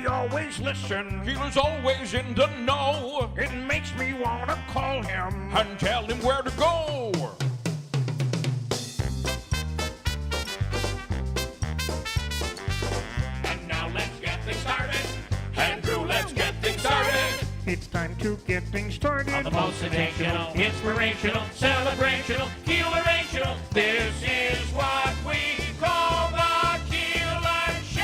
always listen. Keeler's always in the know. It makes me want to call him and tell him where to go. And now let's get things started. Andrew, let's get things started. It's time to get things started. On the most sensational, inspirational, celebrational, Keelerational. This is what we call the Keeler Show.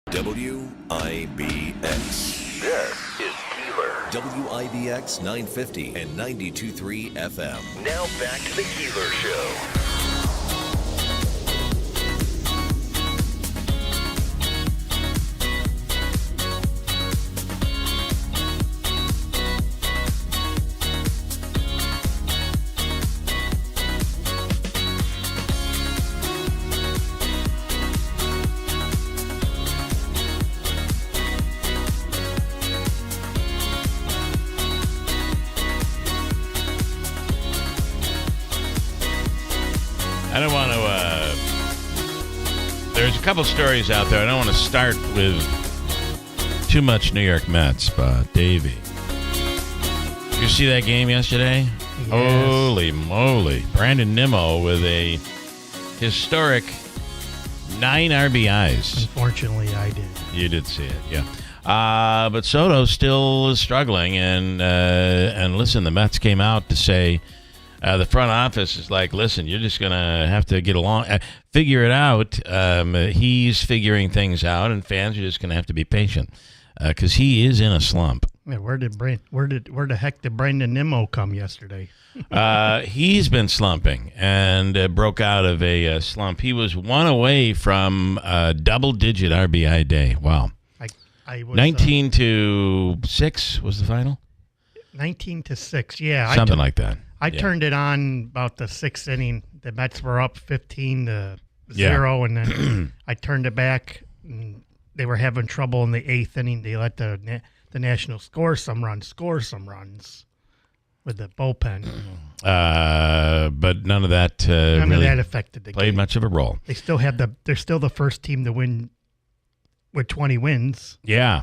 WIBX. This is Keeler. WIBX 950 and 92.3 FM. Now back to the Keeler Show. I don't want to, there's a couple stories out there. I don't want to start with too much New York Mets, but Davey. Did you see that game yesterday? Yes. Holy moly. Brandon Nimmo with a historic 9 RBIs. Unfortunately, I did. You did see it, yeah. But Soto still is struggling, and listen, the Mets came out to say, the front office is like, listen, you're just going to have to get along, figure it out. He's figuring things out, and fans are just going to have to be patient because he is in a slump. Yeah, where the heck did Brandon Nimmo come yesterday? He's been slumping and broke out of a slump. He was one away from a double-digit RBI day. Wow. I was 19-6 was the final? 19-6, yeah. Something like that. I turned it on about the 6th inning. The Mets were up 15-0, and then I turned it back. And they were having trouble in the 8th inning. They let the Nationals score some runs with the bullpen. But none of that really affected the played game. much of a role. They still have they're still the first team to win with 20 wins. Yeah.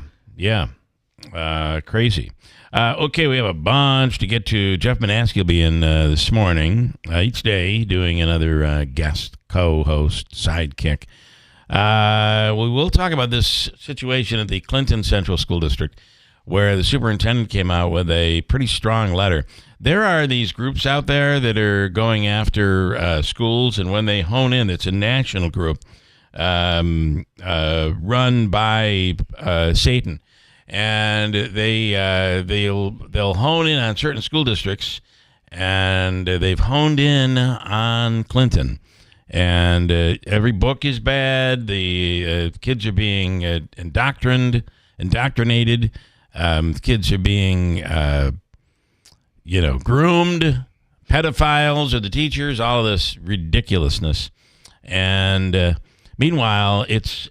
Crazy. Okay, we have a bunch to get to. Jeff Manaski will be in this morning, each day, doing another guest, co-host, sidekick. We will talk about this situation at the Clinton Central School District, where the superintendent came out with a pretty strong letter. There are these groups out there that are going after schools, and when they hone in, it's a national group run by Satan. And they'll hone in on certain school districts, and they've honed in on Clinton. And every book is bad. The kids are being indoctrinated. Kids are being, groomed. Pedophiles are the teachers. All of this ridiculousness. And meanwhile, it's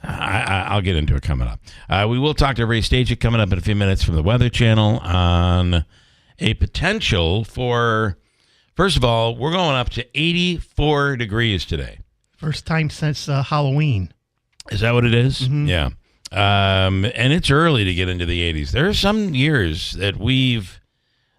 I'll get into it coming up. We will talk to Ray Stagik coming up in a few minutes from the Weather Channel on a potential for, first of all, we're going up to 84 degrees today. First time since Halloween. Is that what it is? Mm-hmm. Yeah. And it's early to get into the 80s. There are some years that we've,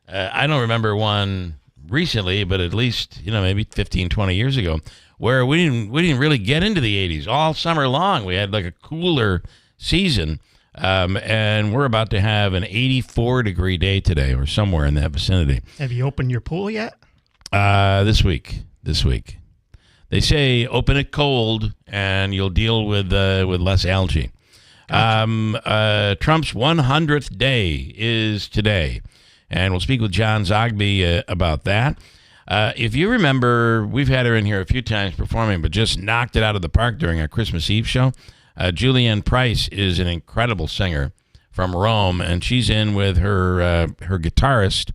I don't remember one recently, but at least, maybe 15, 20 years ago, where we didn't really get into the 80s all summer long. We had like a cooler season, and we're about to have an 84-degree day today or somewhere in that vicinity. Have you opened your pool yet? This week. They say open it cold and you'll deal with less algae. Gotcha. Trump's 100th day is today, and we'll speak with John Zagby about that. If you remember, we've had her in here a few times performing, but just knocked it out of the park during our Christmas Eve show. Julianne Price is an incredible singer from Rome, and she's in with her guitarist,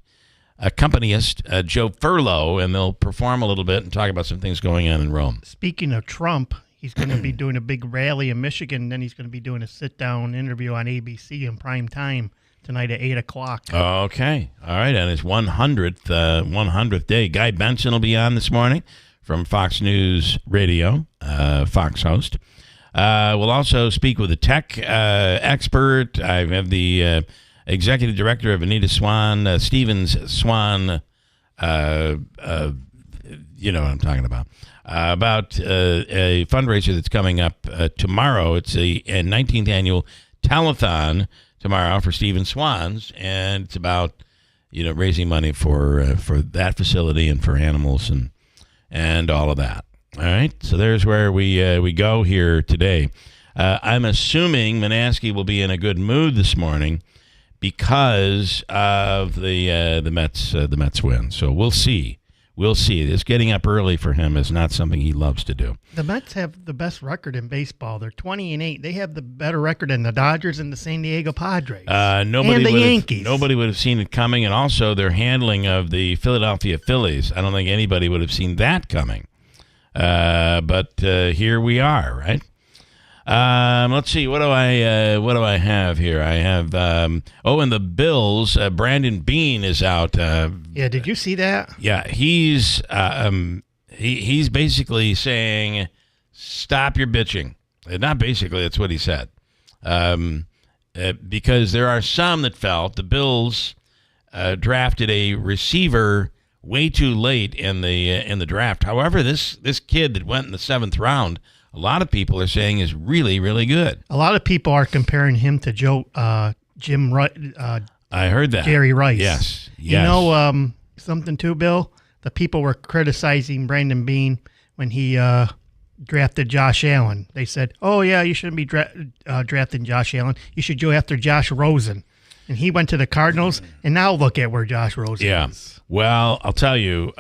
accompanist, Joe Furlow, and they'll perform a little bit and talk about some things going on in Rome. Speaking of Trump, he's going to be doing a big rally in Michigan, and then he's going to be doing a sit-down interview on ABC in prime time tonight at 8:00. Okay. All right. On his 100th day. Guy Benson will be on this morning from Fox News Radio, Fox host. We'll also speak with a tech expert. I have the executive director of Anita Swan, Stevens Swan. You know what I'm talking about. About a fundraiser that's coming up tomorrow. It's a 19th annual telethon tomorrow for Stephen Swans, and it's about raising money for that facility and for animals and all of that. All right, so there's where we go here today. I'm assuming Manaski will be in a good mood this morning because of the Mets win. So we'll see. We'll see. This getting up early for him is not something he loves to do. The Mets have the best record in baseball. They're 20-8. They have the better record than the Dodgers and the San Diego Padres. And the Yankees. Nobody would have seen it coming, and also their handling of the Philadelphia Phillies. I don't think anybody would have seen that coming. But here we are, right? Let's see. What do I have here? I have and the Bills. Brandon Beane is out. Yeah, did you see that? Yeah, he's basically saying, "Stop your bitching." Not basically. That's what he said. Because there are some that felt the Bills drafted a receiver way too late in the draft. However, this kid that went in the 7th round, a lot of people are saying is really, really good. A lot of people are comparing him to Jim Rice. I heard that. Jerry Rice. Yes. You know something too, Bill? The people were criticizing Brandon Beane when he drafted Josh Allen. They said, "Oh yeah, you shouldn't be drafting Josh Allen. You should go after Josh Rosen." And he went to the Cardinals, and now look at where Josh Rosen is. Well, I'll tell you,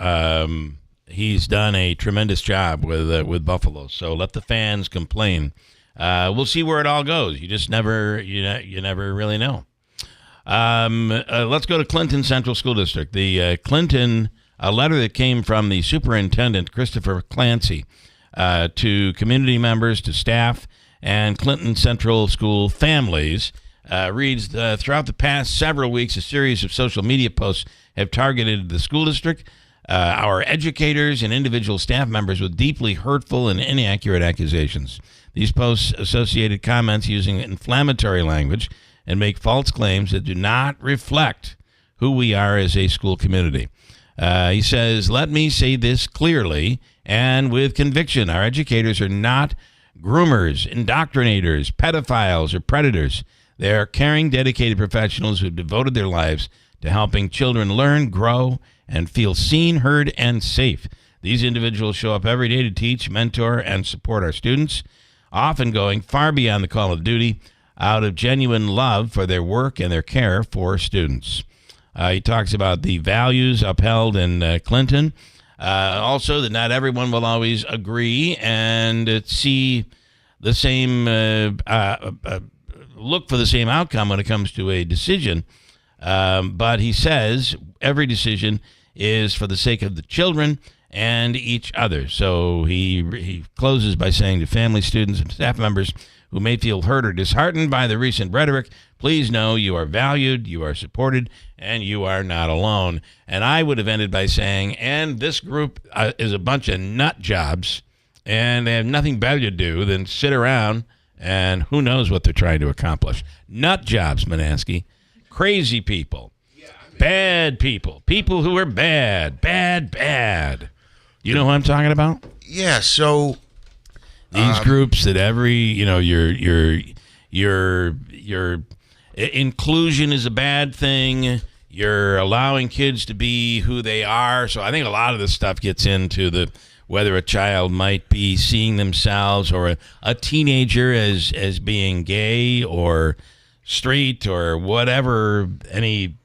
he's done a tremendous job with Buffalo. So let the fans complain. We'll see where it all goes. You just never, you never really know. Let's go to Clinton Central School District. The a letter that came from the superintendent, Christopher Clancy, to community members, to staff, and Clinton Central School families, reads, throughout the past several weeks, a series of social media posts have targeted the school district, our educators, and individual staff members with deeply hurtful and inaccurate accusations. These posts associated comments using inflammatory language and make false claims that do not reflect who we are as a school community. He says, "Let me say this clearly and with conviction. Our educators are not groomers, indoctrinators, pedophiles, or predators. They are caring, dedicated professionals who have devoted their lives to helping children learn, grow, and feel seen, heard, and safe. These individuals show up every day to teach, mentor, and support our students, often going far beyond the call of duty out of genuine love for their work and their care for students." He talks about the values upheld in Clinton. Also, that not everyone will always agree and see the same, look for the same outcome when it comes to a decision. But he says every decision is for the sake of the children and each other. So he closes by saying to family, students, and staff members who may feel hurt or disheartened by the recent rhetoric, please know you are valued, you are supported, and you are not alone. And I would have ended by saying, and this group is a bunch of nut jobs, and they have nothing better to do than sit around, and who knows what they're trying to accomplish. Nut jobs, Manaski. Crazy people. Bad people. People who are bad. Bad. You know who I'm talking about? Yeah, so these groups that your inclusion is a bad thing. You're allowing kids to be who they are. So I think a lot of this stuff gets into whether a child might be seeing themselves or a teenager as being gay or straight or whatever any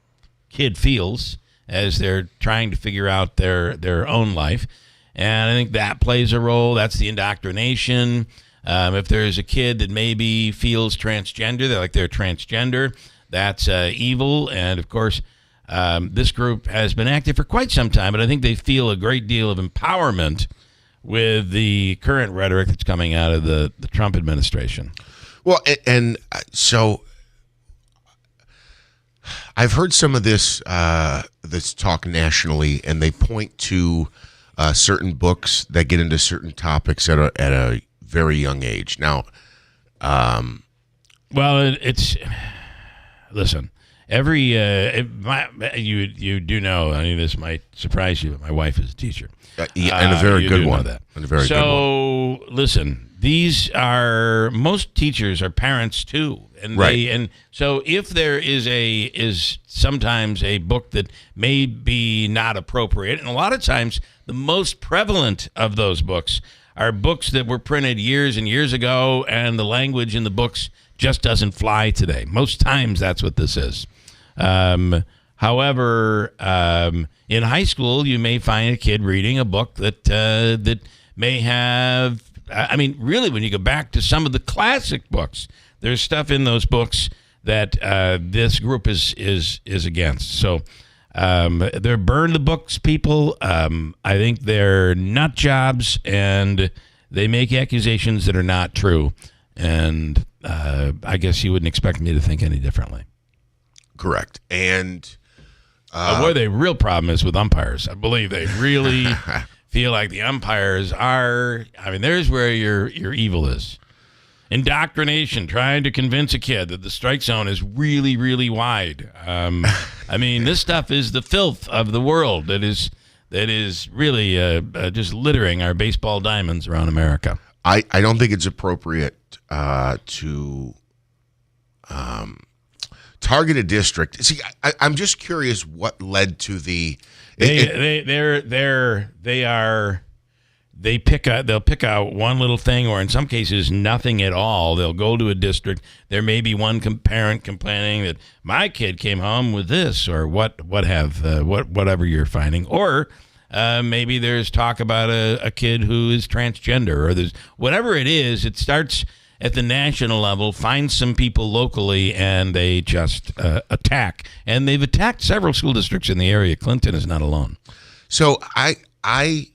kid feels as they're trying to figure out their own life. And I think that plays a role. That's the indoctrination. If there's a kid that maybe feels transgender, they're transgender, that's evil. And, of course, this group has been active for quite some time, but I think they feel a great deal of empowerment with the current rhetoric that's coming out of the Trump administration. Well, and so I've heard some of this talk nationally, and they point to certain books that get into certain topics at a very young age. Now, well, it's listen. Every you do know. I mean, this might surprise you, but my wife is a teacher, and a very good one. That. And a very good one. So listen, most teachers are parents too, and right. So if there is sometimes a book that may be not appropriate, and a lot of times the most prevalent of those books are books that were printed years and years ago, and the language in the books just doesn't fly today. Most times that's what this is. However, in high school, you may find a kid reading a book that may have. I mean, really, when you go back to some of the classic books, there's stuff in those books that this group is against. So they're burn the books people. I think they're nut jobs, and they make accusations that are not true. And I guess you wouldn't expect me to think any differently. Correct. And where the real problem is with umpires, I believe they really feel like the umpires are. I mean, there's where your evil is. Indoctrination, trying to convince a kid that the strike zone is really, really wide. I mean, this stuff is the filth of the world that is really just littering our baseball diamonds around America. I don't think it's appropriate to target a district. See, I'm just curious what led to the. They'll pick out one little thing, or in some cases nothing at all. They'll go to a district. There may be one parent complaining that my kid came home with this, or whatever you're finding, or maybe there's talk about a kid who is transgender, or there's whatever it is. It starts at the national level, find some people locally, and they just attack. And they've attacked several school districts in the area. Clinton is not alone. So I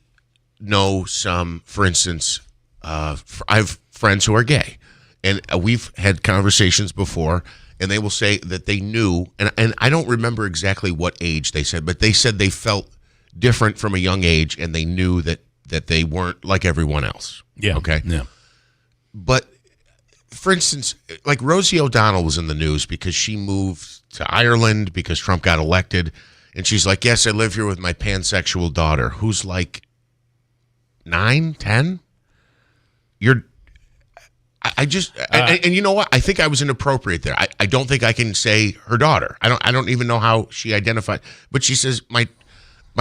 know some, for instance, I have friends who are gay, and we've had conversations before, and they will say that they knew, and I don't remember exactly what age they said, but they said they felt different from a young age, and they knew that they weren't like everyone else. Yeah. Okay. Yeah. But for instance, like Rosie O'Donnell was in the news because she moved to Ireland because Trump got elected, and she's like, yes, I live here with my pansexual daughter, who's like 9, 10. And you know what? I think I was inappropriate there. I don't think I can say her daughter. I don't even know how she identified. But she says my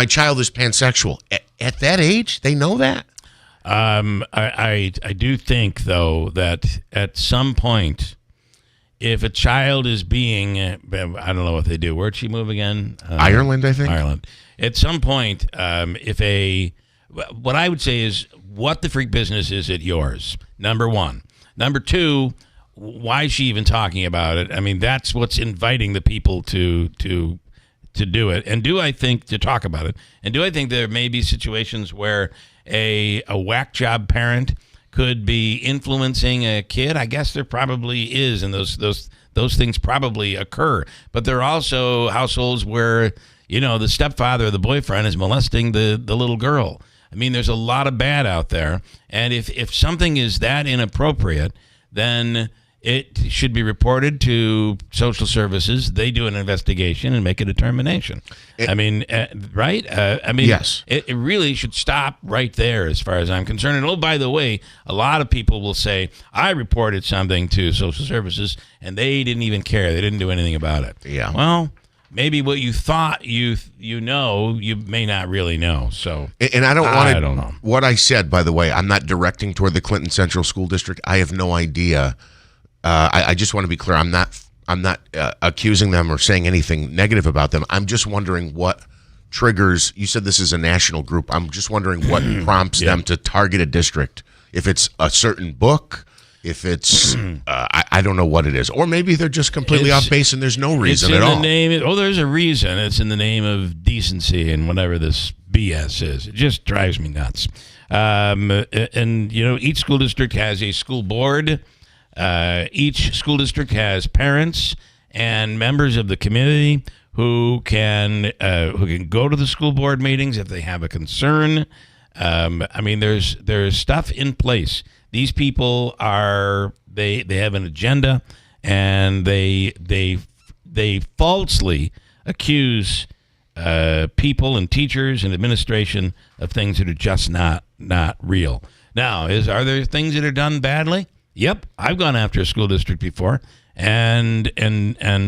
child is pansexual. At that age, they know that. I do think though that at some point, if a child is being, I don't know what they do. Where'd she move again? Ireland, I think. Ireland. At some point, what I would say is, what the freak business is it yours? Number one. Number two, why is she even talking about it? I mean, that's what's inviting the people to do it. And do I think to talk about it? And do I think there may be situations where a whack job parent could be influencing a kid? I guess there probably is, and those things probably occur. But there are also households where, the stepfather or the boyfriend is molesting the little girl. I mean, there's a lot of bad out there. And if something is that inappropriate, then it should be reported to social services. They do an investigation and make a determination. Right? Yes. It really should stop right there as far as I'm concerned. And by the way, a lot of people will say, I reported something to social services, and they didn't even care. They didn't do anything about it. Yeah. Well, maybe what you thought you may not really know. So, and I don't want to. I don't know what I said. By the way, I'm not directing toward the Clinton Central School District. I have no idea. I just want to be clear. I'm not accusing them or saying anything negative about them. I'm just wondering what triggers. You said this is a national group. I'm just wondering what prompts them to target a district. If it's a certain book. If it's, I don't know what it is. Or maybe they're just completely off base and there's no reason at all. There's a reason. It's in the name of decency and whatever this BS is. It just drives me nuts. And each school district has a school board. Each school district has parents. and members of the community who can go to the school board meetings if they have a concern. I mean, there's stuff in place. These people they have an agenda, and they falsely accuse people and teachers and administration of things that are just not real. Now, are there things that are done badly? Yep, I've gone after a school district before, and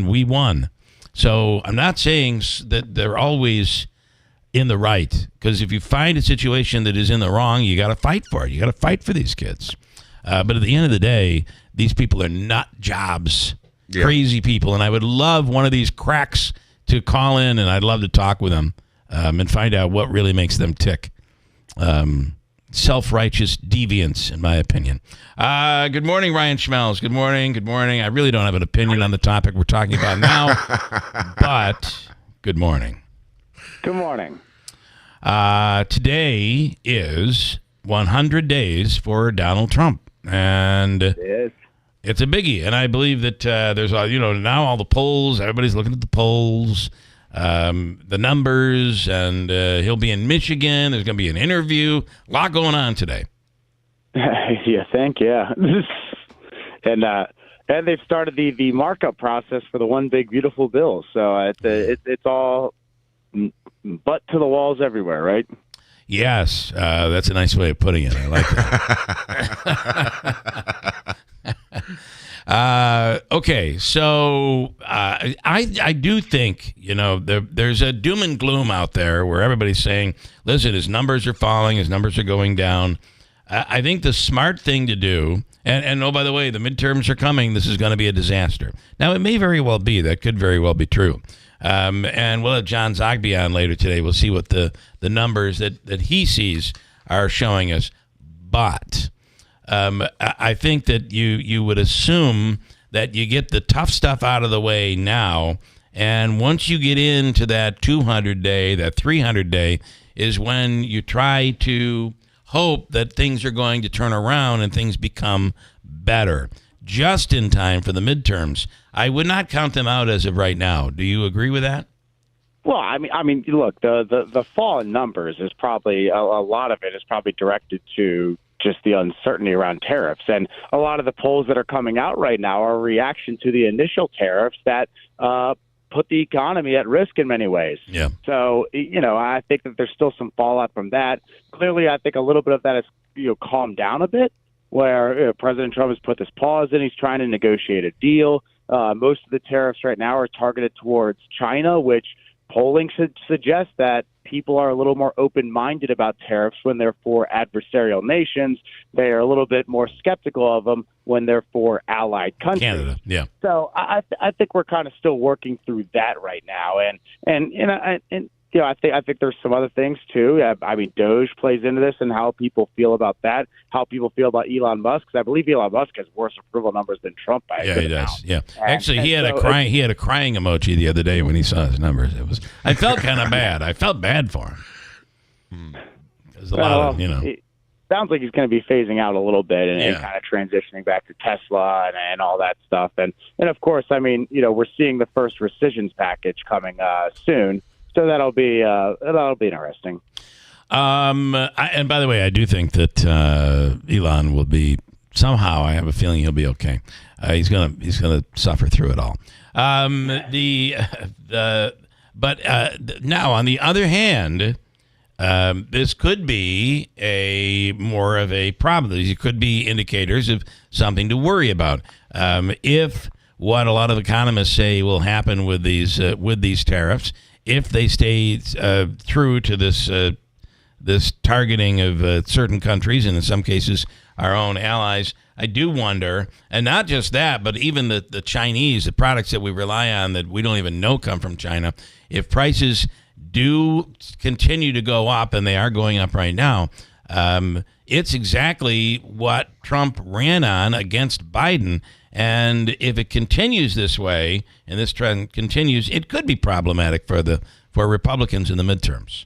we won. So I'm not saying that they're always in the right, because if you find a situation that is in the wrong, you got to fight for it. You got to fight for these kids. But at the end of the day, these people are nut jobs, crazy people, and I would love one of these cracks to call in, and I'd love to talk with them and find out what really makes them tick. Self-righteous deviants, in my opinion. Good morning, Ryan Schmelz. Good morning. Good morning. I really don't have an opinion on the topic we're talking about now, but good morning. Good morning. Today is 100 days for Donald Trump, and it's a biggie. And I believe that there's now all the polls. Everybody's looking at the polls, the numbers, and he'll be in Michigan. There's going to be an interview. A lot going on today. You think, yeah. And they've started the markup process for the one big beautiful bill. So it's all butt to the walls everywhere, right? Yes, that's a nice way of putting it. I like that. Okay, so I do think, there's a doom and gloom out there where everybody's saying, listen, his numbers are falling, his numbers are going down. I think the smart thing to do, and oh, by the way, the midterms are coming, this is going to be a disaster. Now, it may very well be. That could very well be true. And we'll have John Zagby on later today. We'll see what the numbers that he sees are showing us. But I think that you would assume that you get the tough stuff out of the way now, and once you get into that 200-day, that 300-day, is when you try to hope that things are going to turn around and things become better, just in time for the midterms. I would not count them out as of right now. Do you agree with that? Well, I mean, look, the fall in numbers is probably a lot of it is probably directed to just the uncertainty around tariffs, and a lot of the polls that are coming out right now are a reaction to the initial tariffs that put the economy at risk in many ways. Yeah. So I think that there's still some fallout from that. Clearly, I think a little bit of that has calmed down a bit, where President Trump has put this pause in. He's trying to negotiate a deal. Most of the tariffs right now are targeted towards China, which polling should suggest that people are a little more open-minded about tariffs when they're for adversarial nations. They are a little bit more skeptical of them when they're for allied countries. Canada, yeah. So I think we're kind of still working through that right now, and I think there's some other things too. I mean, Doge plays into this and how people feel about that, how people feel about Elon Musk. Because I believe Elon Musk has worse approval numbers than Trump. Yeah, he does. Yeah, actually, he had a crying emoji the other day when he saw his numbers. I felt kind of bad. I felt bad for him. There's a lot of It sounds like he's going to be phasing out a little bit and kind of transitioning back to Tesla and all that stuff. And of course, I mean, we're seeing the first rescissions package coming soon. So that'll be interesting. And by the way, I do think that Elon will be somehow. I have a feeling he'll be okay. He's gonna suffer through it all. But now on the other hand, this could be more of a problem. These could be indicators of something to worry about. If what a lot of economists say will happen with these tariffs, if they stay true to this targeting of certain countries, and in some cases our own allies, I do wonder, and not just that, but even the Chinese, the products that we rely on that we don't even know come from China, if prices do continue to go up, and they are going up right now, it's exactly what Trump ran on against Biden. And if it continues this way, and this trend continues, it could be problematic for Republicans in the midterms.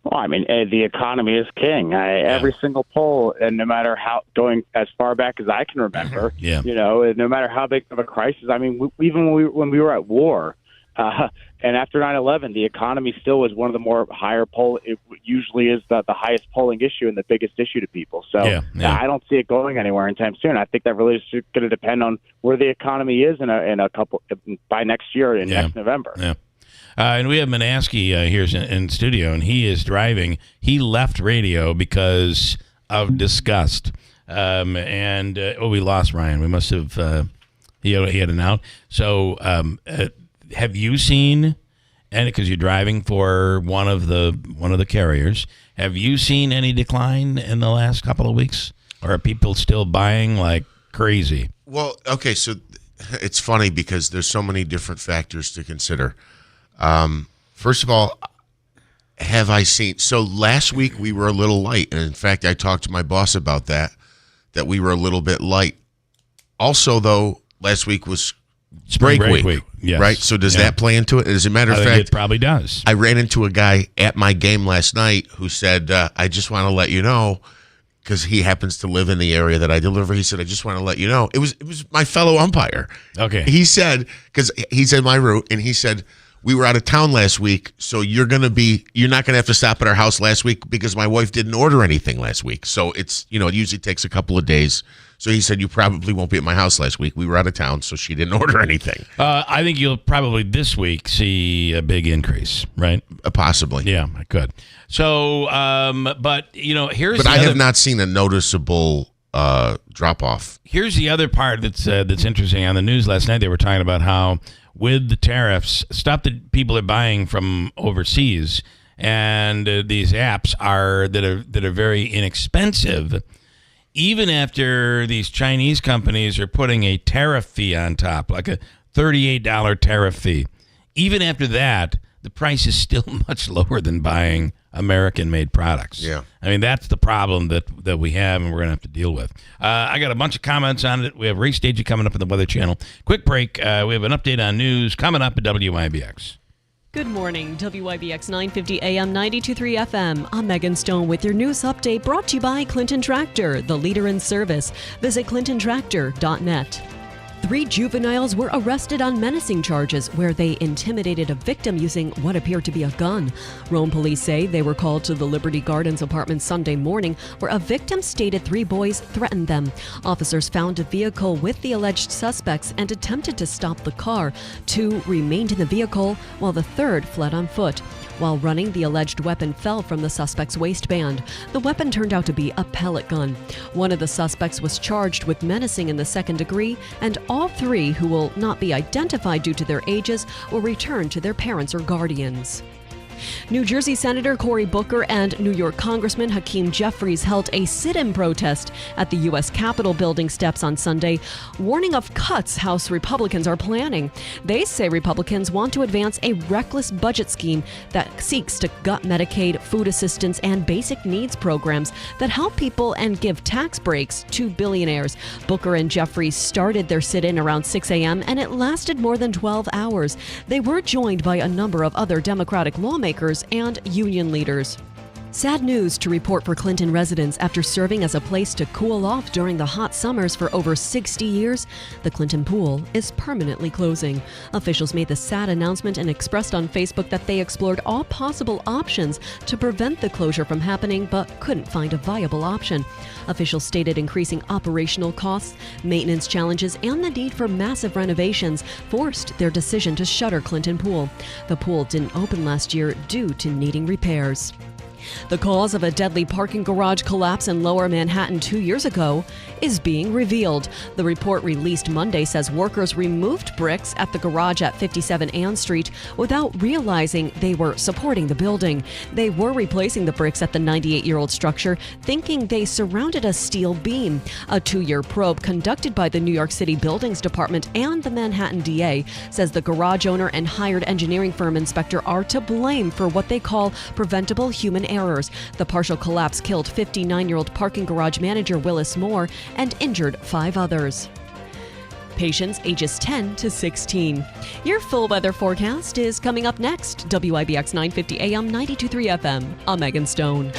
Well, I mean, the economy is king. Every single poll, and no matter how, going as far back as I can remember, no matter how big of a crisis. I mean, even when we were at war, and after 9/11, the economy still was one of the more higher poll. It usually is the highest polling issue and the biggest issue to people. So I don't see it going anywhere anytime soon. I think that really is going to depend on where the economy is in a couple by next year in next November. Yeah. And we have Manaski here in studio, and he is driving. He left radio because of disgust. We lost Ryan. We must have he had an out. So have you seen, and because you're driving for one of the carriers, have you seen any decline in the last couple of weeks? Or are people still buying like crazy? Well, okay, so it's funny because there's so many different factors to consider. First of all, have I seen? So last week we were a little light, and in fact, I talked to my boss about that we were a little bit light. Also, though, last week was break week. Yes. Right? So does that play into it? As a matter of fact, it probably does. I ran into a guy at my game last night who said, I just want to let you know, because he happens to live in the area that I deliver. He said, I just want to let you know. It was my fellow umpire. Okay. He said, because he's in my route, and he said, we were out of town last week, so you're not going to have to stop at our house last week because my wife didn't order anything last week. So it's, it usually takes a couple of days. So he said, you probably won't be at my house last week. We were out of town, so she didn't order anything. I think you'll probably this week see a big increase, right? Possibly. Yeah, I could. So, but But I have not seen a noticeable drop off. Here's the other part that's interesting. On the news last night, they were talking about how with the tariffs, stuff that people are buying from overseas, and these apps that are very inexpensive. Even after these Chinese companies are putting a tariff fee on top, like a $38 tariff fee, even after that, the price is still much lower than buying American-made products. Yeah. I mean, that's the problem that we have and we're going to have to deal with. I got a bunch of comments on it. We have Ray Stagey coming up in the Weather Channel. Quick break. We have an update on news coming up at WIBX. Good morning, WIBX 950 AM 92.3 FM. I'm Megan Stone with your news update brought to you by Clinton Tractor, the leader in service. Visit clintontractor.net. 3 juveniles were arrested on menacing charges where they intimidated a victim using what appeared to be a gun. Rome police say they were called to the Liberty Gardens apartment Sunday morning where a victim stated 3 boys threatened them. Officers found a vehicle with the alleged suspects and attempted to stop the car. 2 remained in the vehicle while the 3rd fled on foot. While running, the alleged weapon fell from the suspect's waistband. The weapon turned out to be a pellet gun. One of the suspects was charged with menacing in the 2nd degree, and all 3, who will not be identified due to their ages, will return to their parents or guardians. New Jersey Senator Cory Booker and New York Congressman Hakeem Jeffries held a sit-in protest at the U.S. Capitol building steps on Sunday, warning of cuts House Republicans are planning. They say Republicans want to advance a reckless budget scheme that seeks to gut Medicaid, food assistance, and basic needs programs that help people and give tax breaks to billionaires. Booker and Jeffries started their sit-in around 6 a.m. and it lasted more than 12 hours. They were joined by a number of other Democratic lawmakers and union leaders. Sad news to report for Clinton residents after serving as a place to cool off during the hot summers for over 60 years. The Clinton pool is permanently closing. Officials made the sad announcement and expressed on Facebook that they explored all possible options to prevent the closure from happening but couldn't find a viable option. Officials stated increasing operational costs, maintenance challenges, and the need for massive renovations forced their decision to shutter Clinton Pool. The pool didn't open last year due to needing repairs. The cause of a deadly parking garage collapse in Lower Manhattan 2 years ago is being revealed. The report released Monday says workers removed bricks at the garage at 57 Ann Street without realizing they were supporting the building. They were replacing the bricks at the 98-year-old structure, thinking they surrounded a steel beam. A 2-year probe conducted by the New York City Buildings Department and the Manhattan DA says the garage owner and hired engineering firm inspector are to blame for what they call preventable human errors. The partial collapse killed 59-year-old parking garage manager Willis Moore and injured 5 others. Patients ages 10 to 16. Your full weather forecast is coming up next. WIBX 950 AM, 92.3 FM. I'm Megan Stone.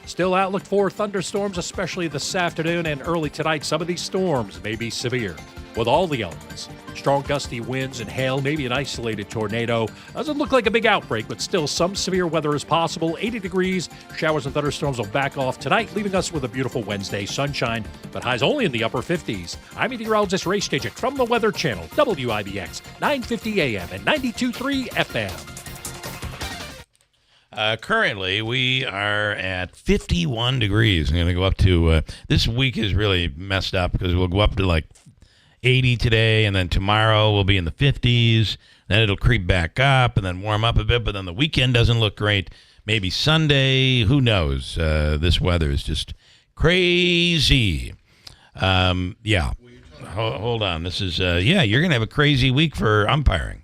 Still outlook for thunderstorms, especially this afternoon and early tonight. Some of these storms may be severe with all the elements. Strong gusty winds and hail, maybe an isolated tornado. Doesn't look like a big outbreak, but still some severe weather is possible. 80 degrees. Showers and thunderstorms will back off tonight, leaving us with a beautiful Wednesday. Sunshine, but highs only in the upper 50s. I'm meteorologist Ray Stajic from the Weather Channel, WIBX, 950 AM and 92.3 FM. Currently, we are at 51 degrees. I'm going to go up to, this week is really messed up because we'll go up to like 80 today, and then tomorrow we'll be in the 50s. Then it'll creep back up and then warm up a bit, but then the weekend doesn't look great. Maybe Sunday, who knows? This weather is just crazy. Yeah. Hold on. This is, you're going to have a crazy week for umpiring.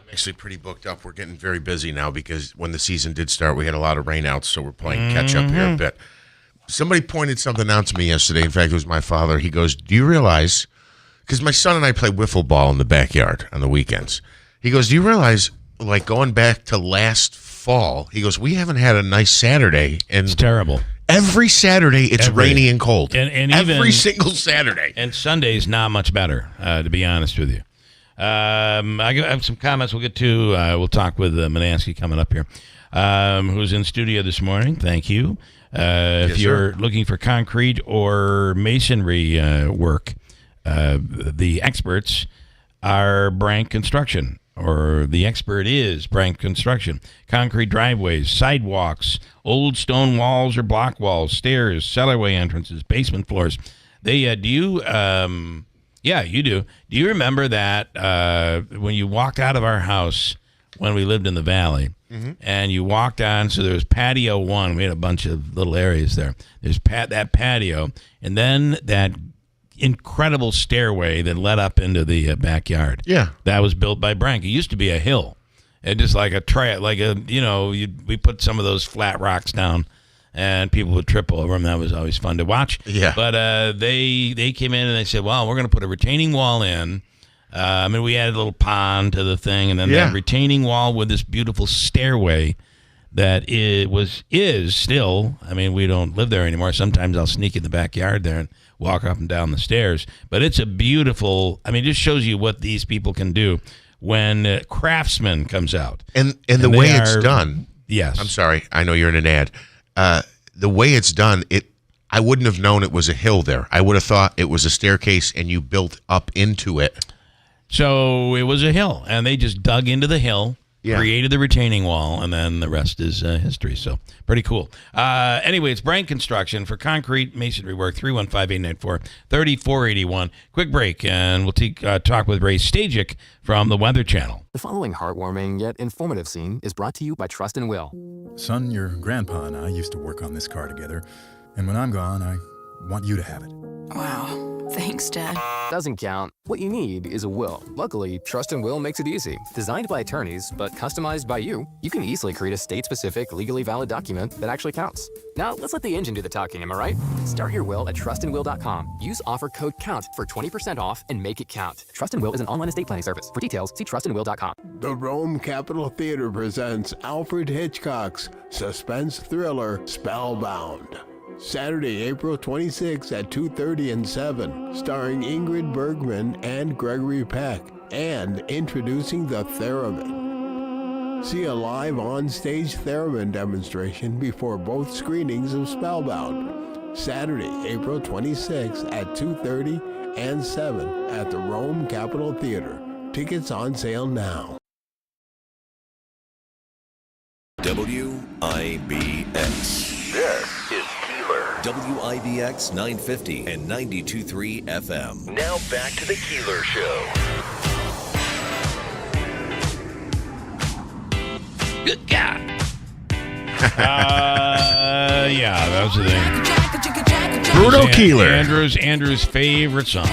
Actually pretty booked up. We're getting very busy now because when the season did start, we had a lot of rainouts, so we're playing catch up here a bit. Somebody pointed something out to me yesterday. In fact, it was my father. He goes, do you realize, because my son and I play wiffle ball in the backyard on the weekends. He goes, do you realize, like going back to last fall, he goes, we haven't had a nice Saturday. And it's terrible. Every Saturday, it's rainy and cold. And every even, single Saturday. And Sunday's not much better, to be honest with you. I have some comments we'll get to. We'll talk with Manansky coming up here, who's in studio this morning. Thank you. If you're looking for concrete or masonry work, the experts are Brank Construction, or the expert is Brank Construction. Concrete driveways, sidewalks, old stone walls or block walls, stairs, cellarway entrances, basement floors. They do you? Yeah, you do. Do you remember that when you walked out of our house when we lived in the valley, and you walked on, so there was patio 1. We had a bunch of little areas there. There's that patio, and then that incredible stairway that led up into the backyard. Yeah. That was built by Brank. It used to be a hill. It just like a trail, like a, we put some of those flat rocks down, and people would trip over them. That was always fun to watch. Yeah. But they came in and they said, well, we're going to put a retaining wall in. We added a little pond to the thing, and then that retaining wall with this beautiful stairway that is still, we don't live there anymore. Sometimes I'll sneak in the backyard there and walk up and down the stairs. But it's a beautiful, it just shows you what these people can do when Craftsman comes out. And the way it's done. Yes. I'm sorry. I know you're in an ad. The way it's done, I wouldn't have known it was a hill there. I would have thought it was a staircase and you built up into it. So it was a hill, and they just dug into the hill, created the retaining wall, and then the rest is history. So pretty cool. Anyway, it's Brank Construction for concrete masonry work, 315-894-3481. Quick break, and we'll talk with Ray Stajic from the Weather Channel. The following heartwarming yet informative scene is brought to you by Trust and Will. Son, your grandpa and I used to work on this car together, and when I'm gone, I want you to have it. Wow. Thanks, Dad. Doesn't count. What you need is a will. Luckily, Trust and Will makes it easy. Designed by attorneys, but customized by you, you can easily create a state-specific, legally valid document that actually counts. Now, let's let the engine do the talking, am I right? Start your will at trustandwill.com. Use offer code COUNT for 20% off and make it count. Trust and Will is an online estate planning service. For details, see trustandwill.com. The Rome Capitol Theater presents Alfred Hitchcock's suspense thriller, Spellbound. Saturday, April 26 at 2:30 and 7, starring Ingrid Bergman and Gregory Peck, and introducing the Theremin. See a live on-stage Theremin demonstration before both screenings of Spellbound. Saturday, April 26 at 2:30 and 7 at the Rome Capitol Theater. Tickets on sale now. WIBX. This is Keeler. WIBX 950 and 92.3 FM. Now back to the Keeler Show. Good God. That was the thing. Bruno Keeler. Andrew's favorite song.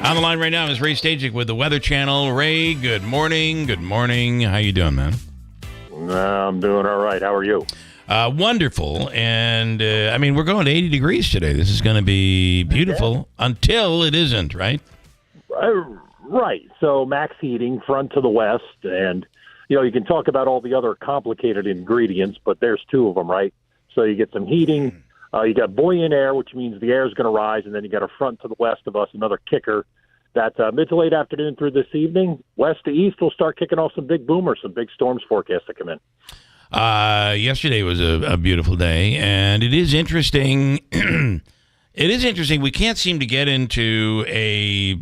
On the line right now is Ray Stajic with the Weather Channel. Ray, good morning. Good morning. How you doing, man? I'm doing all right. How are you? Wonderful. And, we're going to 80 degrees today. This is going to be beautiful until it isn't, right? Right. So max heating, front to the west. And, you can talk about all the other complicated ingredients, but there's two of them, right? So you get some heating. You got buoyant air, which means the air is going to rise. And then you got a front to the west of us, another kicker. That mid to late afternoon through this evening, west to east, will start kicking off some big boomers, some big storms forecast to come in. Yesterday was a beautiful day, and it is interesting. It is interesting. We can't seem to get into a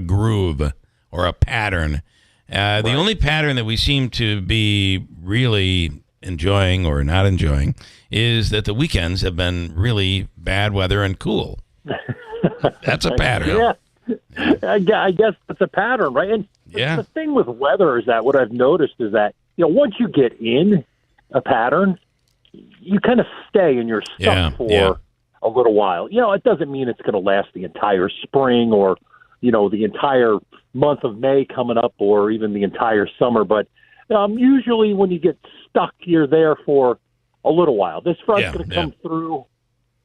groove or a pattern. The only pattern that we seem to be really enjoying or not enjoying is that the weekends have been really bad weather and cool. That's a pattern. Yeah. I guess it's a pattern, right? And the thing with weather is that what I've noticed is that, once you get in a pattern, you kind of stay and you're stuck for a little while. It doesn't mean it's going to last the entire spring or, the entire month of May coming up or even the entire summer. But usually when you get stuck, you're there for a little while. This front's going to come through.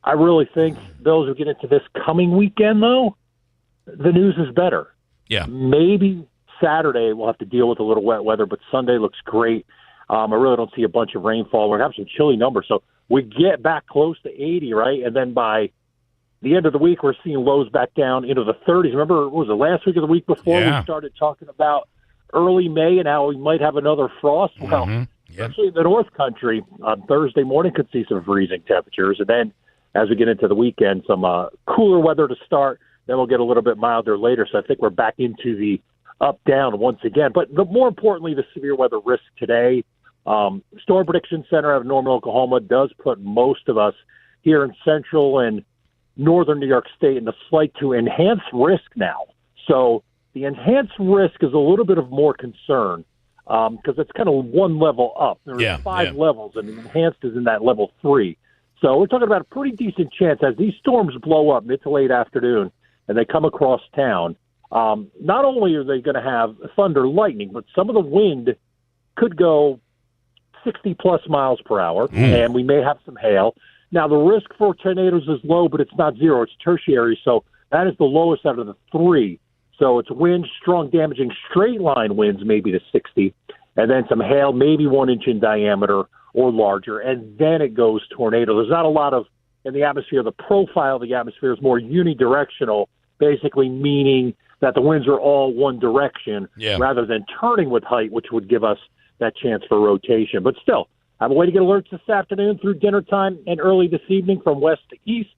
I really think those who get into this coming weekend, though, the news is better. Yeah. Maybe Saturday we'll have to deal with a little wet weather, but Sunday looks great. I really don't see a bunch of rainfall. We're going to have some chilly numbers. So we get back close to 80, right? And then by the end of the week, we're seeing lows back down into the 30s. Remember, what was it, last week or the week before we started talking about early May and how we might have another frost? Well, especially in the North Country, on Thursday morning could see some freezing temperatures. And then as we get into the weekend, some cooler weather to start. Then we'll get a little bit milder later. So I think we're back into the up-down once again. But more importantly, the severe weather risk today. Storm Prediction Center out of Norman, Oklahoma does put most of us here in central and northern New York State in the slight to enhanced risk now. So the enhanced risk is a little bit of more concern because it's kind of one level up. There's five levels, and the enhanced is in that level 3. So we're talking about a pretty decent chance as these storms blow up mid to late afternoon and they come across town. Not only are they going to have thunder, lightning, but some of the wind could go 60-plus miles per hour, and we may have some hail. Now, the risk for tornadoes is low, but it's not zero. It's tertiary, so that is the lowest out of the 3. So it's wind, strong, damaging, straight-line winds maybe to 60, and then some hail, maybe 1 inch in diameter or larger, and then it goes tornado. There's not a lot of, in the atmosphere, the profile of the atmosphere is more unidirectional, basically meaning that the winds are all one direction rather than turning with height, which would give us that chance for rotation. But still, I have a way to get alerts this afternoon through dinner time and early this evening from west to east.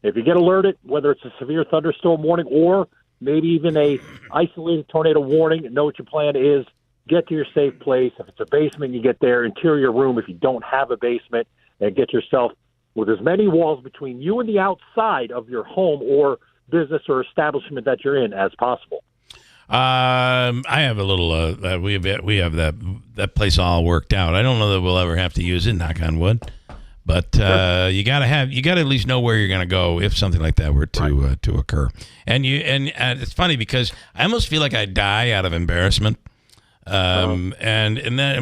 If you get alerted, whether it's a severe thunderstorm warning or maybe even a isolated tornado warning, know what your plan is. Get to your safe place. If it's a basement, you get there. Interior room, if you don't have a basement, and get yourself with as many walls between you and the outside of your home or business or establishment that you're in as possible. I have a little. We have that place all worked out. I don't know that we'll ever have to use it. Knock on wood. But you got to at least know where you're going to go if something like that were to occur. And it's funny because I almost feel like I die out of embarrassment. And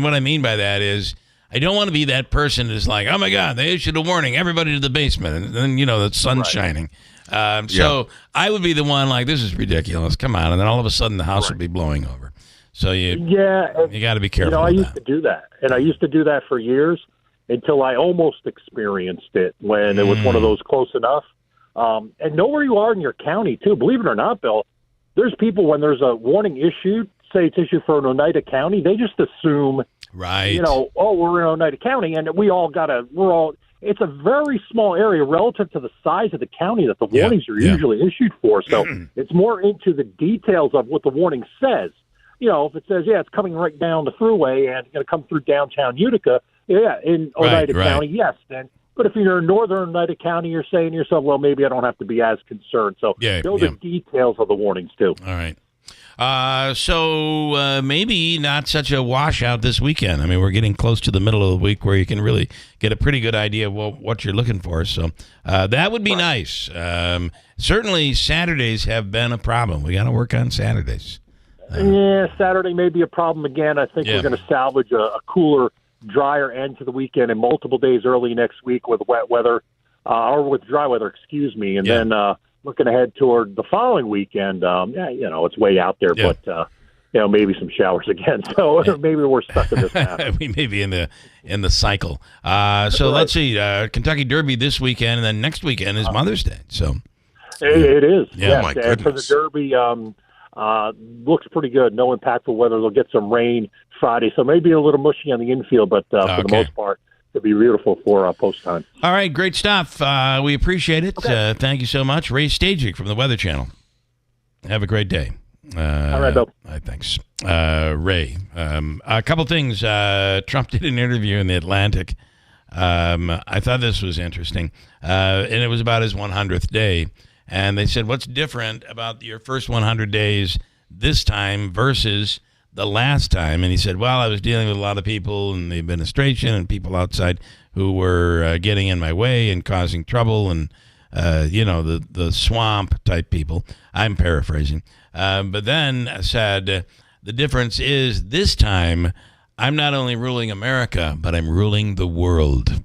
what I mean by that is I don't want to be that person that's like, oh my God, they issued a warning, everybody to the basement, and then the sun's shining. So I would be the one like, this is ridiculous. Come on, and then all of a sudden the house would be blowing over. So you got to be careful. I used to do that, and I used to do that for years until I almost experienced it when it was one of those close enough. And know where you are in your county too. Believe it or not, Bill, there's people when there's a warning issued, say it's issued for an Oneida County, they just assume, we're in Oneida County, and it's a very small area relative to the size of the county that the warnings are usually issued for. So it's more into the details of what the warning says. If it says, it's coming right down the thruway and it's going to come through downtown Utica, in Oneida County, yes, then. But if you're in northern Oneida County, you're saying to yourself, well, maybe I don't have to be as concerned. So those are details of the warnings, too. All right. So maybe not such a washout this weekend. I mean, we're getting close to the middle of the week where you can really get a pretty good idea of what you're looking for. So that would be nice. Certainly Saturdays have been a problem. We got to work on Saturdays. Yeah, Saturday may be a problem again. I think Yeah. we're going to salvage a cooler, drier end to the weekend and multiple days early next week with wet weather, or with dry weather, excuse me. And then looking ahead toward the following weekend, it's way out there, but maybe some showers again. So maybe we're stuck in this pattern. We may be in the cycle. So let's see, Kentucky Derby this weekend, and then next weekend is Mother's Day. So it is. Yeah, yes. my And for the Derby, looks pretty good. No impactful weather. They'll get some rain Friday, so maybe a little mushy on the infield, but for the most part, it'll be beautiful for post time. All right, great stuff. We appreciate it. Thank you so much. Ray Stajic from the Weather Channel. Have a great day. All right, Bill. Thanks. Ray, a couple things. Trump did an interview in The Atlantic. I thought this was interesting, and it was about his 100th day. And they said, what's different about your first 100 days this time versus the last time? And he said, well, I was dealing with a lot of people in the administration and people outside who were getting in my way and causing trouble and, the swamp type people. I'm paraphrasing. But then said, the difference is this time I'm not only ruling America, but I'm ruling the world.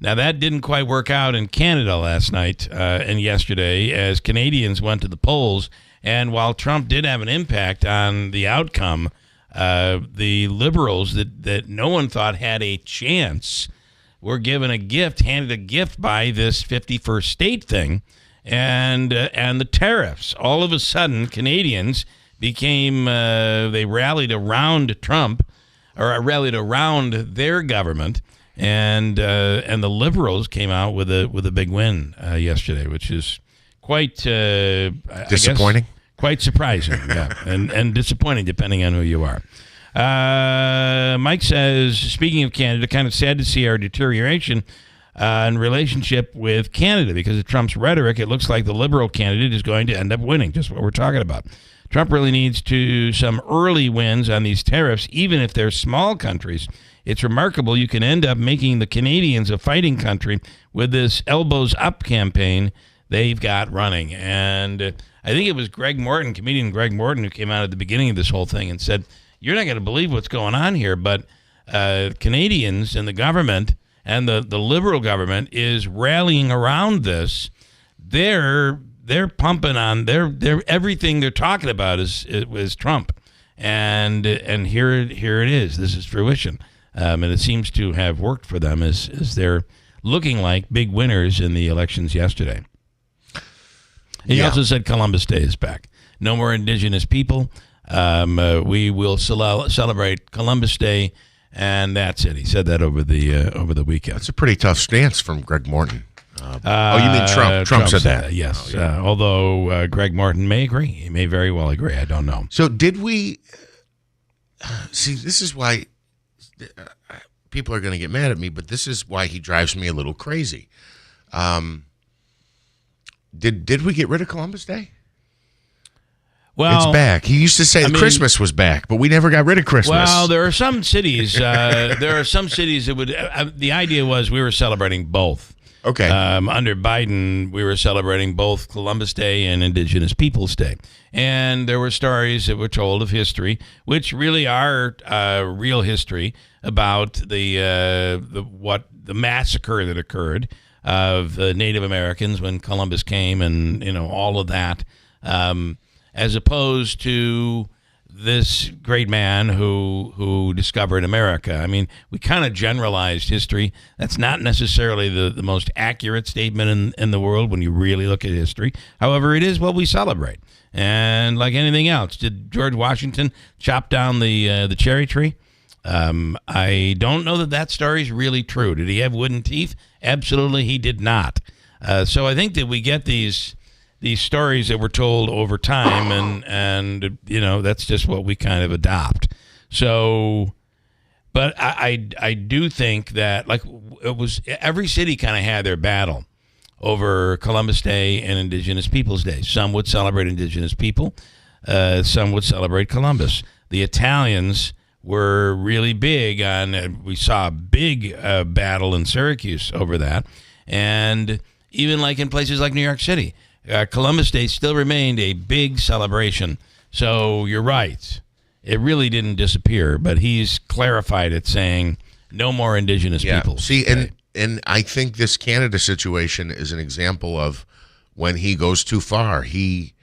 Now, that didn't quite work out in Canada last night and yesterday as Canadians went to the polls. And while Trump did have an impact on the outcome, the Liberals that no one thought had a chance were given handed a gift by this 51st state thing and the tariffs. All of a sudden, Canadians became, they rallied around Trump, or rallied around their government. And the Liberals came out with a big win yesterday, which is quite disappointing, quite surprising, and disappointing depending on who you are. Mike says, speaking of Canada, kind of sad to see our deterioration in relationship with Canada because of Trump's rhetoric. It looks like the Liberal candidate is going to end up winning, just what we're talking about. Trump really needs some early wins on these tariffs, even if they're small countries. It's remarkable you can end up making the Canadians a fighting country with this elbows up campaign they've got running. And I think it was comedian Greg Morton, who came out at the beginning of this whole thing and said, you're not going to believe what's going on here, but Canadians and the government and the Liberal government is rallying around this. They're pumping on their everything they're talking about is Trump. And here it is. This is fruition. And it seems to have worked for them as they're looking like big winners in the elections yesterday. He also said Columbus Day is back. No more Indigenous people. We will celebrate Columbus Day, and that's it. He said that over the weekend. That's a pretty tough stance from Greg Morton. You mean Trump? Trump said that. Yes. Although Greg Morton may agree. He may very well agree. I don't know. So did we see? This is why people are going to get mad at me, but this is why he drives me a little crazy. Did we get rid of Columbus Day? Well, it's back. He used to say Christmas was back, but we never got rid of Christmas. Well, there are some cities. That would. The idea was we were celebrating both. Okay. Under Biden, we were celebrating both Columbus Day and Indigenous Peoples Day, and there were stories that were told of history, which really are real history about the massacre that occurred of the Native Americans when Columbus came, and all of that. As opposed to this great man who discovered America. I mean, we kind of generalized history. That's not necessarily the most accurate statement in the world when you really look at history. However, it is what we celebrate. And like anything else, did George Washington chop down the cherry tree? I don't know that story is really true. Did he have wooden teeth? Absolutely, he did not. So I think that we get these stories that were told over time, and that's just what we kind of adopt. So, but I do think that it was every city kind of had their battle over Columbus Day and Indigenous Peoples Day. Some would celebrate Indigenous people, some would celebrate Columbus. The Italians were really big on. We saw a big battle in Syracuse over that, and even like in places like New York City. Columbus Day still remained a big celebration So you're right. It really didn't disappear, but he's clarified it, saying no more indigenous people. See, and I think this Canada situation is an example of when he goes too far. He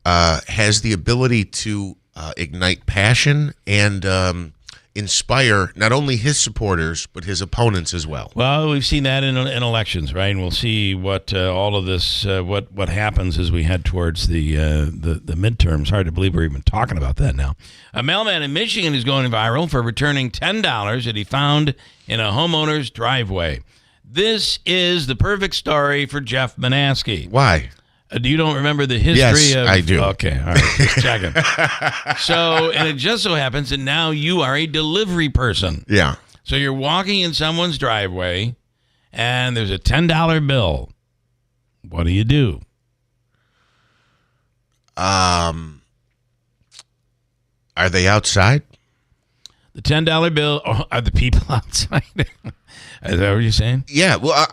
has the ability to ignite passion and inspire not only his supporters but his opponents as well. Well, we've seen that in elections, right? And we'll see what all of this, what happens as we head towards the midterms. Hard to believe we're even talking about that now. A mailman in Michigan is going viral for returning $10 that he found in a homeowner's driveway. This is the perfect story for Jeff Manaski. Why? You don't remember the history Yes, of... I do. Okay, all right, just checking. So, and it just so happens that now you are a delivery person. Yeah. So you're walking in someone's driveway, and there's a $10 bill. What do? Are they outside? The $10 bill, are the people outside? Is that what you're saying? Yeah. Well,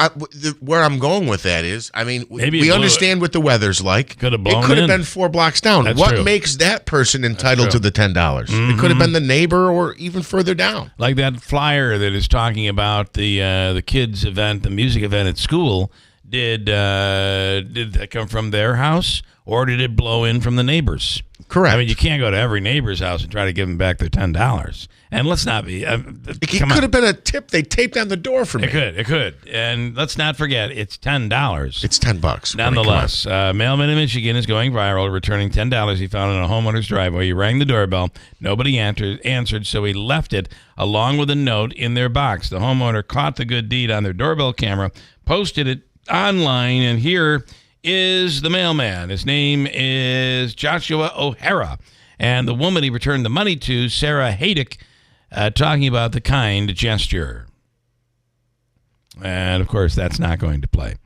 where I'm going with that is, I mean, Maybe we understand what the weather's like. Could have blown It could have in. been 4 blocks down. That's What true. makes that person entitled to the $10? It could have been the neighbor or even further down. Like that flyer that is talking about the kids' event, the music event at school. Did that come from their house, or did it blow in from the neighbors? Correct. I mean, you can't go to every neighbor's house and try to give them back their $10. And let's not be. It could have been a tip they taped on the door for me. It could. And let's not forget, it's $10. It's $10. Nonetheless, mailman in Michigan is going viral, returning $10 he found in a homeowner's driveway. He rang the doorbell. Nobody answered, so he left it along with a note in their box. The homeowner caught the good deed on their doorbell camera, posted it online, and here is the mailman. His name is Joshua O'Hara. And the woman he returned the money to, Sarah Haydick, talking about the kind gesture. And, of course, that's not going to play.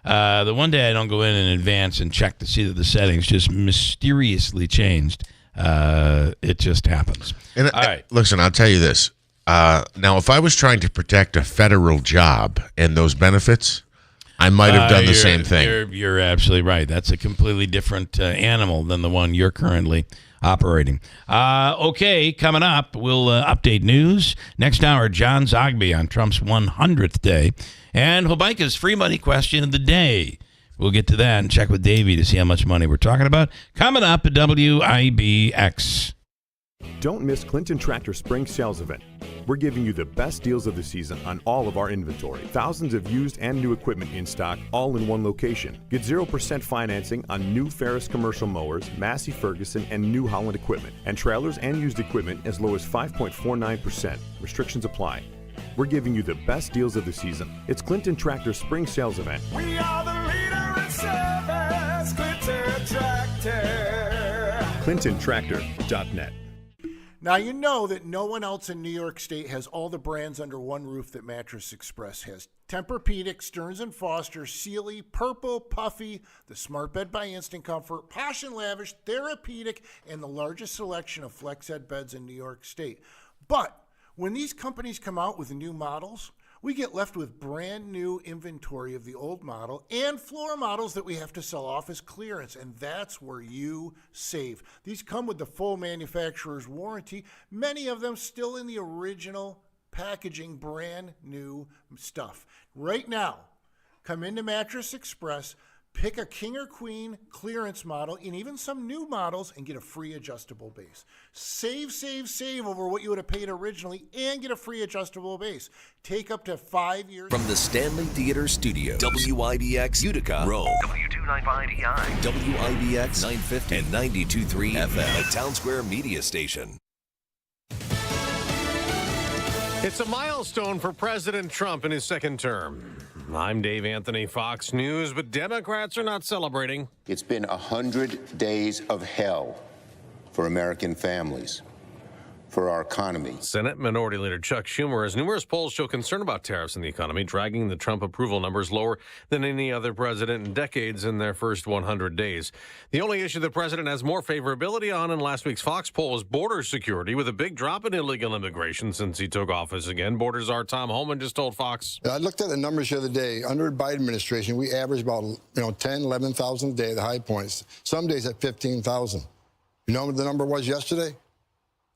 The one day I don't go in advance and check to see that the settings just mysteriously changed. It just happens. And all right. Listen, I'll tell you this. Now, if I was trying to protect a federal job and those benefits, I might have done the same thing. You're absolutely right. That's a completely different animal than the one you're currently operating. Okay, coming up, we'll update news. Next hour, John Zagby on Trump's 100th day. And Hobaika's free money question of the day. We'll get to that and check with Davey to see how much money we're talking about. Coming up at WIBX. Don't miss Clinton Tractor Spring Sales Event. We're giving you the best deals of the season on all of our inventory. Thousands of used and new equipment in stock, all in one location. Get 0% financing on new Ferris commercial mowers, Massey Ferguson, and New Holland equipment. And trailers and used equipment as low as 5.49%. Restrictions apply. We're giving you the best deals of the season. It's Clinton Tractor Spring Sales Event. We are the leader in service, Clinton Tractor. ClintonTractor.net. Now, you know that no one else in New York State has all the brands under one roof that Mattress Express has. Tempur-Pedic, Stearns & Foster, Sealy, Purple, Puffy, the Smart Bed by Instant Comfort, Posh & Lavish, Therapeutic, and the largest selection of flex head beds in New York State. But when these companies come out with new models, we get left with brand new inventory of the old model and floor models that we have to sell off as clearance, and that's where you save. These come with the full manufacturer's warranty, many of them still in the original packaging, brand new stuff. Right now, come into Mattress Express, pick a king or queen clearance model and even some new models and get a free adjustable base. Save over what you would have paid originally and get a free adjustable base. Take up to 5 years. From the Stanley Theater Studio, WIBX Utica, Rome, W295EI, WIBX 950 and 92.3 FM, a Town Square media station. It's a milestone for President Trump in his second term. I'm Dave Anthony, Fox News, but Democrats are not celebrating. It's been 100 days of hell for American families, for our economy. Senate Minority Leader Chuck Schumer, as numerous polls show concern about tariffs in the economy, dragging the Trump approval numbers lower than any other president in decades in their first 100 days. The only issue the president has more favorability on in last week's Fox poll is border security, with a big drop in illegal immigration since he took office again. Borders Czar Tom Homan just told Fox. I looked at the numbers the other day. Under the Biden administration, we averaged about 10, 11,000 a day at the high points. Some days at 15,000. You know what the number was yesterday?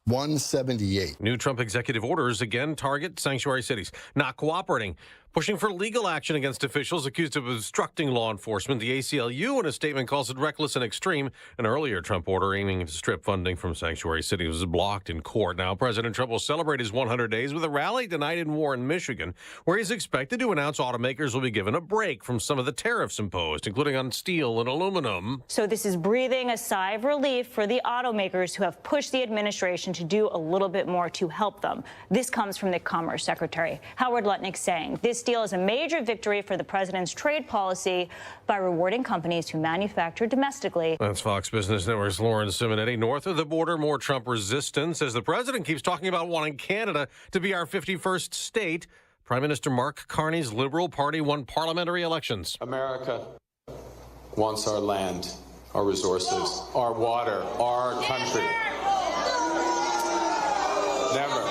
178. New Trump executive orders again target sanctuary cities not cooperating, pushing for legal action against officials accused of obstructing law enforcement. The ACLU, in a statement, calls it reckless and extreme. An earlier Trump order aiming to strip funding from sanctuary cities was blocked in court. Now, President Trump will celebrate his 100 days with a rally tonight in Warren, Michigan, where he's expected to announce automakers will be given a break from some of the tariffs imposed, including on steel and aluminum. So this is breathing a sigh of relief for the automakers who have pushed the administration to do a little bit more to help them. This comes from the Commerce Secretary, Howard Lutnick, saying this deal is a major victory for the president's trade policy by rewarding companies who manufacture domestically. That's Fox Business Network's Lauren Simonetti. North of the border, more Trump resistance as the president keeps talking about wanting Canada to be our 51st state. Prime Minister Mark Carney's Liberal Party won parliamentary elections. America wants our land, our resources, our water, our country. Never.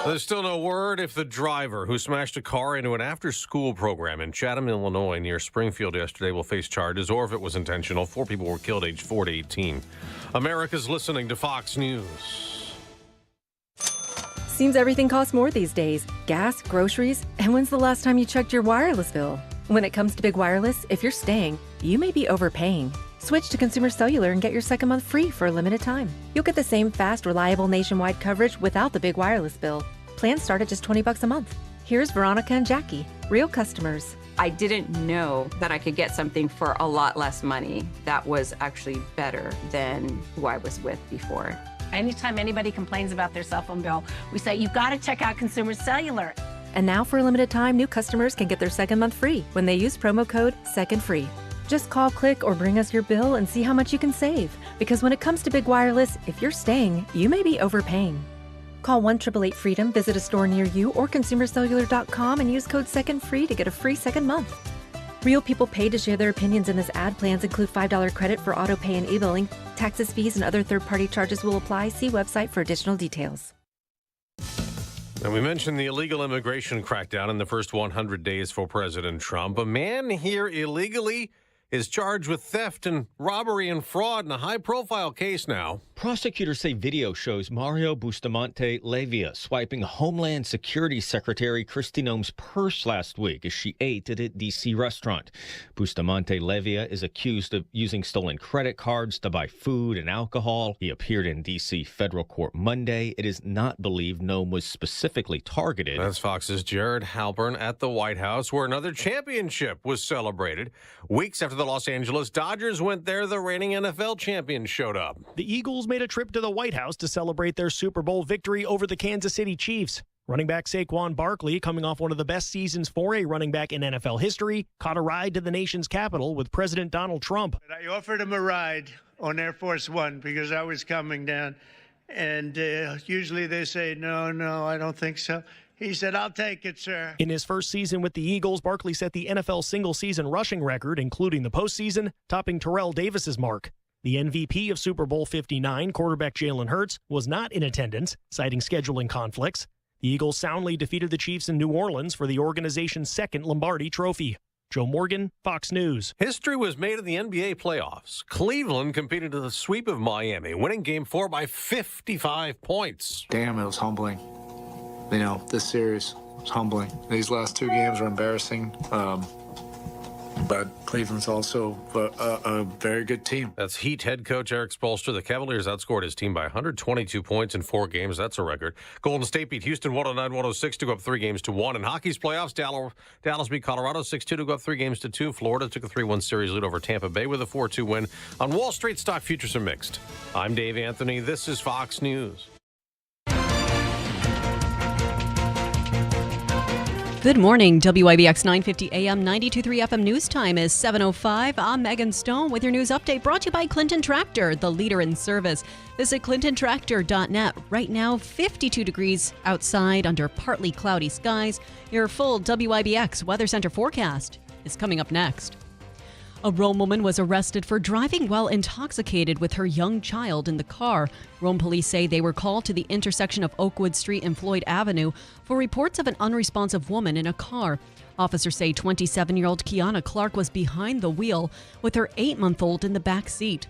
There's still no word if the driver who smashed a car into an after-school program in Chatham, Illinois, near Springfield yesterday will face charges, or if it was intentional. 4 people were killed aged 4 to 18. America's listening to Fox News. Seems everything costs more these days. Gas, groceries, and when's the last time you checked your wireless bill? When it comes to big wireless, if you're staying, you may be overpaying. Switch to Consumer Cellular and get your second month free for a limited time. You'll get the same fast, reliable nationwide coverage without the big wireless bill. Plans start at just $20 a month. Here's Veronica and Jackie, real customers. I didn't know that I could get something for a lot less money that was actually better than who I was with before. Anytime anybody complains about their cell phone bill, we say, you've got to check out Consumer Cellular. And now for a limited time, new customers can get their second month free when they use promo code SECONDFREE. Just call, click, or bring us your bill and see how much you can save. Because when it comes to big wireless, if you're staying, you may be overpaying. Call 1-888-FREEDOM, visit a store near you, or consumercellular.com and use code SECONDFREE to get a free second month. Real people paid to share their opinions in this ad. Plans include $5 credit for auto pay and e-billing. Taxes, fees, and other third-party charges will apply. See website for additional details. And we mentioned the illegal immigration crackdown in the first 100 days for President Trump. A man here illegally is charged with theft and robbery and fraud in a high-profile case now. Prosecutors say video shows Mario Bustamante Levia swiping Homeland Security Secretary Kristi Noem's purse last week as she ate at a D.C. restaurant. Bustamante Levia is accused of using stolen credit cards to buy food and alcohol. He appeared in D.C. federal court Monday. It is not believed Noem was specifically targeted. That's Fox's Jared Halpern at the White House, where another championship was celebrated. Weeks after the Los Angeles Dodgers went there, the reigning NFL champions showed up. The Eagles made a trip to the White House to celebrate their Super Bowl victory over the Kansas City Chiefs. Running back Saquon Barkley, coming off one of the best seasons for a running back in NFL history, caught a ride to the nation's capital with President Donald Trump. I offered him a ride on Air Force One because I was coming down, and usually they say, no, I don't think so. He said, I'll take it, sir. In his first season with the Eagles, Barkley set the NFL single-season rushing record, including the postseason, topping Terrell Davis's mark. The MVP of Super Bowl 59, quarterback Jalen Hurts, was not in attendance, citing scheduling conflicts. The Eagles soundly defeated the Chiefs in New Orleans for the organization's second Lombardi trophy. Joe Morgan, Fox News. History was made in the NBA playoffs. Cleveland competed in the sweep of Miami, winning Game 4 by 55 points. Damn, it was humbling. You know, this series was humbling. These last 2 games were embarrassing. But Cleveland's also a very good team. That's Heat head coach Eric Spoelstra. The Cavaliers outscored his team by 122 points in 4 games. That's a record. Golden State beat Houston 109-106 to go up 3 games to 1. In hockey's playoffs, Dallas beat Colorado 6-2 to go up 3 games to 2. Florida took a 3-1 series lead over Tampa Bay with a 4-2 win. On Wall Street, stock futures are mixed. I'm Dave Anthony. This is Fox News. Good morning. WIBX 950 AM 92.3 FM news time is 7:05. I'm Megan Stone with your news update brought to you by Clinton Tractor, the leader in service. Visit clintontractor.net. Right now, 52 degrees outside under partly cloudy skies. Your full WIBX Weather Center forecast is coming up next. A Rome woman was arrested for driving while intoxicated with her young child in the car. Rome police say they were called to the intersection of Oakwood Street and Floyd Avenue for reports of an unresponsive woman in a car. Officers say 27-year-old Kiana Clark was behind the wheel with her 8-month-old in the back seat.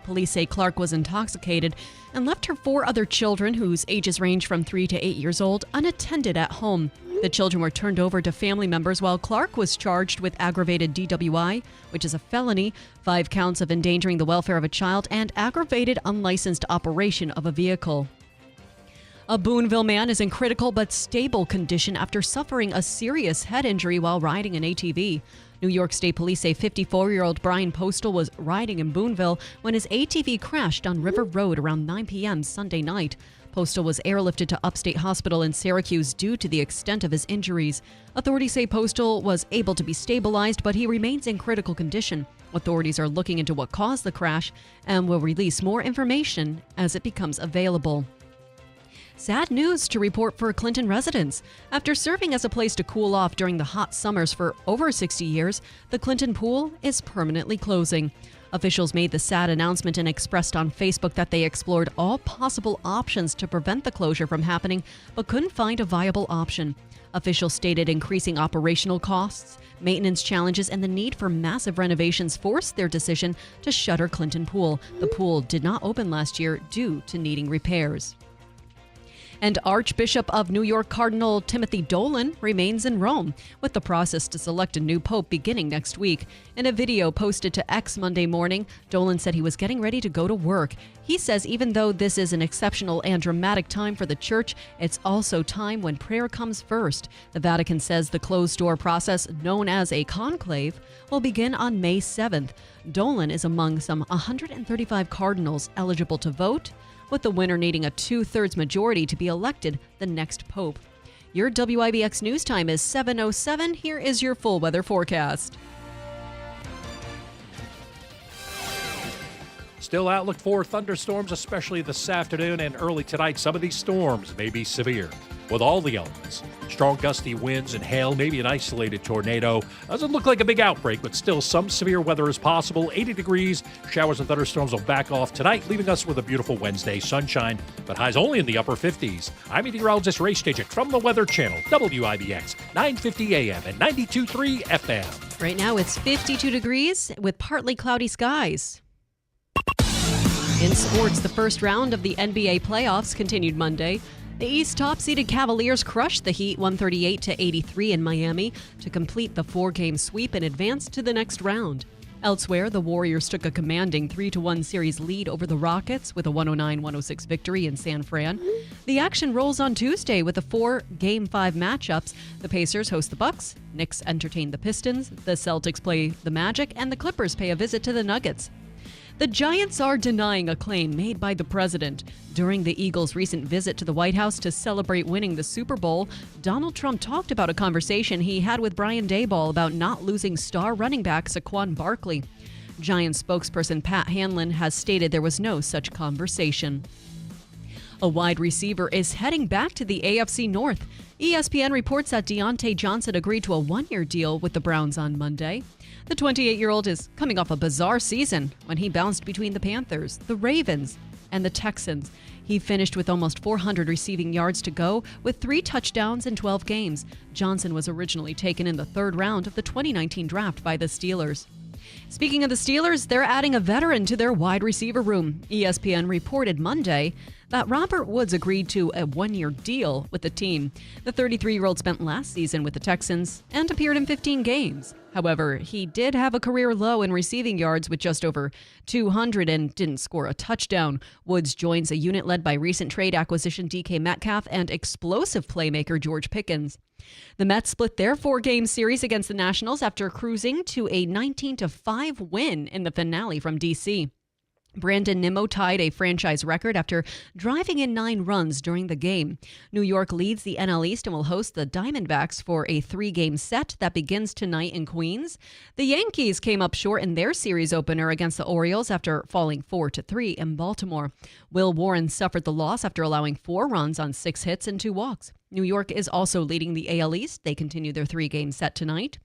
Police say Clark was intoxicated and left her 4 other children, whose ages range from 3 to 8 years old, unattended at home. The children were turned over to family members while Clark was charged with aggravated DWI, which is a felony, 5 counts of endangering the welfare of a child, and aggravated unlicensed operation of a vehicle. A Boonville man is in critical but stable condition after suffering a serious head injury while riding an ATV. New York State Police say 54-year-old Brian Postal was riding in Boonville when his ATV crashed on River Road around 9 p.m. Sunday night. Postal was airlifted to Upstate Hospital in Syracuse due to the extent of his injuries. Authorities say Postal was able to be stabilized, but he remains in critical condition. Authorities are looking into what caused the crash and will release more information as it becomes available. Sad news to report for Clinton residents. After serving as a place to cool off during the hot summers for over 60 years, the Clinton pool is permanently closing. Officials made the sad announcement and expressed on Facebook that they explored all possible options to prevent the closure from happening, but couldn't find a viable option. Officials stated increasing operational costs, maintenance challenges, and the need for massive renovations forced their decision to shutter Clinton Pool. The pool did not open last year due to needing repairs. And Archbishop of New York Cardinal Timothy Dolan remains in Rome, with the process to select a new pope beginning next week. In a video posted to X Monday morning, Dolan said he was getting ready to go to work. He says even though this is an exceptional and dramatic time for the church, it's also time when prayer comes first. The Vatican says the closed-door process, known as a conclave, will begin on May 7th. Dolan is among some 135 cardinals eligible to vote, with the winner needing a 2/3 majority to be elected the next pope. Your WIBX news time is 7:07. Here is your full weather forecast. Still outlook for thunderstorms, especially this afternoon and early tonight. Some of these storms may be severe with all the elements. Strong gusty winds and hail, maybe an isolated tornado. Doesn't look like a big outbreak, but still some severe weather is possible. 80 degrees. Showers and thunderstorms will back off tonight, leaving us with a beautiful Wednesday sunshine, but highs only in the upper 50s. I'm meteorologist Ray Stajic from the Weather Channel, WIBX, 950 AM and 92.3 FM. Right now it's 52 degrees with partly cloudy skies. In sports, the first round of the NBA playoffs continued Monday. The East top-seeded Cavaliers crushed the Heat 138-83 in Miami to complete the 4-game sweep and advance to the next round. Elsewhere, the Warriors took a commanding 3-1 series lead over the Rockets with a 109-106 victory in San Fran. The action rolls on Tuesday with the 4 Game 5 matchups. The Pacers host the Bucks, Knicks entertain the Pistons, the Celtics play the Magic, and the Clippers pay a visit to the Nuggets. The Giants are denying a claim made by the president. During the Eagles' recent visit to the White House to celebrate winning the Super Bowl, Donald Trump talked about a conversation he had with Brian Daboll about not losing star running back Saquon Barkley. Giants spokesperson Pat Hanlon has stated there was no such conversation. A wide receiver is heading back to the AFC North. ESPN reports that Deontay Johnson agreed to a 1-year deal with the Browns on Monday. The 28-year-old is coming off a bizarre season when he bounced between the Panthers, the Ravens, and the Texans. He finished with almost 400 receiving yards to go with 3 touchdowns in 12 games. Johnson was originally taken in the 3rd round of the 2019 draft by the Steelers. Speaking of the Steelers, they're adding a veteran to their wide receiver room. ESPN reported Monday that Robert Woods agreed to a 1-year deal with the team. The 33-year-old spent last season with the Texans and appeared in 15 games. However, he did have a career low in receiving yards with just over 200 and didn't score a touchdown. Woods joins a unit led by recent trade acquisition DK Metcalf and explosive playmaker George Pickens. The Mets split their 4-game series against the Nationals after cruising to a 19-5 win in the finale from D.C. Brandon Nimmo tied a franchise record after driving in 9 runs during the game. New York leads the NL East and will host the Diamondbacks for a 3-game set that begins tonight in Queens. The Yankees came up short in their series opener against the Orioles after falling 4-3 in Baltimore. Will Warren suffered the loss after allowing 4 runs on 6 hits and 2 walks. New York is also leading the AL East. They continue their 3-game set tonight.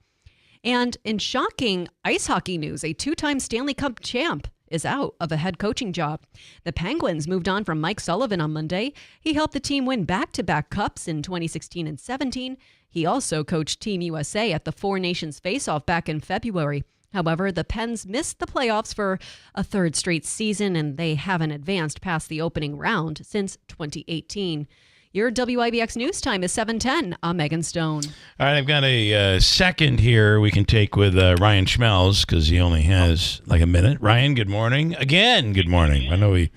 And in shocking ice hockey news, a 2-time Stanley Cup champ is out of a head coaching job. The Penguins moved on from Mike Sullivan on Monday. He helped the team win back-to-back cups in 2016 and 17. He also coached Team USA at the Four Nations Face-Off back in February. However, the Pens missed the playoffs for a third straight season, and they haven't advanced past the opening round since 2018. Your WIBX news time is 7:10. I'm Megan Stone. All right, I've got a second here we can take with Ryan Schmelz because he only has like a minute. Ryan, good morning. Again, good morning. I know we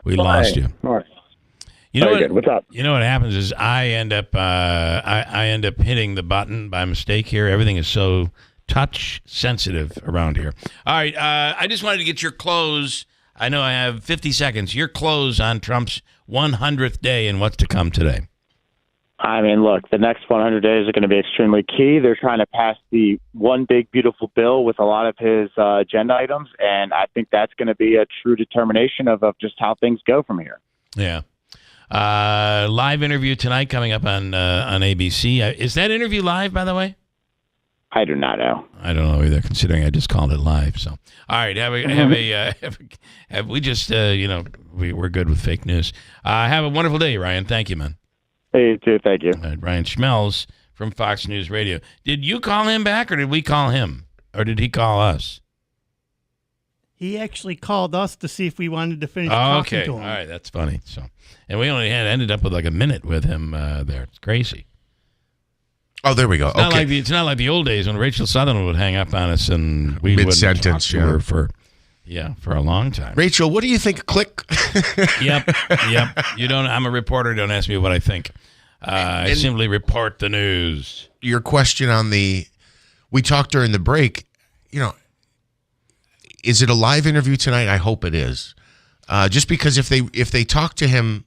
lost you. You know what? What's up? You know what happens is I end up hitting the button by mistake here. Everything is so touch sensitive around here. All right, I just wanted to get your close. I know I have 50 seconds. Your close on Trump's 100th day and what's to come today. I mean, look, the next 100 days are going to be extremely key. They're trying to pass the one big, beautiful bill with a lot of his agenda items, and I think that's going to be a true determination of just how things go from here. Yeah. Live interview tonight coming up on ABC. Is that interview live, by the way? I do not know. I don't know either, considering I just called it live. So, all right, we're good with fake news. Have a wonderful day, Ryan. Thank you, man. Hey, you too. Thank you. Ryan Schmelz from Fox News Radio. Did you call him back, or did we call him, or did he call us? He actually called us to see if we wanted to finish talking to him. All right, that's funny. So, and we only ended up with like a minute with him there. It's crazy. Oh, there we go. It's not like the old days when Rachel Sutherland would hang up on us and we wouldn't talk to her for a long time. Rachel, what do you think? Click. Yep. You don't. I'm a reporter. Don't ask me what I think. I simply report the news. Your question on we talked during the break. Is it a live interview tonight? I hope it is. Just because if they talk to him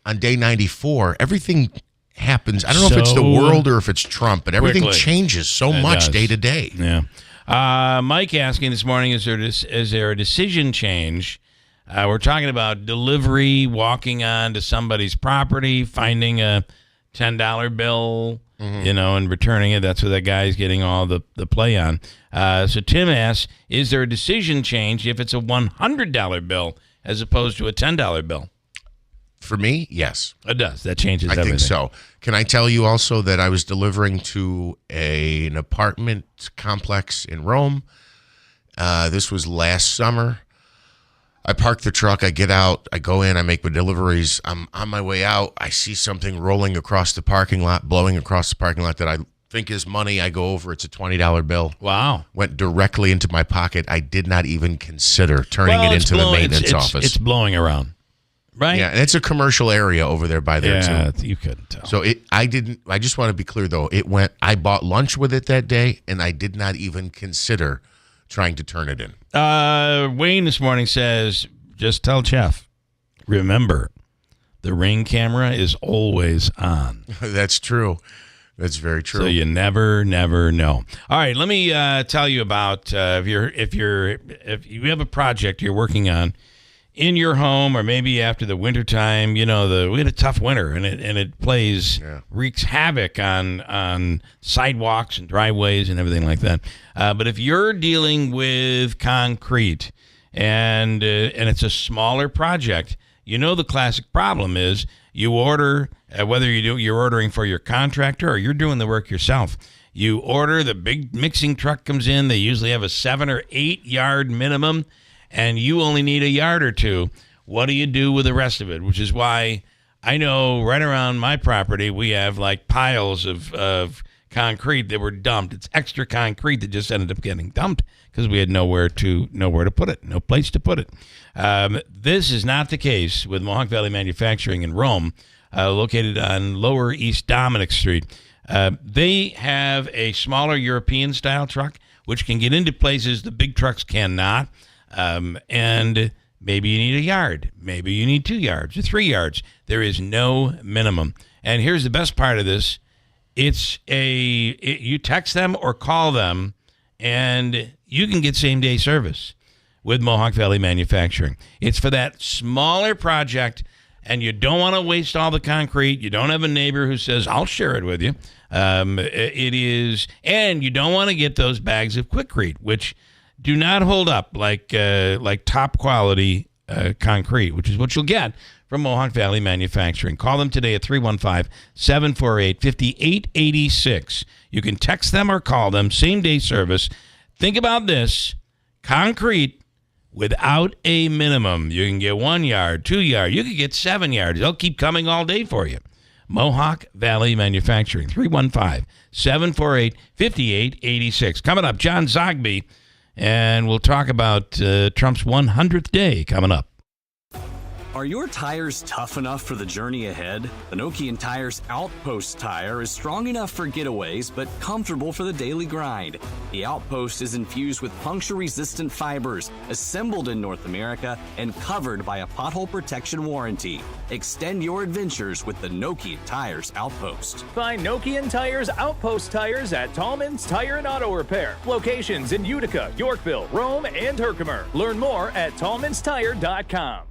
on day 94, everything happens. I don't know if it's the world or if it's Trump, but everything changes so much day to day. Yeah. Mike asking this morning, is there a decision change? We're talking about delivery, walking onto somebody's property, finding a $10 bill, and returning it. That's what that guy's getting all the play on. So Tim asks, is there a decision change if it's a $100 bill as opposed to a $10 bill? For me, yes. It does. That changes everything. I think so. Can I tell you also that I was delivering to an apartment complex in Rome? This was last summer. I park the truck. I get out. I go in. I make my deliveries. I'm on my way out. I see something rolling across the parking lot, blowing across the parking lot that I think is money. I go over. It's a $20 bill. Wow. Went directly into my pocket. I did not even consider turning it into the maintenance office. It's blowing around. Right. Yeah, and it's a commercial area over there by there too. You couldn't tell. So I just want to be clear though. I bought lunch with it that day, and I did not even consider trying to turn it in. Wayne this morning says, just tell Jeff, remember, the Ring camera is always on. That's true. That's very true. So you never know. All right, let me tell you about if you have a project you're working on in your home, or maybe after the wintertime, we had a tough winter, and it wreaks havoc on sidewalks and driveways and everything like that. But if you're dealing with concrete and it's a smaller project, the classic problem is you order, whether you're ordering for your contractor or you're doing the work yourself. You order, the big mixing truck comes in. They usually have a 7 or 8 yard minimum, and you only need a yard or two. What do you do with the rest of it? Which is why I know right around my property we have like piles of concrete that were dumped. It's extra concrete that just ended up getting dumped because we had nowhere to put it, no place to put it. This is not the case with Mohawk Valley Manufacturing in Rome, located on Lower East Dominic Street. They have a smaller European-style truck, which can get into places the big trucks cannot. And maybe you need a yard. Maybe you need 2 yards or 3 yards. There is no minimum. And here's the best part of this. You text them or call them, and you can get same-day service with Mohawk Valley Manufacturing. It's for that smaller project, and you don't want to waste all the concrete. You don't have a neighbor who says, I'll share it with you. It is, and you don't want to get those bags of Quikrete, which do not hold up like top quality concrete, which is what you'll get from Mohawk Valley Manufacturing. Call them today at 315-748-5886. You can text them or call them. Same-day service. think about this. Concrete without a minimum. You can get 1 yard, 2 yard. You can get 7 yards. They'll keep coming all day for you. Mohawk Valley Manufacturing, 315-748-5886. Coming up, John Zagby, and we'll talk about Trump's 100th day coming up. Are your tires tough enough for the journey ahead? The Nokian Tires Outpost tire is strong enough for getaways, but comfortable for the daily grind. The Outpost is infused with puncture-resistant fibers, assembled in North America, and covered by a pothole protection warranty. Extend your adventures with the Nokian Tires Outpost. Find Nokian Tires Outpost tires at Tallman's Tire and Auto Repair. Locations in Utica, Yorkville, Rome, and Herkimer. Learn more at tallmanstire.com.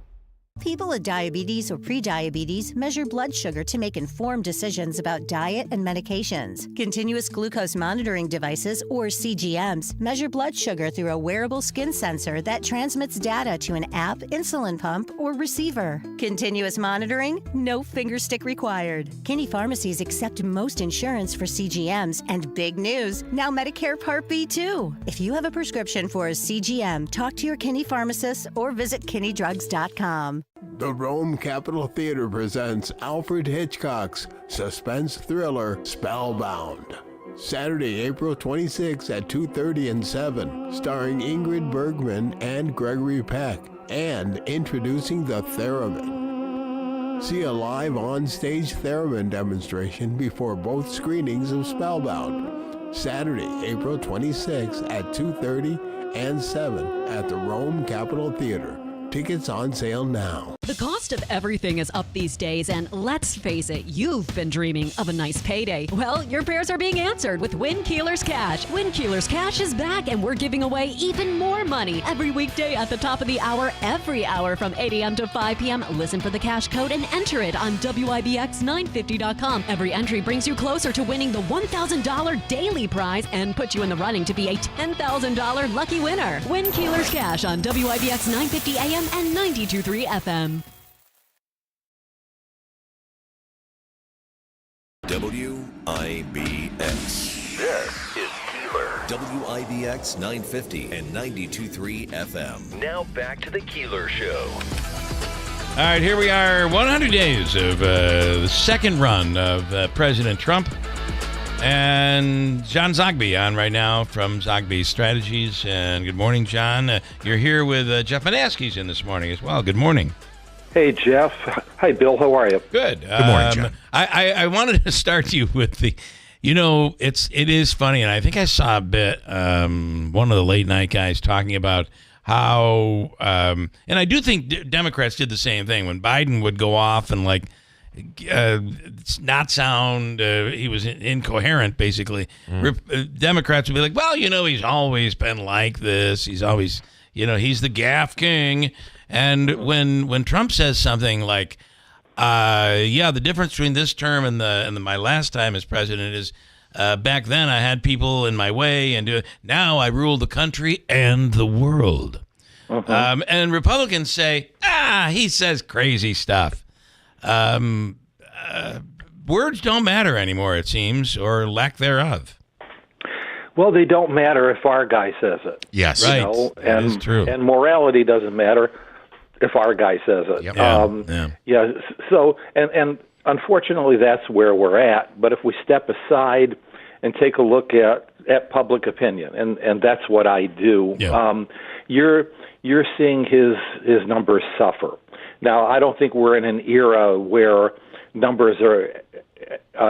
People with diabetes or prediabetes measure blood sugar to make informed decisions about diet and medications. Continuous glucose monitoring devices, or CGMs, measure blood sugar through a wearable skin sensor that transmits data to an app, insulin pump, or receiver. Continuous monitoring? No finger stick required. Kinney Pharmacies accept most insurance for CGMs, and big news, now Medicare Part B too. If you have a prescription for a CGM, talk to your Kinney pharmacist or visit KinneyDrugs.com. The Rome Capitol Theater presents Alfred Hitchcock's suspense thriller Spellbound. Saturday, April 26 at 2:30 and 7, starring Ingrid Bergman and Gregory Peck, and introducing the Theremin. See a live on-stage Theremin demonstration before both screenings of Spellbound. Saturday, April 26 at 2:30 and 7 at the Rome Capitol Theater. Tickets on sale now. The cost of everything is up these days, and let's face it, you've been dreaming of a nice payday. Well, your prayers are being answered with Win Keeler's Cash. Win Keeler's Cash is back, and we're giving away even more money every weekday at the top of the hour, every hour from 8 a.m. to 5 p.m. Listen for the cash code and enter it on WIBX950.com. Every entry brings you closer to winning the $1,000 daily prize and puts you in the running to be a $10,000 lucky winner. Win Keeler's Cash on WIBX 950 AM and 92.3 FM. WIBX. This is Keeler. WIBX 950 and 92.3 FM. Now back to the Keeler Show. All right, here we are, 100 days of the second run of President Trump. And John Zagby on right now from Zagby Strategies. And good morning, John. You're here with Jeff Manaskey's in this morning as well. Good morning. Hey, Jeff. Hi, Bill. How are you? Good. Good morning, John. I wanted to start you with the, it is funny, and I think I saw a bit, one of the late night guys talking about how, and I do think Democrats did the same thing when Biden would go off and not sound, he was incoherent, basically. Democrats would be like, well, he's always been like this. He's always, he's the gaffe king. And when Trump says something like, the difference between this term and my last time as president is back then I had people in my way, and now I rule the country and the world. And Republicans say, he says crazy stuff. Words don't matter anymore, it seems, or lack thereof. Well, they don't matter if our guy says it. Yes. Right. That is true. And morality doesn't matter if our guy says it. Yep. So, and unfortunately, that's where we're at. But if we step aside and take a look at public opinion, and that's what I do, you're seeing his numbers suffer. Now, I don't think we're in an era where numbers are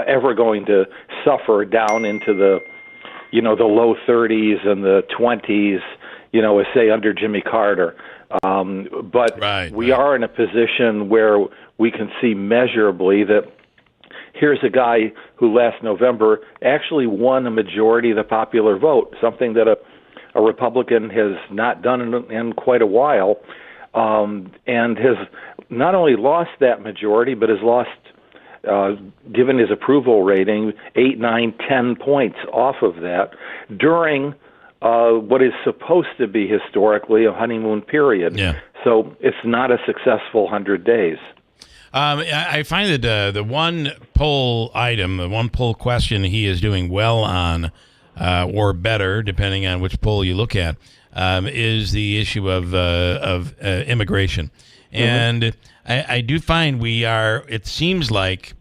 ever going to suffer down into the low 30s and the 20s, as say under Jimmy Carter. But we are in a position where we can see measurably that here's a guy who last November actually won a majority of the popular vote, something that a Republican has not done in quite a while, and has not only lost that majority, but has lost, given his approval rating, 8, 9, 10 points off of that during what is supposed to be historically a honeymoon period. Yeah. So it's not a successful 100 days. I find that the one poll item, the one poll question he is doing well on or better, depending on which poll you look at, is the issue of immigration. And I do find it seems like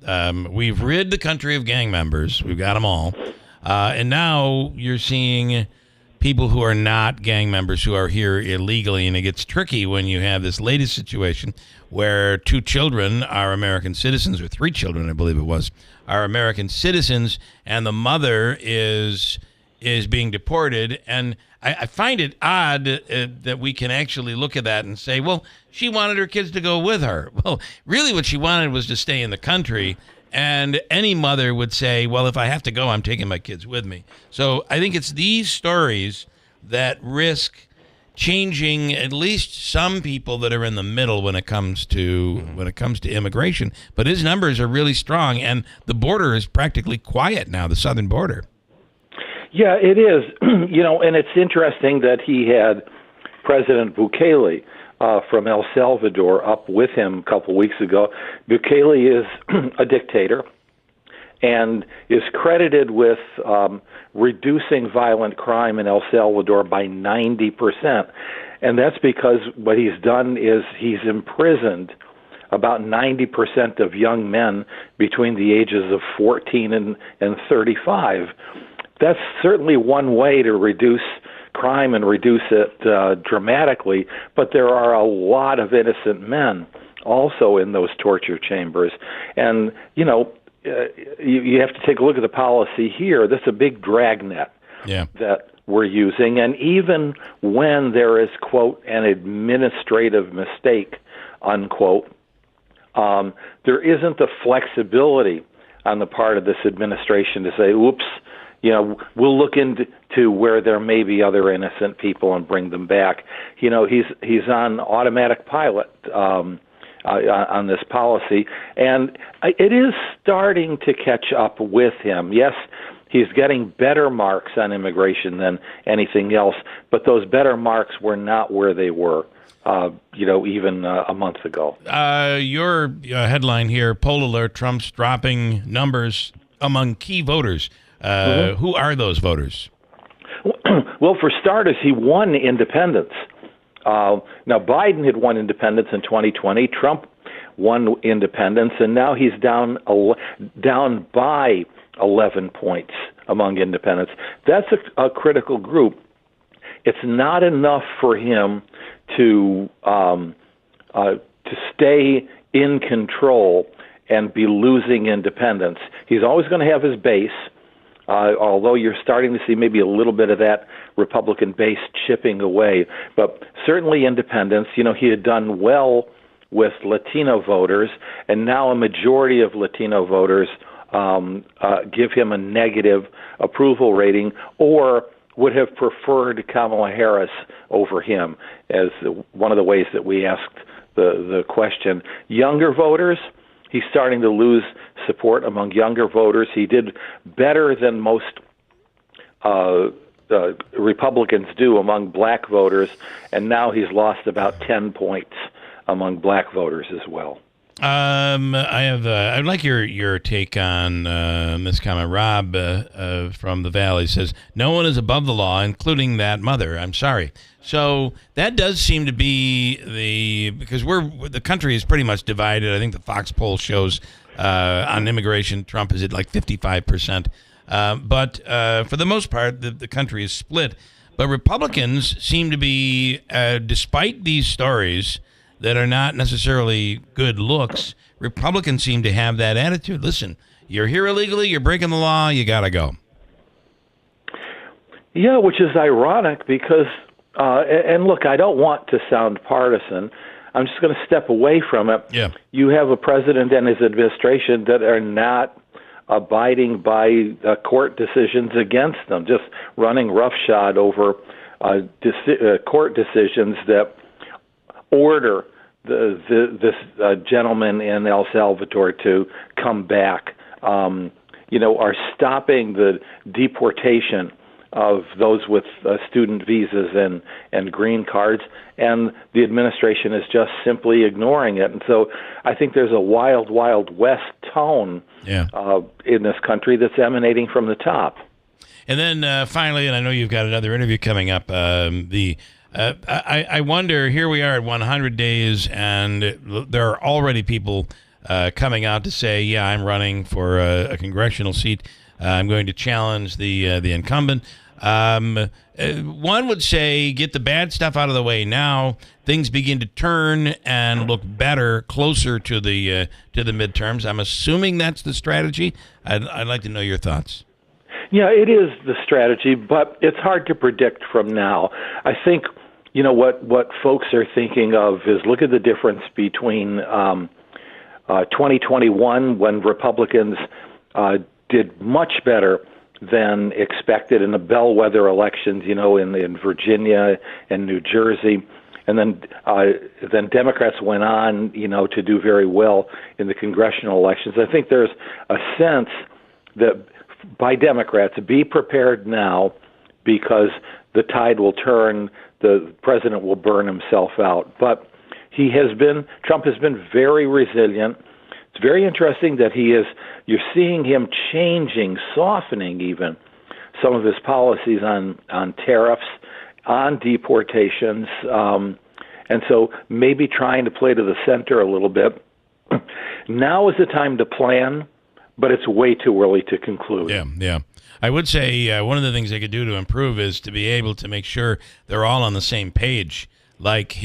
we've rid the country of gang members. We've got them all. And now you're seeing people who are not gang members who are here illegally. And it gets tricky when you have this latest situation where 2 children are American citizens, or 3 children, I believe it was, are American citizens, and the mother is being deported. And I find it odd that we can actually look at that and say, well, she wanted her kids to go with her. Well, really what she wanted was to stay in the country. And any mother would say, well, if I have to go, I'm taking my kids with me. So I think it's these stories that risk changing at least some people that are in the middle when it comes to immigration. But his numbers are really strong, and the border is practically quiet now, the southern border. Yeah, it is. And it's interesting that he had President Bukele from El Salvador up with him a couple weeks ago. Bukele is a dictator and is credited with reducing violent crime in El Salvador by 90%. And that's because what he's done is he's imprisoned about 90% of young men between the ages of 14 and 35. That's certainly one way to reduce crime and reduce it dramatically, but there are a lot of innocent men also in those torture chambers. And, you have to take a look at the policy here. This is a big dragnet that we're using. And even when there is, quote, an administrative mistake, unquote, there isn't the flexibility on the part of this administration to say, oops, we'll look into where there may be other innocent people and bring them back. He's on automatic pilot on this policy, and it is starting to catch up with him. Yes, he's getting better marks on immigration than anything else, but those better marks were not where they were, even a month ago. Your headline here, poll alert, Trump's dropping numbers among key voters. Who are those voters? Well, for starters, he won independents. Now, Biden had won independents in 2020. Trump won independents, and now he's down by 11 points among independents. That's a critical group. It's not enough for him to stay in control and be losing independents. He's always going to have his base. Although you're starting to see maybe a little bit of that Republican base chipping away. But certainly independents, he had done well with Latino voters, and now a majority of Latino voters give him a negative approval rating or would have preferred Kamala Harris over him, as one of the ways that we asked the question. Younger voters, he's starting to lose support among younger voters. He did better than most Republicans do among black voters, and now he's lost about 10 points among black voters as well. I'd like your take on this comment. Rob from the Valley says, no one is above the law, including that mother. I'm sorry. So that does seem to be because the country is pretty much divided. I think the Fox poll shows on immigration, Trump is at like 55%. But for the most part, the country is split. But Republicans seem to be, despite these stories that are not necessarily good looks, Republicans seem to have that attitude. Listen, you're here illegally, you're breaking the law, you got to go. Yeah, which is ironic because, and look, I don't want to sound partisan. I'm just going to step away from it. Yeah. You have a president and his administration that are not abiding by court decisions against them, just running roughshod over court decisions that order this gentleman in El Salvador to come back, are stopping the deportation of those with student visas and green cards, and the administration is just simply ignoring it. And so I think there's a wild, wild west tone in this country that's emanating from the top. And then finally, and I know you've got another interview coming up, I wonder, here we are at 100 days, and there are already people coming out to say, yeah, I'm running for a congressional seat. I'm going to challenge the incumbent. One would say, get the bad stuff out of the way now. Things begin to turn and look better closer to the midterms. I'm assuming that's the strategy. I'd like to know your thoughts. Yeah, it is the strategy, but it's hard to predict from now. I think, what folks are thinking of is look at the difference between 2021, when Republicans did much better than expected in the bellwether elections, in Virginia and New Jersey. And then Democrats went on, to do very well in the congressional elections. I think there's a sense that by Democrats, be prepared now because the tide will turn, the president will burn himself out. But Trump has been very resilient. It's very interesting that you're seeing him changing, softening even some of his policies on tariffs, on deportations, and so maybe trying to play to the center a little bit. Now is the time to plan, but it's way too early to conclude. Yeah. I would say one of the things they could do to improve is to be able to make sure they're all on the same page. Like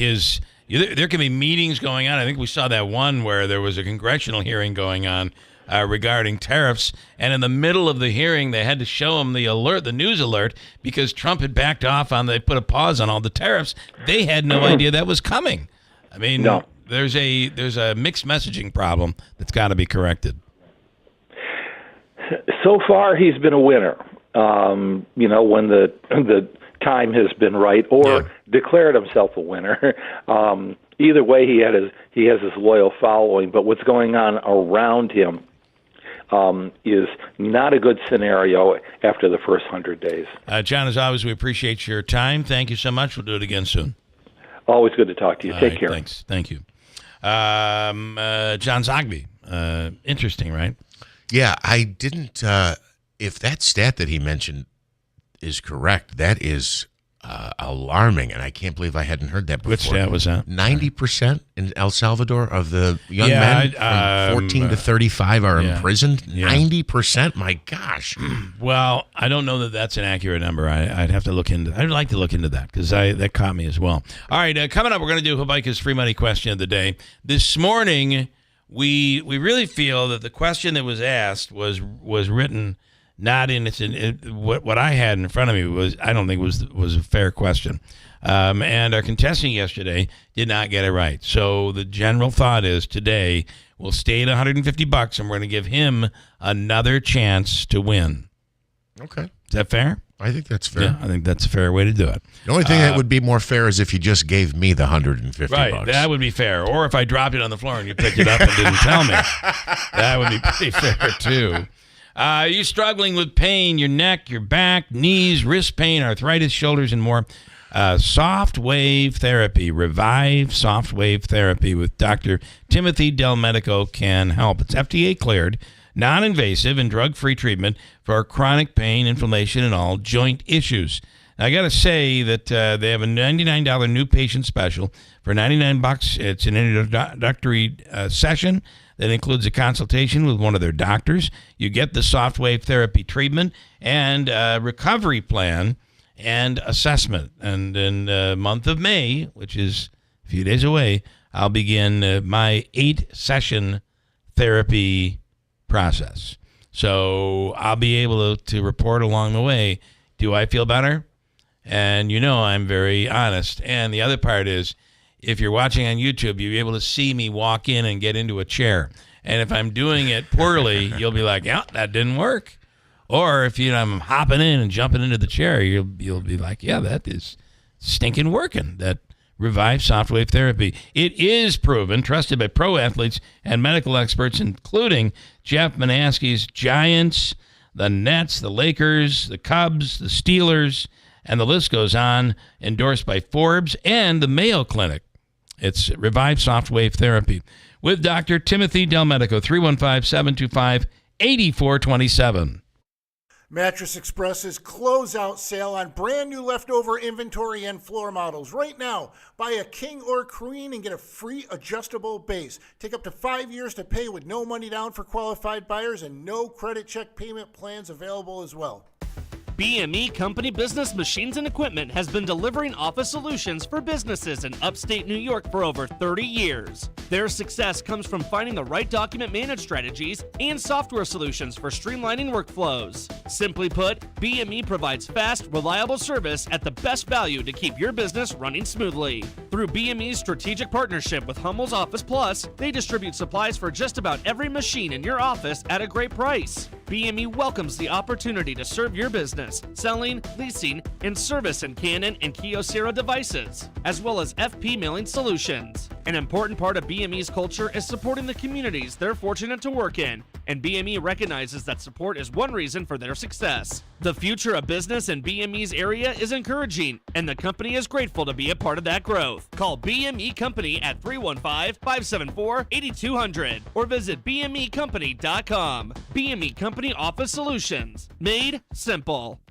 there can be meetings going on. I think we saw that one where there was a congressional hearing going on regarding tariffs, and in the middle of the hearing, they had to show them the news alert, because Trump had backed off they put a pause on all the tariffs. They had no idea that was coming. I mean, no. There's a mixed messaging problem that's got to be corrected. So far, he's been a winner. When the time has been right, or declared himself a winner. Either way, he has his loyal following. But what's going on around him is not a good scenario after the first 100 days. John, as always, we appreciate your time. Thank you so much. We'll do it again soon. Always good to talk to you. Take care. Thanks. Thank you. John Zagby. Interesting, right? Yeah, I didn't. If that stat that he mentioned is correct, that is alarming, and I can't believe I hadn't heard that before. Which stat was that? 90% in El Salvador of the young men from 14 to 35 are imprisoned. 90%? My gosh. Well, I don't know that that's an accurate number. I'd have to look into. I'd like to look into that, because that caught me as well. All right, coming up, we're going to do Habaika's free money question of the day. This morning, we really feel that the question that was asked was written not in what I had in front of me I don't think was a fair question, and our contestant yesterday did not get it right. So the general thought is today we'll stay at $150, and we're going to give him another chance to win. Okay, is that fair? I think that's fair. Yeah, I think that's a fair way to do it. The only thing that would be more fair is if you just gave me the $150. Right, that would be fair. Or if I dropped it on the floor and you picked it up and didn't tell me, that would be pretty fair too. Are you struggling with pain, your neck, your back, knees, wrist pain, arthritis, shoulders, and more? Soft Wave Therapy, Revive Soft Wave Therapy with Dr. Timothy Del Medico can help. It's FDA cleared, non-invasive, and drug-free treatment for chronic pain, inflammation, and all joint issues. Now, I got to say that they have a $99 new patient special for $99. It's an introductory session that includes a consultation with one of their doctors. You get the Soft Wave Therapy treatment and a recovery plan and assessment. And in the month of May, which is a few days away, I'll begin my 8-session therapy process. So I'll be able to report along the way, do I feel better? And I'm very honest. And the other part is, if you're watching on YouTube, you'll be able to see me walk in and get into a chair. And if I'm doing it poorly, you'll be like, yeah, that didn't work. Or if I'm hopping in and jumping into the chair, you'll be like, yeah, that is stinking working. That Revive Soft Wave Therapy. It is proven, trusted by pro athletes and medical experts, including Jeff Manaski's Giants, the Nets, the Lakers, the Cubs, the Steelers, and the list goes on, endorsed by Forbes and the Mayo Clinic. It's Revive Soft Wave Therapy with Dr. Timothy Del Medico, 315-725-8427. Mattress Express's closeout sale on brand new leftover inventory and floor models. Right now, buy a king or queen and get a free adjustable base. Take up to 5 years to pay with no money down for qualified buyers and no credit check payment plans available as well. BME Company Business Machines and Equipment has been delivering office solutions for businesses in upstate New York for over 30 years. Their success comes from finding the right document management strategies and software solutions for streamlining workflows. Simply put, BME provides fast, reliable service at the best value to keep your business running smoothly. Through BME's strategic partnership with Hummel's Office Plus, they distribute supplies for just about every machine in your office at a great price. BME welcomes the opportunity to serve your business, selling, leasing, and service in Canon and Kyocera devices, as well as FP mailing solutions. An important part of BME's culture is supporting the communities they're fortunate to work in, and BME recognizes that support is one reason for their success. The future of business in BME's area is encouraging, and the company is grateful to be a part of that growth. Call BME Company at 315-574-8200 or visit bmecompany.com. BME Company Office Solutions. Made simple.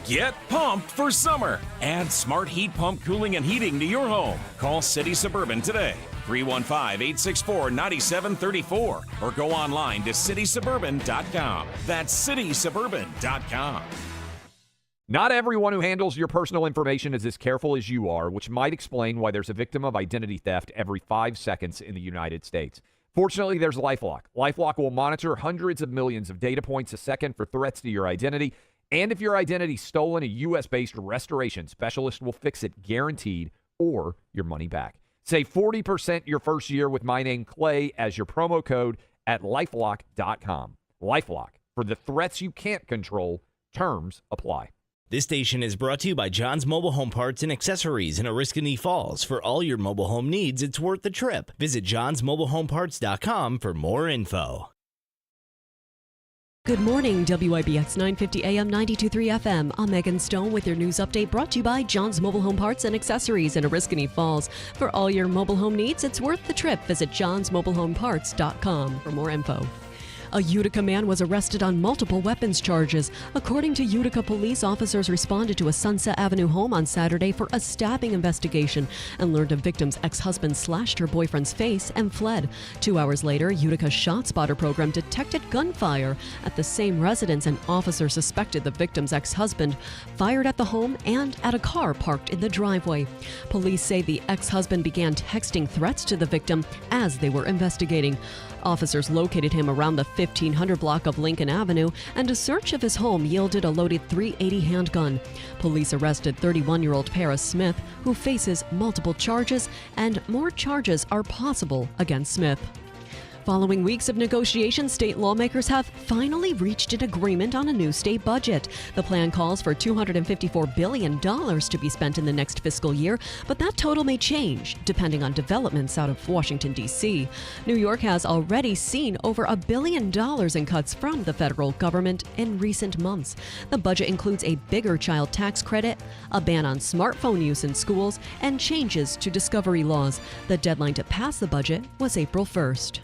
Get pumped for summer. Add smart heat pump cooling and heating to your home. Call City Suburban today. 315-864-9734 or go online to citysuburban.com. That's citysuburban.com. Not everyone who handles your personal information is as careful as you are, which might explain why there's a victim of identity theft every 5 seconds in the United States. Fortunately, there's LifeLock. LifeLock will monitor hundreds of millions of data points a second for threats to your identity. And if your identity's stolen, a U.S.-based restoration specialist will fix it guaranteed or your money back. Save 40% your first year with my name, Clay, as your promo code at LifeLock.com. LifeLock. For the threats you can't control, terms apply. This station is brought to you by John's Mobile Home Parts and Accessories in Oriskany Falls. For all your mobile home needs, it's worth the trip. Visit johnsmobilehomeparts.com for more info. Good morning, WIBX 950 AM 92.3 FM. I'm Megan Stone with your news update brought to you by John's Mobile Home Parts and Accessories in Oriskany Falls. For all your mobile home needs, it's worth the trip. Visit johnsmobilehomeparts.com for more info. A Utica man was arrested on multiple weapons charges. According to Utica police, officers responded to a Sunset Avenue home on Saturday for a stabbing investigation and learned a victim's ex-husband slashed her boyfriend's face and fled. 2 hours later, Utica's ShotSpotter program detected gunfire at the same residence, and officers suspected the victim's ex-husband fired at the home and at a car parked in the driveway. Police say the ex-husband began texting threats to the victim as they were investigating. Officers located him around the 1500 block of Lincoln Avenue, and a search of his home yielded a loaded .380 handgun. Police arrested 31-year-old Paris Smith, who faces multiple charges, and more charges are possible against Smith. Following weeks of negotiations, state lawmakers have finally reached an agreement on a new state budget. The plan calls for $254 billion to be spent in the next fiscal year, but that total may change depending on developments out of Washington, D.C. New York has already seen over $1 billion in cuts from the federal government in recent months. The budget includes a bigger child tax credit, a ban on smartphone use in schools, and changes to discovery laws. The deadline to pass the budget was April 1st.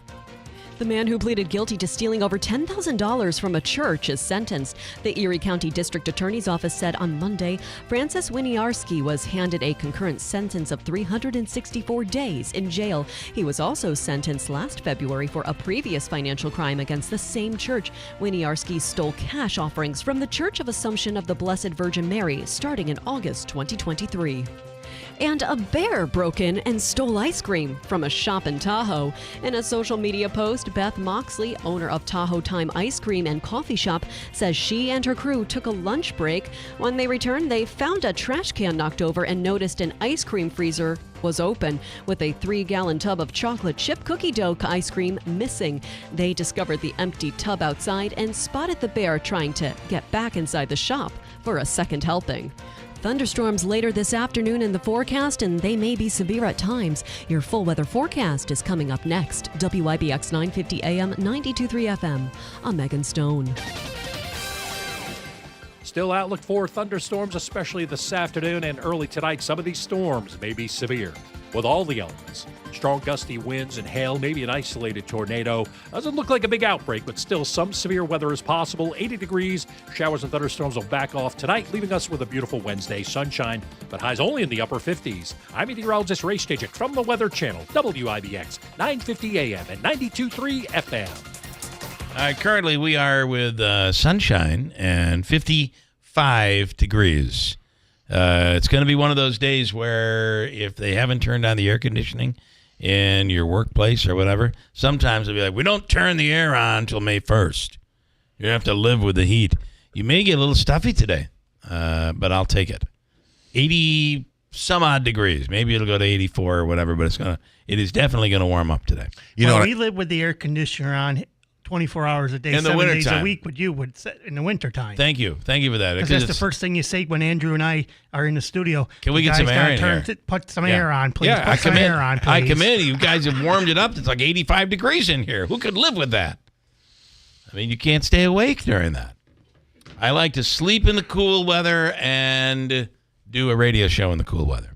The man who pleaded guilty to stealing over $10,000 from a church is sentenced. The Erie County District Attorney's Office said on Monday Francis Winiarski was handed a concurrent sentence of 364 days in jail. He was also sentenced last February for a previous financial crime against the same church. Winiarski stole cash offerings from the Church of Assumption of the Blessed Virgin Mary starting in August 2023. And a bear broke in and stole ice cream from a shop in Tahoe. In a social media post, Beth Moxley, owner of Tahoe Time Ice Cream and Coffee Shop, says she and her crew took a lunch break. When they returned, they found a trash can knocked over and noticed an ice cream freezer was open with a 3-gallon tub of chocolate chip cookie dough ice cream missing. They discovered the empty tub outside and spotted the bear trying to get back inside the shop for a second helping. Thunderstorms later this afternoon in the forecast, and they may be severe at times. Your full weather forecast is coming up next. WIBX 950 AM 92.3 FM. I'm Megan Stone. Still outlook for thunderstorms, especially this afternoon and early tonight. Some of these storms may be severe. with all the elements. Strong gusty winds and hail, maybe an isolated tornado. Doesn't look like a big outbreak, but still some severe weather is possible. 80 degrees. Showers and thunderstorms will back off tonight, leaving us with a beautiful Wednesday. Sunshine, but highs only in the upper 50s. I'm meteorologist Ray Stajek from the Weather Channel, WIBX, 950 AM and 92.3 FM. Currently, we are with sunshine and 55 degrees. It's going to be one of those days where if they haven't turned on the air conditioning in your workplace or whatever, sometimes they'll be like, we don't turn the air on until May 1st. You have to live with the heat. You may get a little stuffy today, but I'll take it. 80 some odd degrees. Maybe it'll go to 84 or whatever, but it is definitely going to warm up today. We live with the air conditioner on 24 hours a day, in the 7 winter days time. A week, but you would set in the wintertime. Thank you for that. Because that's the first thing you say when Andrew and I are in the studio. Can we get some air in here? Put some air on, please. Yeah, put some air on, please. I come in. You guys have warmed it up. It's like 85 degrees in here. Who could live with that? I mean, you can't stay awake during that. I like to sleep in the cool weather and do a radio show in the cool weather.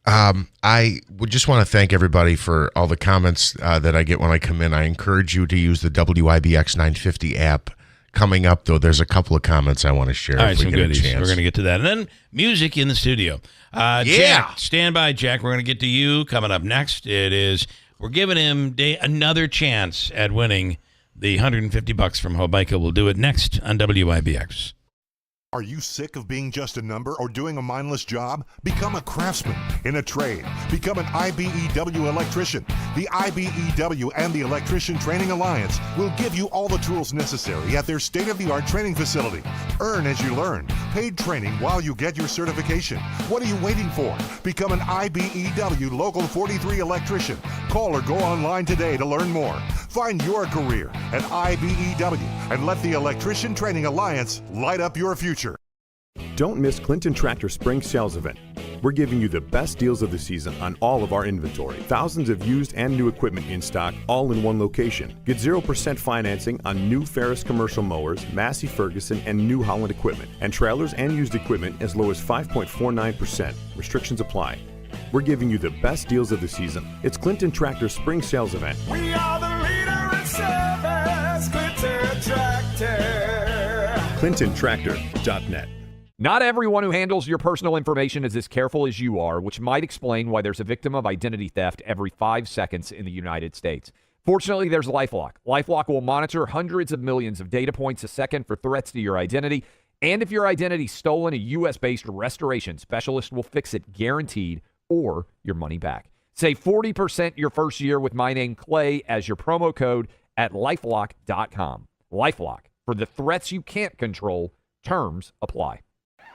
I would just want to thank everybody for all the comments that I get when I come in. I encourage you to use the WIBX 950 app. Coming up, though, there's a couple of comments I want to share. All right, if we some get a goodies. chance. We're going to get to that. And then music in the studio. Jack, stand by, Jack. We're going to get to you coming up next. We're giving him another chance at winning the $150 from Hobica. We'll do it next on WIBX. Are you sick of being just a number or doing a mindless job? Become a craftsman in a trade. Become an IBEW electrician. The IBEW and the Electrician Training Alliance will give you all the tools necessary at their state-of-the-art training facility. Earn as you learn. Paid training while you get your certification. What are you waiting for? Become an IBEW Local 43 electrician. Call or go online today to learn more. Find your career at IBEW and let the Electrician Training Alliance light up your future. Don't miss Clinton Tractor Spring Sales Event. We're giving you the best deals of the season on all of our inventory. Thousands of used and new equipment in stock, all in one location. Get 0% financing on new Ferris commercial mowers, Massey Ferguson, and New Holland equipment, and trailers and used equipment as low as 5.49%. Restrictions apply. We're giving you the best deals of the season. It's Clinton Tractor Spring Sales Event. We are the leader in service, Clinton Tractor. ClintonTractor.net. Not everyone who handles your personal information is as careful as you are, which might explain why there's a victim of identity theft every 5 seconds in the United States. Fortunately, there's LifeLock. LifeLock will monitor hundreds of millions of data points a second for threats to your identity. And if your identity's stolen, a U.S.-based restoration specialist will fix it guaranteed or your money back. Save 40% your first year with my name, Clay, as your promo code at LifeLock.com. LifeLock. For the threats you can't control, terms apply.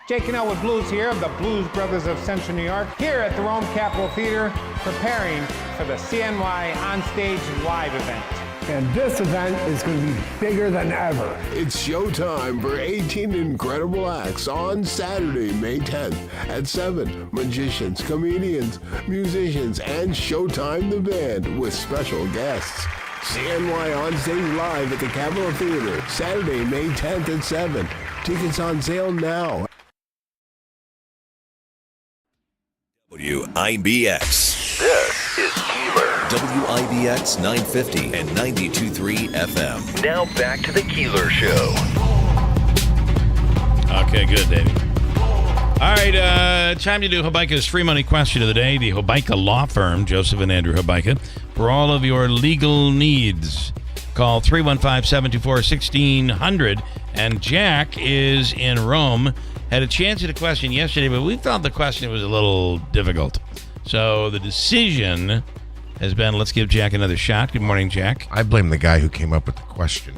Jake Cannell with Blues here of the Blues Brothers of Central New York, here at the Rome Capitol Theater, preparing for the CNY Onstage Live event. And this event is going to be bigger than ever. It's showtime for 18 incredible acts on Saturday, May 10th at 7. Magicians, comedians, musicians, and Showtime the Band with special guests. CNY Onstage Live at the Capitol Theater, Saturday, May 10th at 7. Tickets on sale now. WIBX. This is Keeler. WIBX 950 and 92.3 FM. Now back to the Keeler Show. Okay, good, Davey. All right, time to do Hobica's free money question of the day. The Hobica Law Firm, Joseph and Andrew Hobica, for all of your legal needs. Call 315-724-1600. And Jack is in Rome. Had a chance at a question yesterday, but we thought the question was a little difficult. So the decision has been, let's give Jack another shot. Good morning, Jack. I blame the guy who came up with the question.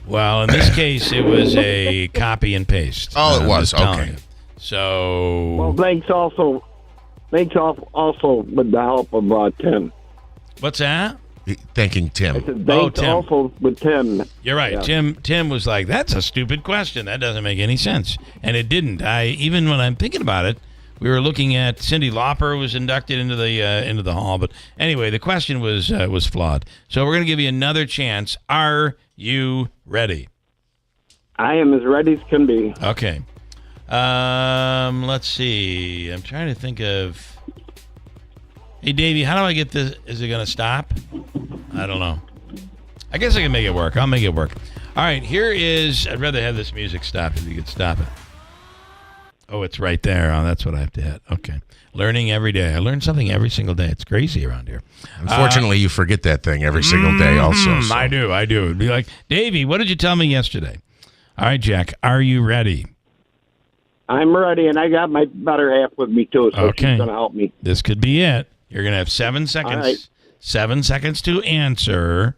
Well, in this case, it was a copy and paste. Oh, it was. Okay. So. Well, thanks also with the help of Tim. What's that? Thanking Tim. I said thanks also with Tim. You're right. Yeah. Tim was like, that's a stupid question. That doesn't make any sense. And it didn't. Even when I'm thinking about it, we were looking at Cyndi Lauper was inducted into the hall. But anyway, the question was flawed. So we're going to give you another chance. Are you ready? I am as ready as can be. Okay. Let's see. I'm trying to think of. Hey, Davey, how do I get this? Is it going to stop? I don't know. I guess I can make it work. I'll make it work. All right, here is... I'd rather have this music stop if you could stop it. Oh, it's right there. Oh, that's what I have to hit. Okay. Learning every day. I learn something every single day. It's crazy around here. Unfortunately, you forget that thing every single day also. So. I do. It'd be like, Davey, what did you tell me yesterday? All right, Jack, are you ready? I'm ready, and I got my better half with me, too, so she's going to help me. This could be it. You're going to have 7 seconds. All right. 7 seconds to answer.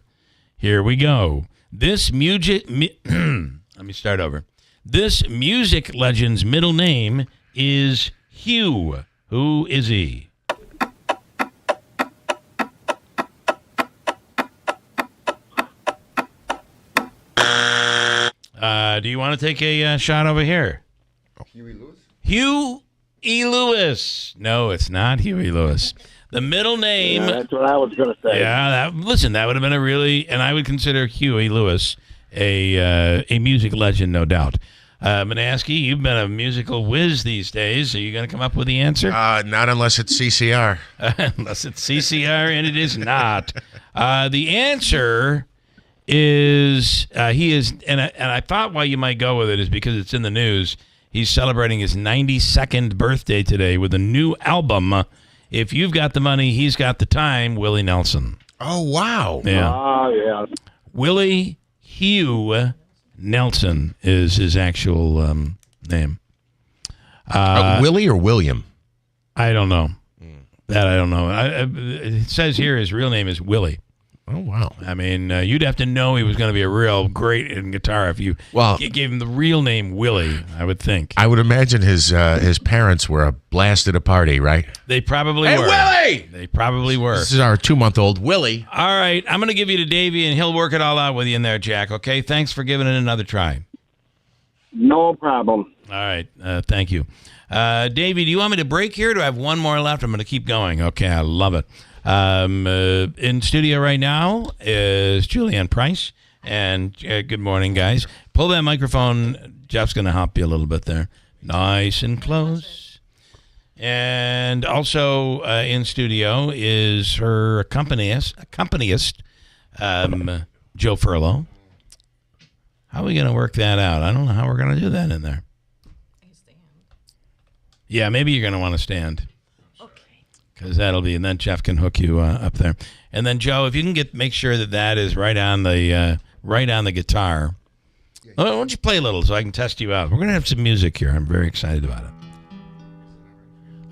Here we go. This music... Let me start over. This music legend's middle name is Hugh. Who is he? Do you want to take a shot over here? Huey Lewis? Hugh E. Lewis. No, it's not Huey Lewis. The middle name. Yeah, that's what I was going to say. Yeah, listen, that would have been a really, and I would consider Huey Lewis a music legend, no doubt. Manaski, you've been a musical whiz these days. Are you going to come up with the answer? Not unless it's CCR. Unless it's CCR, and it is not. The answer is he is, and I thought why you might go with it is because it's in the news. He's celebrating his 92nd birthday today with a new album. If you've got the money, he's got the time. Willie Nelson. Oh, wow. Yeah. Oh, yeah. Willie Hugh Nelson is his actual name. Willie or William? I don't know. That I don't know. It says here his real name is Willie. Oh, wow. I mean, you'd have to know he was going to be a real great in guitar if you gave him the real name Willie, I would think. I would imagine his parents were a blast at a party, right? They probably were. Willie! They probably were. This is our 2-month-old Willie. All right, I'm going to give you to Davey, and he'll work it all out with you in there, Jack, okay? Thanks for giving it another try. No problem. All right, thank you. Davey, do you want me to break here, or do I have one more left? I'm going to keep going. Okay, I love it. In studio right now is Julianne Price, and good morning, guys. Pull that microphone. Jeff's going to help you a little bit there. Nice and close. And also in studio is her accompanist, Joe Furlow. How are we going to work that out? I don't know how we're going to do that in there. Yeah, maybe you're going to want to stand. Because that'll be, and then Jeff can hook you up there. And then Joe, if you can make sure that is right on the guitar. Why don't you play a little so I can test you out? We're gonna have some music here. I'm very excited about it.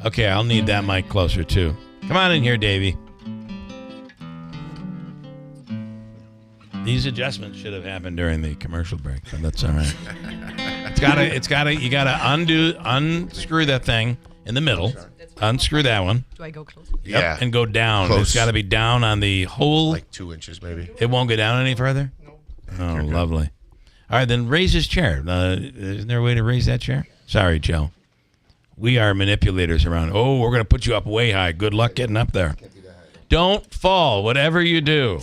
Okay, I'll need that mic closer too. Come on in here, Davey. These adjustments should have happened during the commercial break, but that's all right. You gotta unscrew that thing in the middle. Unscrew that one. Do I go close? Yep, Yeah. and go down. Close. It's got to be down on the whole. Like 2 inches, maybe. It won't go down any further? No. Oh, lovely. All right, then raise his chair. Isn't there a way to raise that chair? Sorry, Joe. We are manipulators around. Oh, we're going to put you up way high. Good luck getting up there. Don't fall, whatever you do.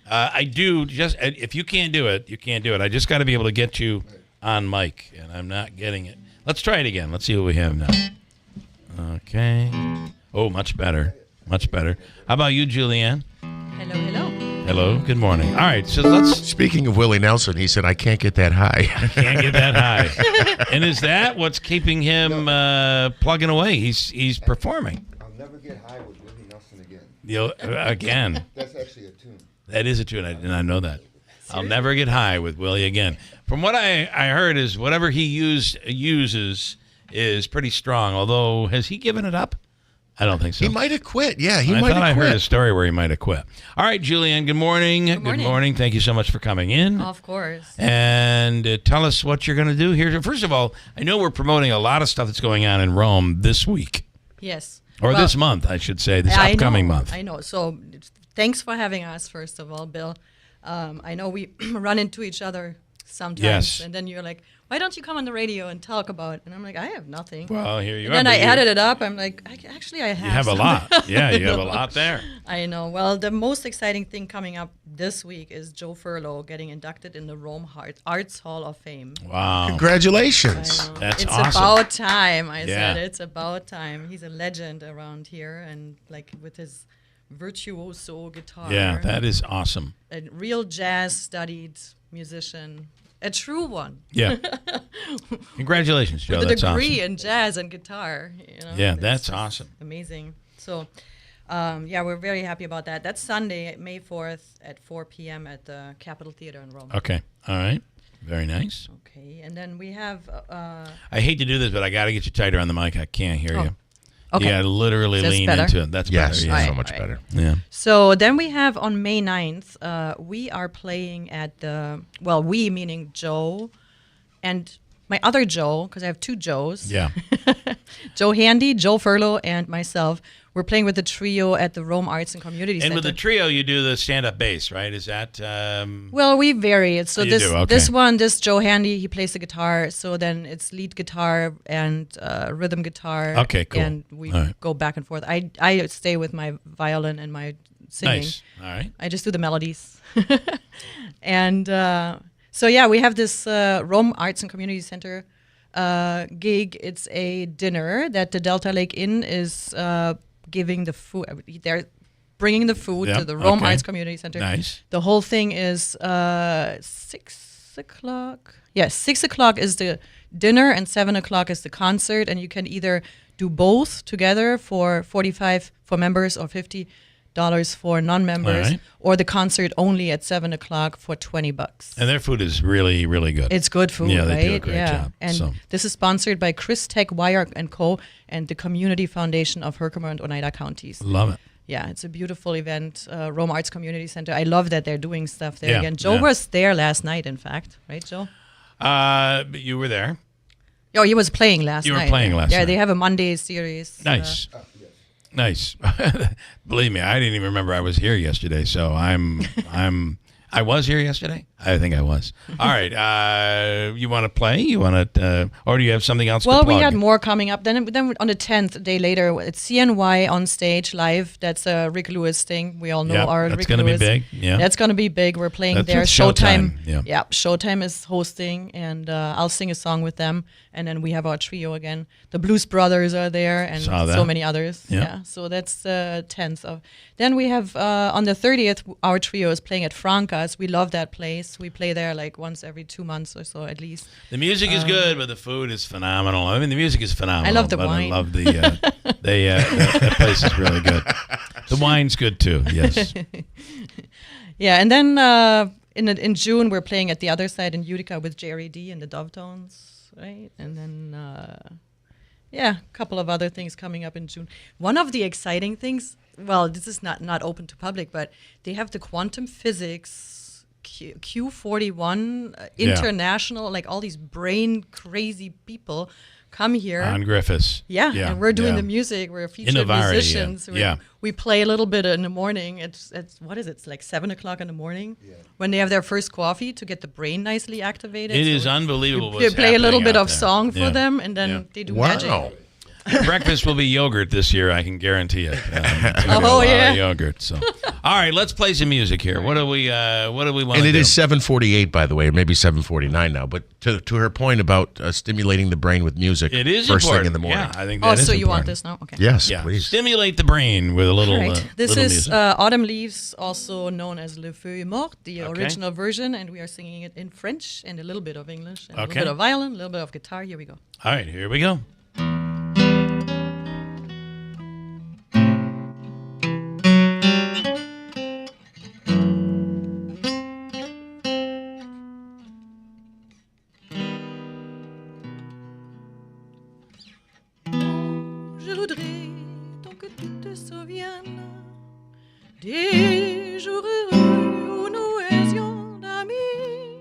I do. Just if you can't do it, you can't do it. I just got to be able to get you on mic, and I'm not getting it. Let's try it again. Let's see what we have now. Okay. Oh, much better. Much better. How about you, Julianne? Hello, hello. Hello. Good morning. All right. So let's. Speaking of Willie Nelson, he said, "I can't get that high." Can't get that high. And is that what's keeping him plugging away? He's performing. I'll never get high with Willie Nelson again. Again. That's actually a tune. That is a tune. I did not know that. I'll never get high with Willie again. From what I heard is whatever he uses is pretty strong. Although, has he given it up? I don't think so. He might have quit. Yeah, he I might thought have I quit. heard a story where he might have quit. All right, Julianne, good morning. Good morning. Thank you so much for coming in. Of course. And tell us what you're going to do here. First of all, I know we're promoting a lot of stuff that's going on in Rome this week. Yes. Or this month, I should say, this upcoming month. I know. So thanks for having us, first of all, Bill. I know we run into each other sometimes. Yes. And then you're like, why don't you come on the radio and talk about it? And I'm like, I have nothing. Well, here you and are. then I but added it up. I'm like, actually, I have. You have a lot. Yeah, you have a lot there. I know. Well, the most exciting thing coming up this week is Joe Furlow getting inducted in the Rome Arts Hall of Fame. Wow. Congratulations. That's it's awesome. About time. I Yeah. said it's about time. He's a legend around here, and like with his virtuoso guitar. Yeah, that is awesome. A real jazz-studied musician, a true one. Yeah. Congratulations, Joe. With a That's degree awesome. in jazz and guitar. You know, Yeah, that's awesome. Amazing. So, yeah, we're very happy about that. That's Sunday, May 4th at 4 p.m. at the Capitol Theater in Rome. Okay. All right. Very nice. Okay, and then we have. I hate to do this, but I got to get you tighter on the mic. I can't hear you. Okay. You got to literally Is this lean better? into it. That's Yes, better. Yeah. so much better. Yeah. So then we have on May 9th, we are playing at the, well, we meaning Joe and my other Joe, because I have two Joes. Yeah. Joe Handy, Joe Furlow, and myself. We're playing with the trio at the Rome Arts and Community And Center. with the trio, you do the stand-up bass, right? Is that? Well, we vary it. So You this do, okay. this Joe Handy, he plays the guitar. So then it's lead guitar and rhythm guitar. Okay, cool. And we All right. go back and forth. I stay with my violin and my singing. Nice. All right. I just do the melodies. And so yeah, we have this Rome Arts and Community Center gig. It's a dinner that the Delta Lake Inn is giving the food. They're bringing the food Yeah, to the Rome okay. Arts Community Center. Nice. The whole thing is 6 o'clock. Yes, 6 o'clock is the dinner and 7 o'clock is the concert. And you can either do both together for $45 for members or $50 for non-members, All right. or the concert only at 7 o'clock for $20. And their food is really, really good. It's good food, Yeah, right? they do a great job. And So. this is sponsored by Chris Tech Wire and Co. and the Community Foundation of Herkimer and Oneida counties. Love it. Yeah, it's a beautiful event. Rome Arts Community Center. I love that they're doing stuff there Yeah, again. Joe yeah. was there last night, in fact, right, Joe? But you were there. Oh, he was playing last night. You were playing last Yeah, night. they have a Monday series. Nice. Nice. Believe me, I didn't even remember I was here yesterday. So I was here yesterday. I think I was. All right. You want to play? You want to, or do you have something else? Well, to we plug? had more coming up. Then on the 10th, a day later, it's CNY on stage live. That's a Rick Lewis thing. We all know Yep, our that's Rick gonna be Lewis. big, yeah. That's going to be big. We're playing That's there. with Showtime, yeah. Yeah, Showtime is hosting, and I'll sing a song with them. And then we have our trio again. The Blues Brothers are there, and Saw that. so many others. Yep. Yeah, so that's the 10th. Then we have on the 30th, our trio is playing at Franca's. We love that place. We play there like once every 2 months or so at least. The music is good, but the food is phenomenal. I mean, the music is phenomenal. I love the but wine. I love the that place is really good. The wine's good too. Yes. Yeah, and then in June we're playing at the other side in Utica with Jerry D and the Dovetones, right? And then yeah, a couple of other things coming up in June. One of the exciting things, well, this is not open to public, but they have the quantum physics Q41 Yeah. international, like all these brain crazy people come here. On Griffiths. Yeah, Yeah, and we're doing yeah. the music. We're featured Innovari, musicians. yeah. We play a little bit in the morning. It's what is it? It's like 7 o'clock in the morning when they have their first coffee to get the brain nicely activated. It So is unbelievable You what's play a little happening bit out of there. song for Yeah. them, and then Yeah. they do magic. Breakfast will be yogurt this year. I can guarantee it. It's gonna be Oh, a lot yeah. of yogurt. So, all right, let's play some music here. What do we want And to it do? is 7:48, by the way, or maybe 7:49 now. But to her point about stimulating the brain with music, It is first important. thing in the morning. Yeah, I think Oh, that is so you want important. this now? Okay. Yes, Yeah, please. stimulate the brain with a little. All right. This little is music. Autumn Leaves, also known as Le Feuille Morte, the Okay. original version, and we are singing it in French and a little bit of English, and a Okay. little bit of violin, a little bit of guitar. Here we go. All right, here we go. Je voudrais donc que tu te souviennes des jours heureux où nous étions d'amis.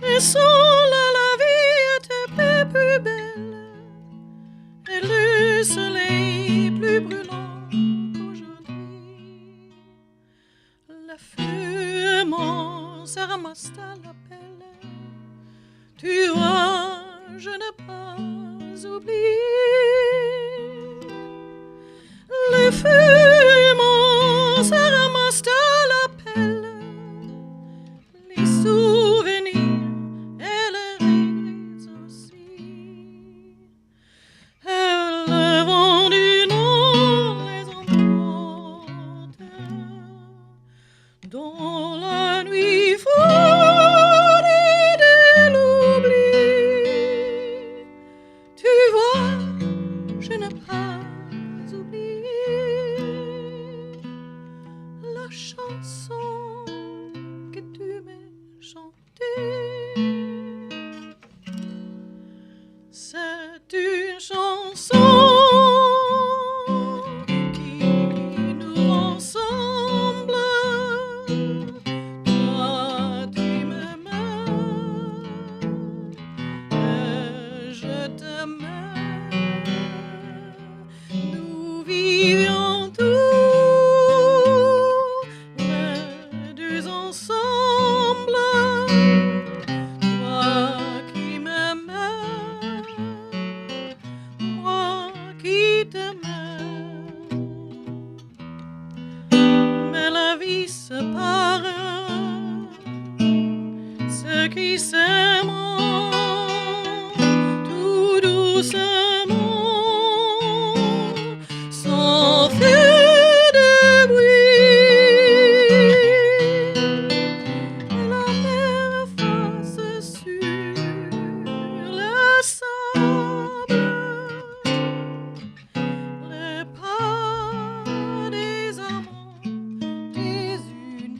Mais sans là, la vie était plus belle et le soleil plus brûlant qu'aujourd'hui. La fumée se ramasse à la pelle. Tu vois je n'ai pas oublié les fumants se ramassent à la pelle, les souvenirs et les rires aussi. Et le vent du nord les emporte dans la nuit froide de l'oubli. Tu vois, je n'ai pas oublié la chanson que tu m'as chantée. C'est une chanson qui nous rassemble. Toi, tu m'aimais et je t'aimais. Nous vivions tous les deux ensemble. Toi qui m'aimais, moi qui t'aimais. Mais la vie sépare ceux qui s'aiment tout doucement, sans faire de bruit. Et la mer efface sur le sable les pas des amants désunis.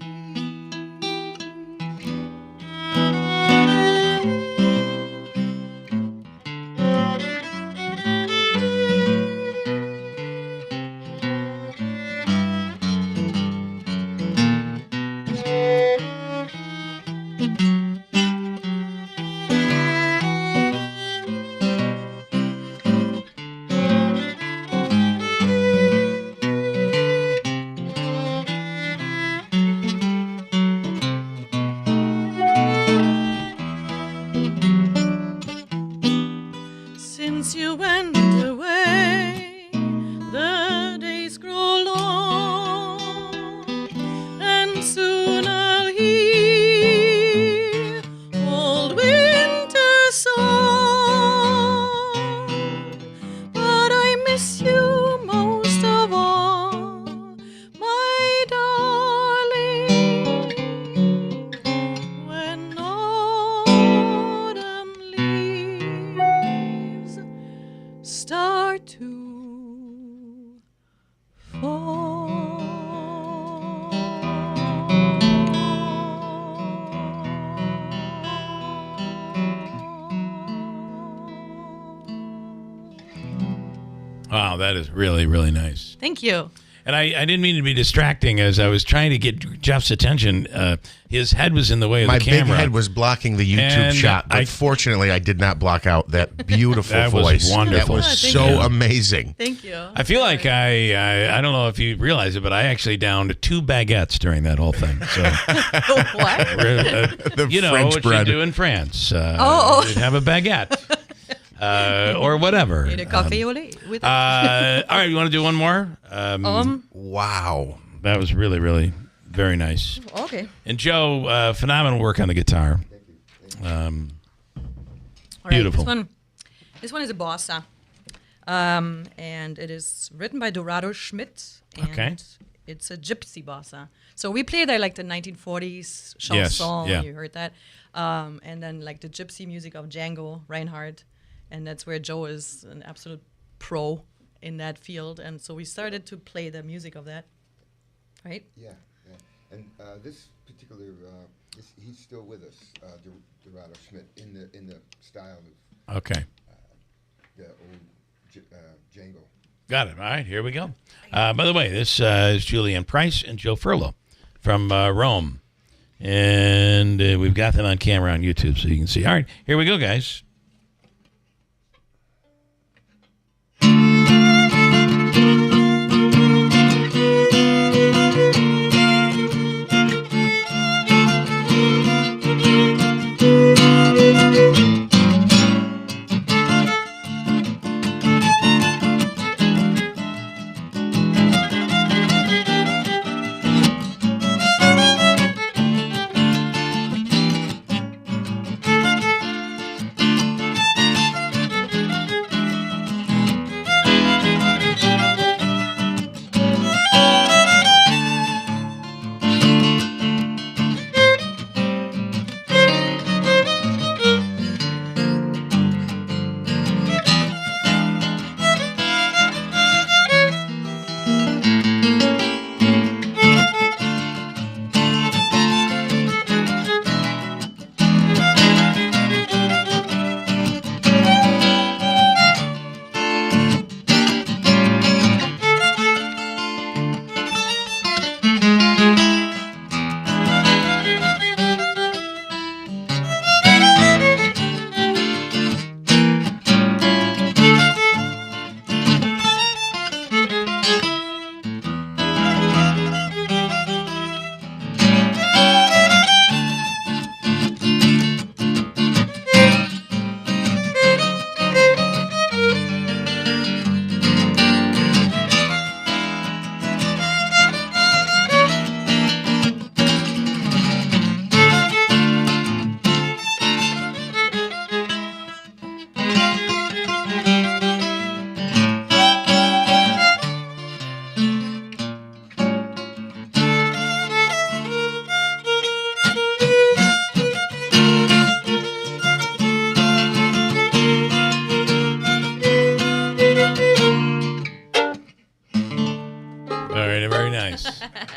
Since you went away, the days grow long, and soon I'll hear old winter song. But I miss you most of all, my darling. When autumn leaves start to Wow, that is really, really nice. Thank you. And I didn't mean to be distracting as I was trying to get Jeff's attention. His head was in the way of My the camera. big head was blocking the YouTube And shot, but fortunately, I did not block out that beautiful That was voice. wonderful. That was so amazing. Thank you. I feel like I don't know if you realize it, but I actually downed 2 baguettes during that whole thing. So What? The you know French what bread. you do in France. Oh. You'd have a baguette. Or whatever. Need a coffee au lait with it. All right, you want to do one more? Wow. That was really, really very nice. Okay. And Joe, phenomenal work on the guitar. All right, Beautiful. This one is a bossa. And it is written by Dorado Schmidt. And Okay. it's a gypsy bossa. So we play there like the 1940s Yes, chanson. yeah. You heard that. And then like the gypsy music of Django Reinhardt. And that's where Joe is an absolute pro in that field. And so we started to play the music of that. Right? Yeah, yeah. And this particular, he's still with us, Dorado Schmidt, in the style of Okay. the old Django. Got it. All right, here we go. By the way, this is Julianne Price and Joe Furlow from Rome. And we've got them on camera on YouTube so you can see. All right, here we go, guys.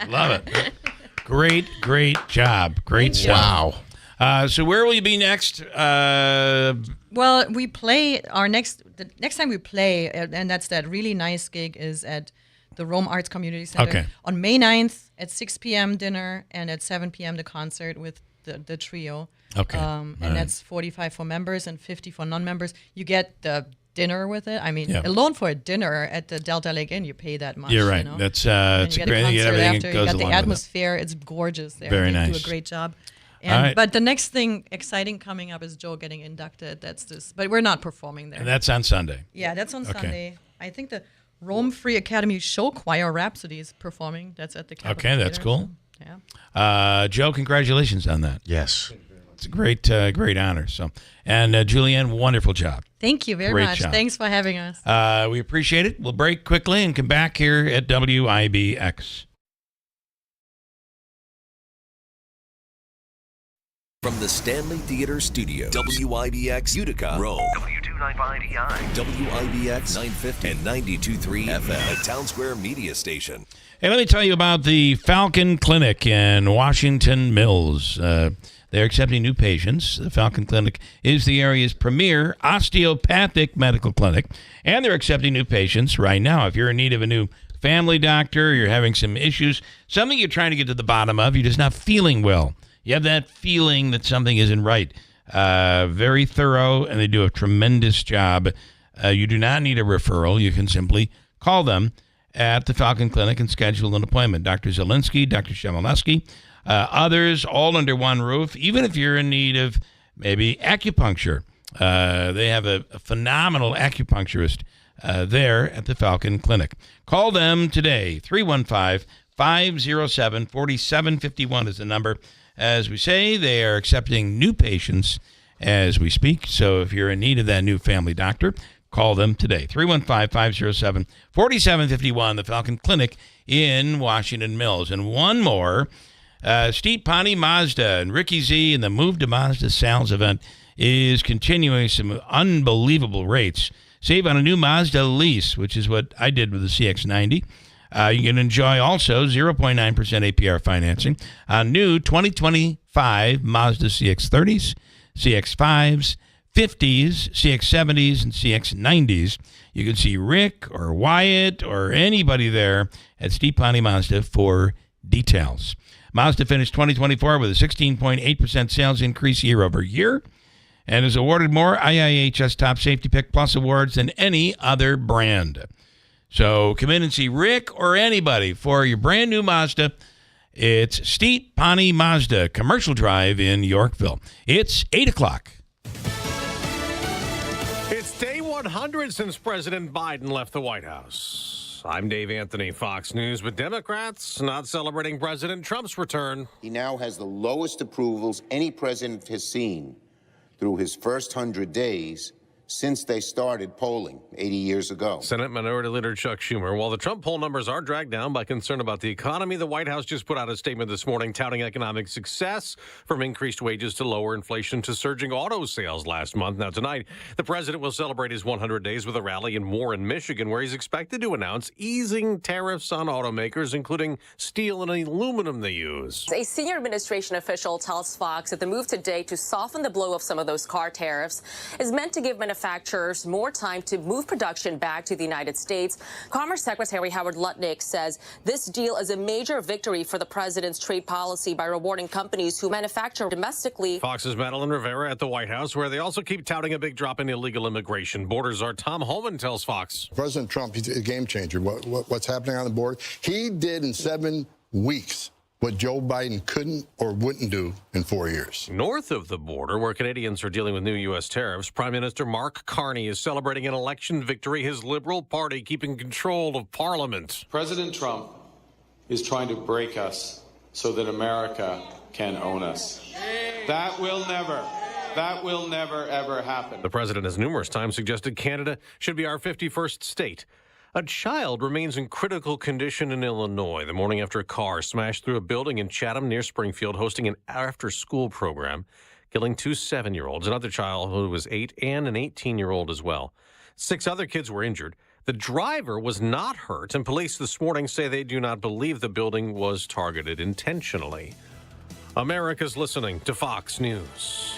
Love it. Great job. Great stuff. Wow. So where will you be next? Well, we play the next time we play, and that's that really nice gig, is at the Rome Arts Community Center on May 9th at 6 p.m. dinner and at 7 p.m. the concert with the trio. Okay. And that's $45 for members and $50 for non-members. You get the dinner with it. I mean, alone for a dinner at the Delta Lake Inn, you pay that much. You're right. You know? That's it's great. You get everything that goes you got along the atmosphere. It's gorgeous there. Very They nice. do a great job. All right. But the next thing exciting coming up is Joe getting inducted. That's this. But we're not performing there. And that's on Sunday. Yeah, that's on Sunday. I think the Rome Free Academy Show Choir Rhapsody is performing. That's at the Capitol Okay, that's Theater, cool. so, yeah. Joe, congratulations on that. Yes. It's a great honor. So, and Julianne, wonderful job. Thank you very Great much. job. Thanks for having us. We appreciate it. We'll break quickly and come back here at WIBX. From the Stanley Theater Studios, WIBX Utica, Rome, W295EI, WIBX 950 and 92.3 FM, a Town Square media station. Hey, let me tell you about the Falcon Clinic in Washington Mills. They're accepting new patients. The Falcon Clinic is the area's premier osteopathic medical clinic, and they're accepting new patients right now. If you're in need of a new family doctor, you're having some issues, something you're trying to get to the bottom of, you're just not feeling well. You have that feeling that something isn't right. Very thorough, and they do a tremendous job. You do not need a referral. You can simply call them at the Falcon Clinic and schedule an appointment. Dr. Zielinski, Dr. Shemaleski, others, all under one roof. Even if you're in need of maybe acupuncture, they have a phenomenal acupuncturist there at the Falcon Clinic. Call them today. 315-507-4751 is the number. As we say, they are accepting new patients as we speak. So if you're in need of that new family doctor, call them today. 315-507-4751, the Falcon Clinic in Washington Mills. And one more, Steve Pawnee Mazda and Ricky Z and the Move to Mazda sales event is continuing some unbelievable rates. Save on a new Mazda lease, which is what I did with the CX-90. You can enjoy also 0.9% APR financing on new 2025 Mazda CX-30s, CX-5s, 50s, CX-70s, and CX-90s. You can see Rick or Wyatt or anybody there at Steve Pawnee Mazda for details. Mazda finished 2024 with a 16.8% sales increase year over year and is awarded more IIHS Top Safety Pick Plus awards than any other brand. So come in and see Rick or anybody for your brand new Mazda. It's Steve Pawnee Mazda, Commercial Drive in Yorkville. It's 8 o'clock. It's day 100 since President Biden left the White House. I'm Dave Anthony, Fox News, with Democrats not celebrating President Trump's return. He now has the lowest approvals any president has seen through his first 100 days since they started polling 80 years ago. Senate Minority Leader Chuck Schumer. While the Trump poll numbers are dragged down by concern about the economy, the White House just put out a statement this morning touting economic success, from increased wages to lower inflation to surging auto sales last month. Now tonight, the president will celebrate his 100 days with a rally in Warren, Michigan, where he's expected to announce easing tariffs on automakers, including steel and aluminum they use. A senior administration official tells Fox that the move today to soften the blow of some of those car tariffs is meant to give manufacturers more time to move production back to the United States. Commerce Secretary Howard Lutnick says this deal is a major victory for the president's trade policy by rewarding companies who manufacture domestically. Fox's Madeline Rivera at the White House, where they also keep touting a big drop in illegal immigration. Borders are Tom Homan tells Fox. President Trump, he's a game changer. What's happening on the border? He did in 7 weeks what Joe Biden couldn't or wouldn't do in 4 years. North of the border, where Canadians are dealing with new U.S. tariffs, Prime Minister Mark Carney is celebrating an election victory, his Liberal Party keeping control of Parliament. President Trump is trying to break us so that America can own us. That will never, ever happen. The president has numerous times suggested Canada should be our 51st state. A child remains in critical condition in Illinois the morning after a car smashed through a building in Chatham near Springfield hosting an after-school program, killing 2 7-year-olds, another child who was 8, and an 18-year-old as well. 6 other kids were injured. The driver was not hurt, and police this morning say they do not believe the building was targeted intentionally. America's listening to Fox News.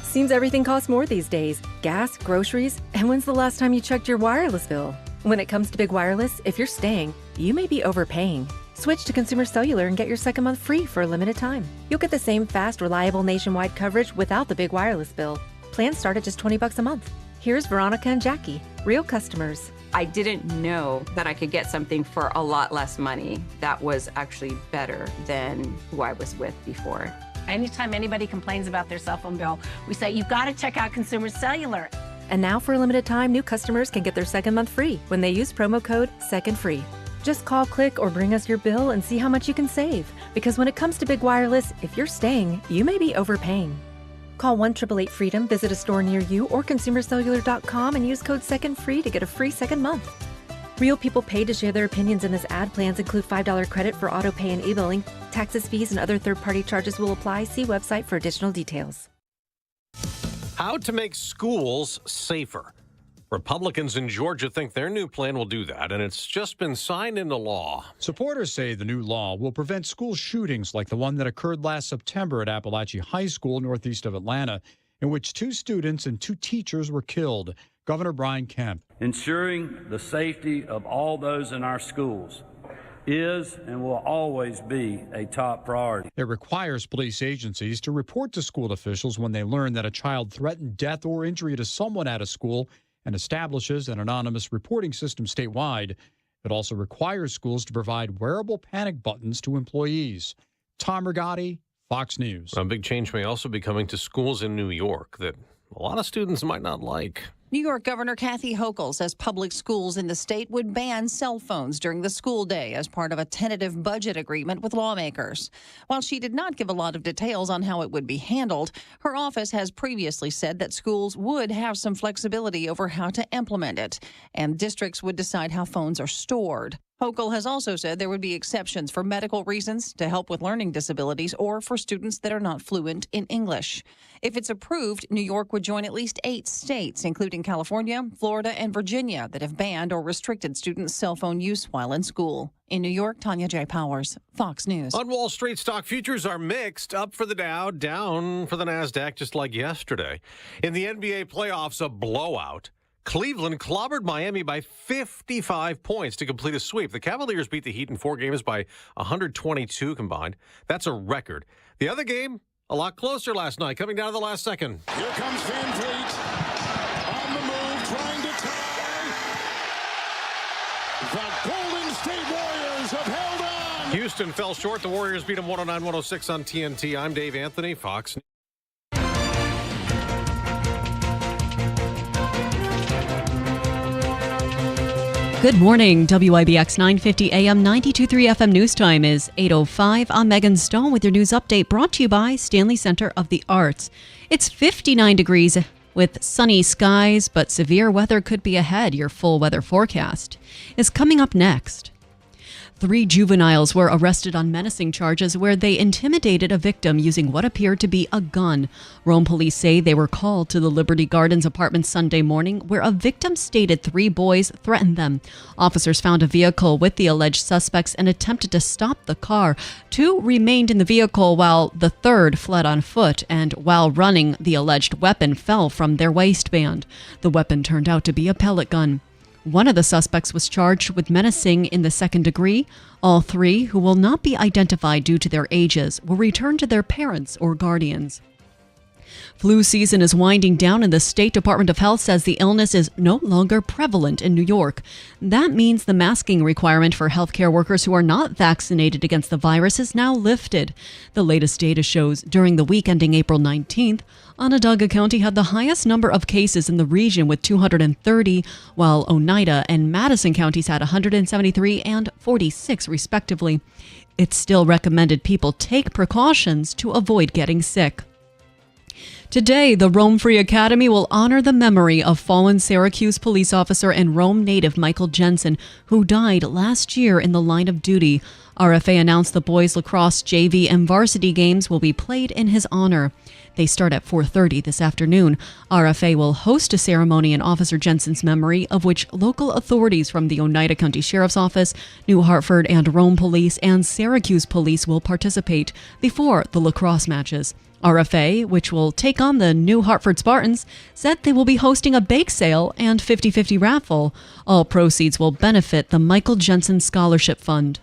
Seems everything costs more these days. Gas, groceries, and when's the last time you checked your wireless bill? When it comes to big wireless, if you're staying, you may be overpaying. Switch to Consumer Cellular and get your second month free for a limited time. You'll get the same fast, reliable nationwide coverage without the big wireless bill. Plans start at just $20 a month. Here's Veronica and Jackie, real customers. I didn't know that I could get something for a lot less money that was actually better than who I was with before. Anytime anybody complains about their cell phone bill, we say, you've got to check out Consumer Cellular. And now for a limited time, new customers can get their second month free when they use promo code SECONDFREE. Just call, click, or bring us your bill and see how much you can save. Because when it comes to big wireless, if you're staying, you may be overpaying. Call 1-888-FREEDOM, visit a store near you, or consumercellular.com and use code SECONDFREE to get a free second month. Real people paid to share their opinions in this ad. Plans include $5 credit for auto pay and e-billing. Taxes, fees, and other third-party charges will apply. See website for additional details. How to make schools safer. Republicans in Georgia think their new plan will do that, and it's just been signed into law. Supporters say the new law will prevent school shootings like the one that occurred last September at Appalachia High School, northeast of Atlanta, in which 2 students and 2 teachers were killed. Governor Brian Kemp. Ensuring the safety of all those in our schools is and will always be a top priority. It requires police agencies to report to school officials when they learn that a child threatened death or injury to someone at a school and establishes an anonymous reporting system statewide. It also requires schools to provide wearable panic buttons to employees. Tom Rigotti, Fox News. A big change may also be coming to schools in New York that a lot of students might not like. New York Governor Kathy Hochul says public schools in the state would ban cell phones during the school day as part of a tentative budget agreement with lawmakers. While she did not give a lot of details on how it would be handled, her office has previously said that schools would have some flexibility over how to implement it, and districts would decide how phones are stored. Hochul has also said there would be exceptions for medical reasons, to help with learning disabilities, or for students that are not fluent in English. If it's approved, New York would join at least 8 states, including California, Florida, and Virginia, that have banned or restricted students' cell phone use while in school. In New York, Tanya J. Powers, Fox News. On Wall Street, stock futures are mixed. Up for the Dow, down for the NASDAQ, just like yesterday. In the NBA playoffs, a blowout. Cleveland clobbered Miami by 55 points to complete a sweep. The Cavaliers beat the Heat in 4 games by 122 combined. That's a record. The other game, a lot closer last night, coming down to the last second. Here comes Van Vliet on the move, trying to tie. The Golden State Warriors have held on. Houston fell short. The Warriors beat them 109-106 on TNT. I'm Dave Anthony, Fox News. Good morning. WIBX 950 AM 92.3 FM news time is 8:05. I'm Megan Stone with your news update, brought to you by Stanley Center of the Arts. It's 59 degrees with sunny skies, but severe weather could be ahead. Your full weather forecast is coming up next. 3 juveniles were arrested on menacing charges where they intimidated a victim using what appeared to be a gun. Rome police say they were called to the Liberty Gardens apartment Sunday morning, where a victim stated 3 boys threatened them. Officers found a vehicle with the alleged suspects and attempted to stop the car. 2 remained in the vehicle while the third fled on foot, and while running, the alleged weapon fell from their waistband. The weapon turned out to be a pellet gun. One of the suspects was charged with menacing in the 2nd degree. All 3, who will not be identified due to their ages, will return to their parents or guardians. Flu season is winding down, and the State Department of Health says the illness is no longer prevalent in New York. That means the masking requirement for healthcare workers who are not vaccinated against the virus is now lifted. The latest data shows during the week ending April 19th, Onondaga County had the highest number of cases in the region with 230, while Oneida and Madison counties had 173 and 46 respectively. It's still recommended people take precautions to avoid getting sick. Today, the Rome Free Academy will honor the memory of fallen Syracuse police officer and Rome native Michael Jensen, who died last year in the line of duty. RFA announced the boys lacrosse JV and varsity games will be played in his honor. They start at 4:30 this afternoon. RFA will host a ceremony in Officer Jensen's memory, of which local authorities from the Oneida County Sheriff's Office, New Hartford and Rome Police, and Syracuse Police will participate before the lacrosse matches. RFA, which will take on the New Hartford Spartans, said they will be hosting a bake sale and 50-50 raffle. All proceeds will benefit the Michael Jensen Scholarship Fund.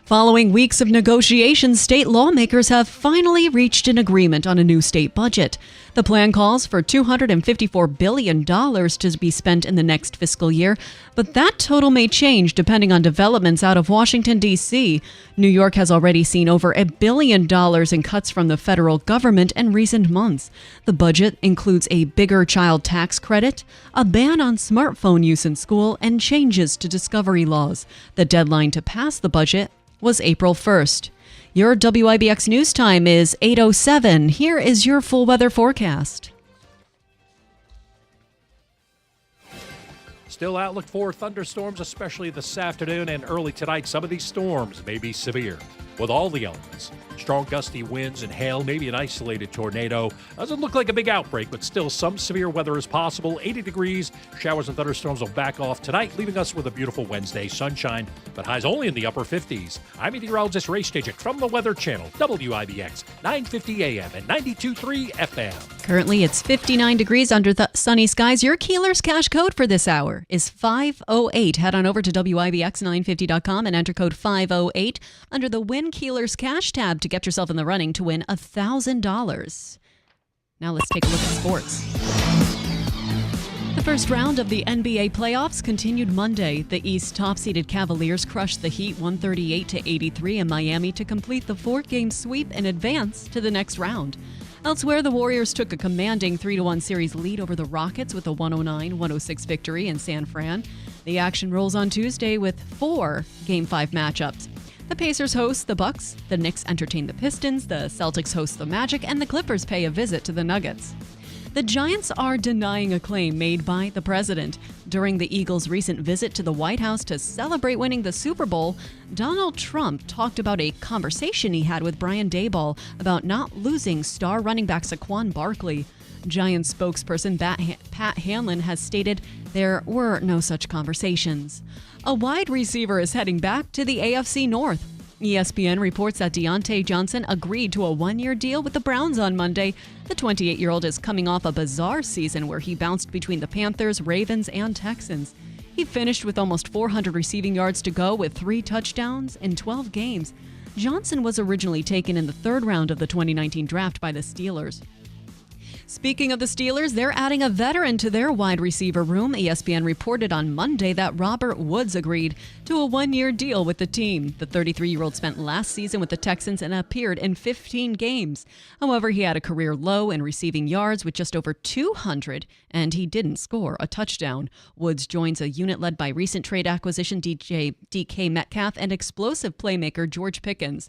Following weeks of negotiations, state lawmakers have finally reached an agreement on a new state budget. The plan calls for $254 billion to be spent in the next fiscal year, but that total may change depending on developments out of Washington, D.C. New York has already seen over $1 billion in cuts from the federal government in recent months. The budget includes a bigger child tax credit, a ban on smartphone use in school, and changes to discovery laws. The deadline to pass the budget was April 1st. Your WIBX news time is 8:07. Here is your full weather forecast. Still outlook for thunderstorms, especially this afternoon and early tonight. Some of these storms may be severe with all the elements. Strong gusty winds and hail, maybe an isolated tornado. Doesn't look like a big outbreak, but still some severe weather is possible. 80 degrees, showers and thunderstorms will back off tonight, leaving us with a beautiful Wednesday sunshine, but highs only in the upper 50s. I'm meteorologist Ray Stajic from the Weather Channel, WIBX, 950 AM and 92.3 FM. Currently, it's 59 degrees under the sunny skies. Your Keeler's cash code for this hour is 508. Head on over to WIBX950.com and enter code 508 under the Win Keeler's Cash tab to get yourself in the running to win $1,000. Now let's take a look at sports. The first round of the NBA playoffs continued Monday. The East top-seeded Cavaliers crushed the Heat 138-83 in Miami to complete the 4-game sweep and advance to the next round. Elsewhere, the Warriors took a commanding 3-1 series lead over the Rockets with a 109-106 victory in San Fran. The action rolls on Tuesday with 4 Game 5 matchups. The Pacers host the Bucks, the Knicks entertain the Pistons, the Celtics host the Magic, and the Clippers pay a visit to the Nuggets. The Giants are denying a claim made by the president. During the Eagles' recent visit to the White House to celebrate winning the Super Bowl, Donald Trump talked about a conversation he had with Brian Daboll about not losing star running back Saquon Barkley. Giants spokesperson Pat Hanlon has stated there were no such conversations. A wide receiver is heading back to the AFC North. ESPN reports that Deontay Johnson agreed to a 1-year deal with the Browns on Monday. The 28-year-old is coming off a bizarre season where he bounced between the Panthers, Ravens, and Texans. He finished with almost 400 receiving yards to go with 3 touchdowns in 12 games. Johnson was originally taken in the 3rd round of the 2019 draft by the Steelers. Speaking of the Steelers, they're adding a veteran to their wide receiver room. ESPN reported on Monday that Robert Woods agreed to a 1-year deal with the team. The 33-year-old spent last season with the Texans and appeared in 15 games. However, he had a career low in receiving yards with just over 200, and he didn't score a touchdown. Woods joins a unit led by recent trade acquisition DK Metcalf and explosive playmaker George Pickens.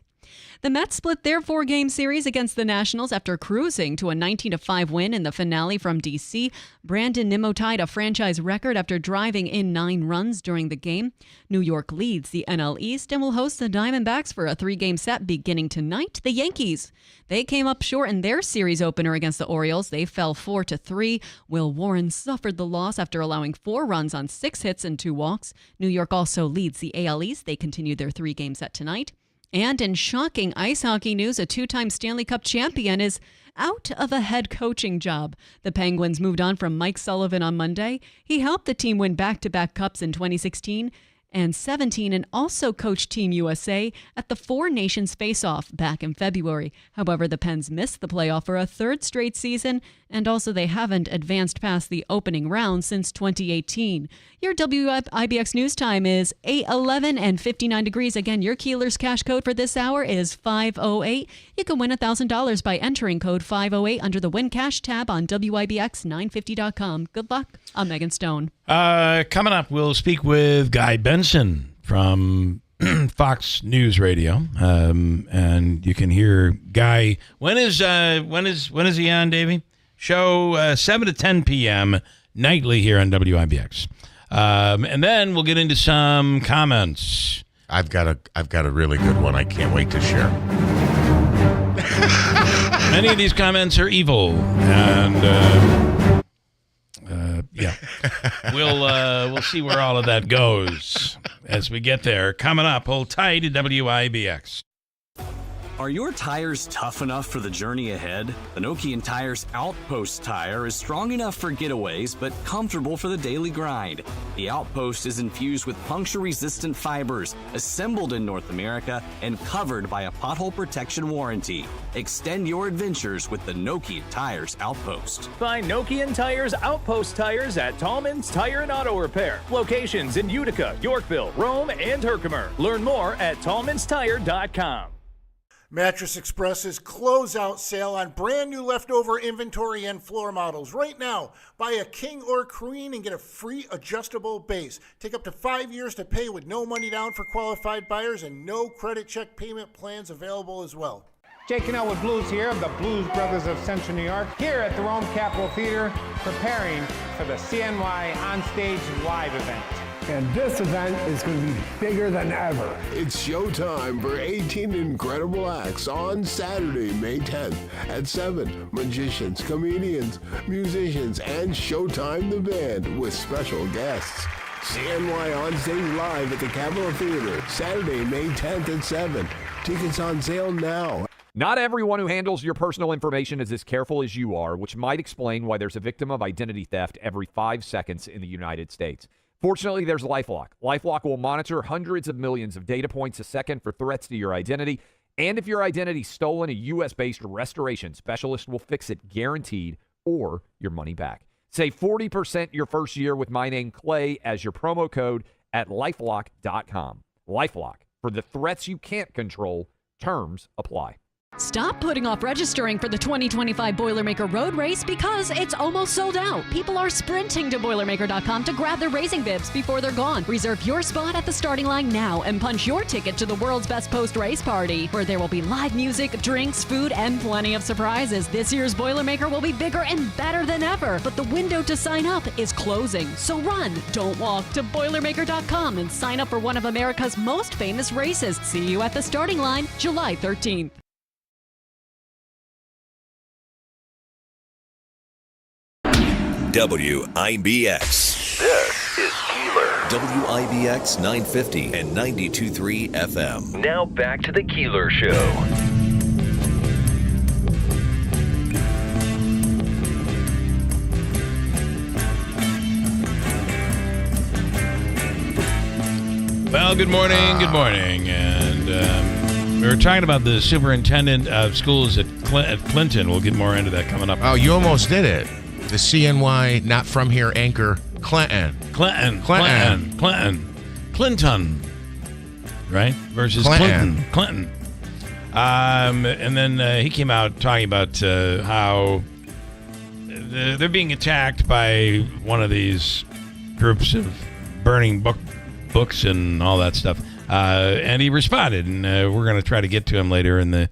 The Mets split their 4-game series against the Nationals after cruising to a 19-5 win in the finale from D.C. Brandon Nimmo tied a franchise record after driving in 9 runs during the game. New York leads the NL East and will host the Diamondbacks for a 3-game set beginning tonight. The Yankees, they came up short in their series opener against the Orioles. They fell 4-3. Will Warren suffered the loss after allowing 4 runs on 6 hits and 2 walks. New York also leads the AL East. They continue their 3-game set tonight. And in shocking ice hockey news, a 2-time Stanley Cup champion is out of a head coaching job. The Penguins moved on from Mike Sullivan on Monday. He helped the team win back-to-back cups in 2016 and 17 and also coached Team USA at the Four Nations Face-Off back in February. However, the Pens missed the playoff for a 3rd straight season, and also they haven't advanced past the opening round since 2018. Your WIBX news time is 8:11 and 59 degrees. Again, your Keeler's cash code for this hour is 508. You can win $1,000 by entering code 508 under the Win Cash tab on WIBX950.com. Good luck. I'm Megan Stone. Coming up, we'll speak with Guy Benson from Fox News Radio, and you can hear Guy. When is he on, Davey? Show 7 to 10 p.m. nightly here on WIBX, and then we'll get into some comments. I've got a really good one. I can't wait to share. Many of these comments are evil, and yeah, we'll see where all of that goes as we get there. Coming up, hold tight to WIBX. Are your tires tough enough for the journey ahead? The Nokian Tires Outpost tire is strong enough for getaways, but comfortable for the daily grind. The Outpost is infused with puncture-resistant fibers, assembled in North America, and covered by a pothole protection warranty. Extend your adventures with the Nokian Tires Outpost. Find Nokian Tires Outpost tires at Tallman's Tire and Auto Repair. Locations in Utica, Yorkville, Rome, and Herkimer. Learn more at tallmanstire.com. Mattress Express's closeout sale on brand new leftover inventory and floor models. Right now, buy a king or queen and get a free adjustable base. Take up to 5 years to pay with no money down for qualified buyers and no credit check payment plans available as well. Jake Cannell with Blues here of the Blues Brothers of Central New York, here at the Rome Capitol Theater, preparing for the CNY Onstage Live event. And this event is going to be bigger than ever. It's showtime for 18 incredible acts on Saturday, May 10th at 7. Magicians, comedians, musicians, and Showtime the Band with special guests. CNY Onstage Live at the Capitol Theater, Saturday, May 10th at 7. Tickets on sale now. Not everyone who handles your personal information is as careful as you are, which might explain why there's a victim of identity theft every 5 seconds in the United States. Fortunately, there's LifeLock. LifeLock will monitor hundreds of millions of data points a second for threats to your identity. And if your identity's stolen, a U.S.-based restoration specialist will fix it guaranteed or your money back. Save 40% your first year with my name, Clay, as your promo code at LifeLock.com. LifeLock. For the threats you can't control, terms apply. Stop putting off registering for the 2025 Boilermaker Road Race because it's almost sold out. People are sprinting to Boilermaker.com to grab their racing bibs before they're gone. Reserve your spot at the starting line now and punch your ticket to the world's best post-race party, where there will be live music, drinks, food, and plenty of surprises. This year's Boilermaker will be bigger and better than ever, but the window to sign up is closing. So run, don't walk, to Boilermaker.com and sign up for one of America's most famous races. See you at the starting line July 13th. WIBX. This is Keeler. WIBX 950 and 92.3 FM. Now back to the Keeler Show. Well, good morning, and we were talking about the superintendent of schools at Clinton. We'll get more into that coming up. Oh, you almost did it. The CNY Not From Here anchor, Clinton, right? Versus Clinton. And then he came out talking about how they're being attacked by one of these groups of burning books and all that stuff. And he responded, and we're going to try to get to him later in the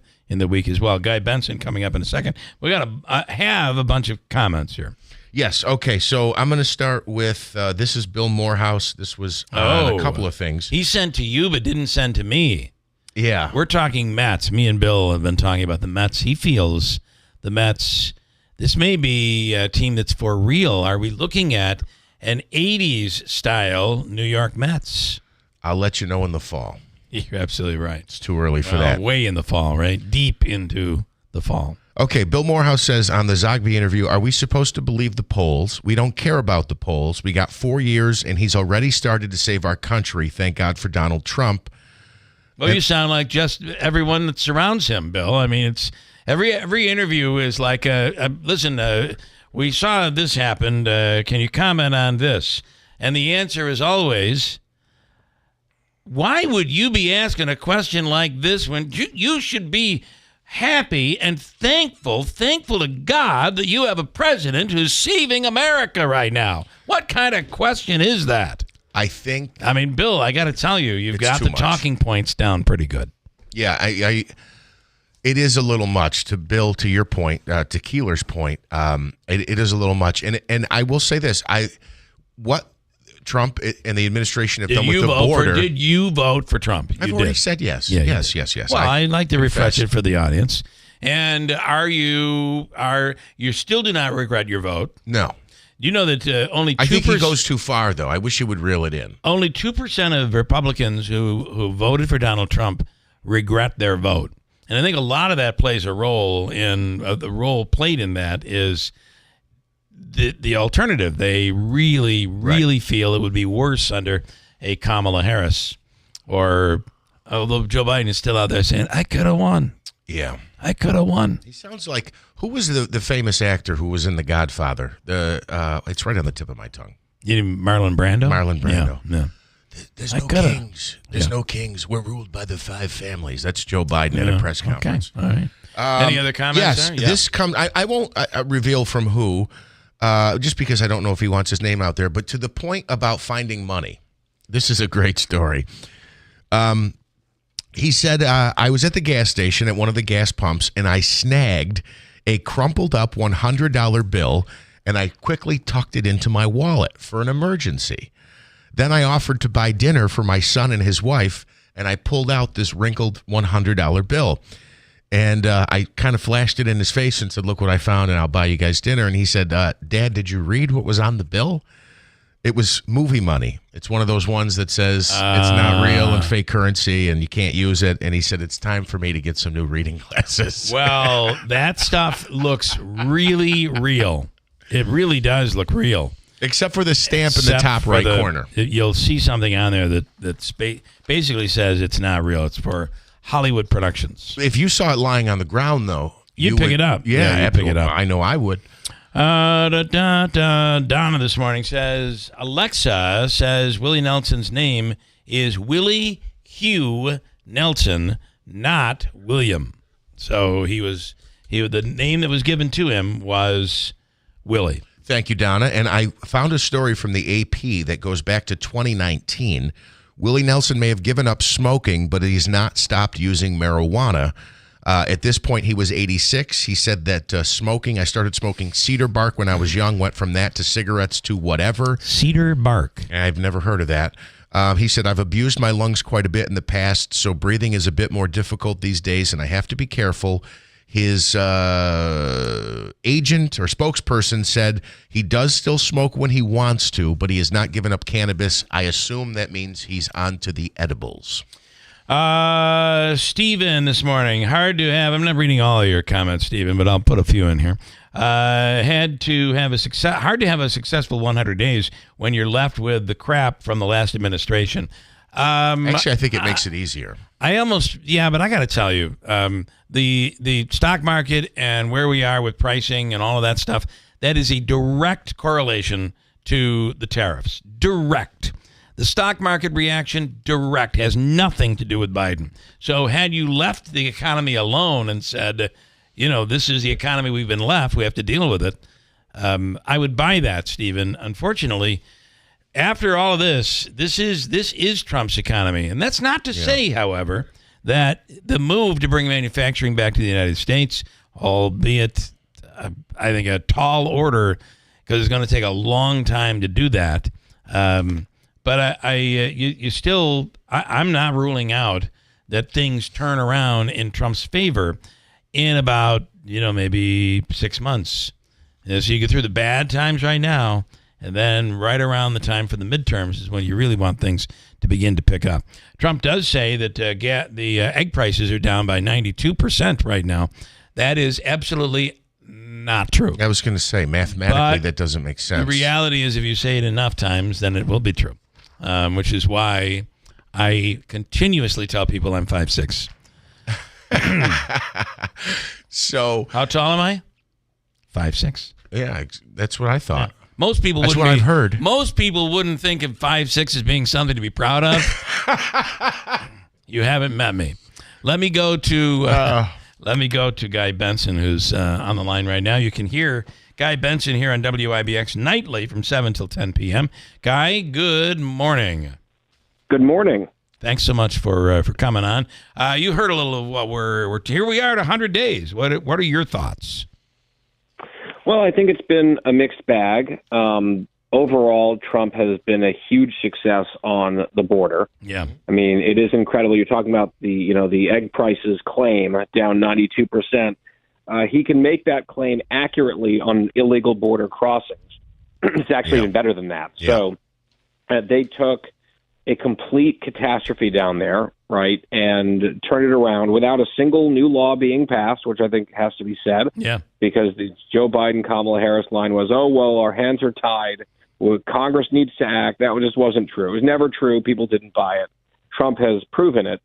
week as well. Guy Benson coming up in a second. We got to have a bunch of comments here. Yes. Okay. So I'm going to start with this is Bill Morehouse. This was a couple of things. He sent to you but didn't send to me. Yeah. We're talking Mets. Me and Bill have been talking about the Mets. He feels the Mets, this may be a team that's for real. Are we looking at an 80s style New York Mets? I'll let you know in the fall. You're absolutely right. It's too early for that. Way in the fall, right? Deep into the fall. Okay, Bill Morehouse says on the Zagby interview, are we supposed to believe the polls? We don't care about the polls. We got 4 years, and he's already started to save our country. Thank God for Donald Trump. Well, you sound like just everyone that surrounds him, Bill. I mean, it's every interview is like, listen, we saw this happened. Can you comment on this? And the answer is always, why would you be asking a question like this when you should be happy and thankful to God that you have a president who's saving America right now? What kind of question is that? I mean, Bill, I got to tell you, you've got the talking points down pretty good. Yeah, it is a little much. To Bill, to your point, to Keeler's point, it is a little much. And I will say this, what Trump and the administration have done with the border. Did you vote for Trump? I've already said yes. Yeah, yes. Well, I'd like to refresh it for the audience. And you still do not regret your vote? No. You know that only 2%. I think he goes too far, though. I wish he would reel it in. Only 2% of Republicans who voted for Donald Trump regret their vote. And I think a lot of that plays a role in the role played in that is the alternative. They really feel it would be worse under a Kamala Harris, or although Joe Biden is still out there saying, I could have won. Yeah. I could have won. He sounds like, who was the famous actor who was in The Godfather? It's right on the tip of my tongue. You mean Marlon Brando? Marlon Brando. Yeah. There's no kings. There's no kings. We're ruled by the 5 families. That's Joe Biden at a press conference. Okay. All right. Any other comments? Yes. there? Yeah. This comes. I won't reveal from who, just because I don't know if he wants his name out there. But to the point about finding money, this is a great story. He said, I was at the gas station at one of the gas pumps, and I snagged a crumpled up $100 bill, and I quickly tucked it into my wallet for an emergency. Then I offered to buy dinner for my son and his wife, and I pulled out this wrinkled $100 bill. And I kind of flashed it in his face and said, look what I found, and I'll buy you guys dinner. And he said, Dad, did you read what was on the bill? It was movie money. It's one of those ones that says it's not real and fake currency and you can't use it. And he said, it's time for me to get some new reading glasses. Well, that stuff looks really real. It really does look real. Except for the stamp in the top right corner. You'll see something on there that basically says it's not real. It's for Hollywood Productions. If you saw it lying on the ground, though, you'd pick it up. Yeah, you'd pick it up. I know I would. Donna this morning says, Alexa says Willie Nelson's name is Willie Hugh Nelson, not William. So the name that was given to him was Willie. Thank you, Donna. And I found a story from the AP that goes back to 2019. Willie Nelson may have given up smoking, but he's not stopped using marijuana. At this point, he was 86. He said that I started smoking cedar bark when I was young, went from that to cigarettes to whatever. Cedar bark. I've never heard of that. He said, I've abused my lungs quite a bit in the past, so breathing is a bit more difficult these days, and I have to be careful. His agent or spokesperson said he does still smoke when he wants to, but he has not given up cannabis. I assume that means he's on to the edibles. Steven this morning, hard to have, I'm not reading all of your comments, Steven, but I'll put a few in here. Hard to have a successful 100 days when you're left with the crap from the last administration. Actually, I think it makes it easier. But I got to tell you, the stock market and where we are with pricing and all of that stuff, that is a direct correlation to the tariffs. Direct. The stock market reaction, direct, has nothing to do with Biden. So had you left the economy alone and said, this is the economy we've been left, we have to deal with it, I would buy that, Stephen. Unfortunately, after all of this is Trump's economy. And that's not to say, however, that the move to bring manufacturing back to the United States, albeit, I think, a tall order, because it's going to take a long time to do that. But I'm not ruling out that things turn around in Trump's favor in about, maybe 6 months. So you get through the bad times right now, and then right around the time for the midterms is when you really want things to begin to pick up. Trump does say that the egg prices are down by 92% right now. That is absolutely not true. I was going to say, mathematically, that doesn't make sense. The reality is if you say it enough times, then it will be true, which is why I continuously tell people I'm 5'6". So how tall am I? 5'6". Yeah, that's what I thought. Yeah. Most people That's what I've heard. Most people wouldn't think of 5'6" as being something to be proud of. You haven't met me. Let me go to Guy Benson, who's on the line right now. You can hear Guy Benson here on WIBX nightly from 7 till 10 p.m. Guy, good morning. Good morning. Thanks so much for coming on. You heard a little of what we're here. We are at 100 days. What are your thoughts? Well, I think it's been a mixed bag. Overall, Trump has been a huge success on the border. Yeah. I mean, it is incredible. You're talking about the egg prices claim down 92%. he can make that claim accurately on illegal border crossings. It's actually even better than that. Yeah. So they took a complete catastrophe down there, right, and turned it around without a single new law being passed, which I think has to be said. Yeah. Because the Joe Biden-Kamala Harris line was, oh, well, our hands are tied. Well, Congress needs to act. That just wasn't true. It was never true. People didn't buy it. Trump has proven it.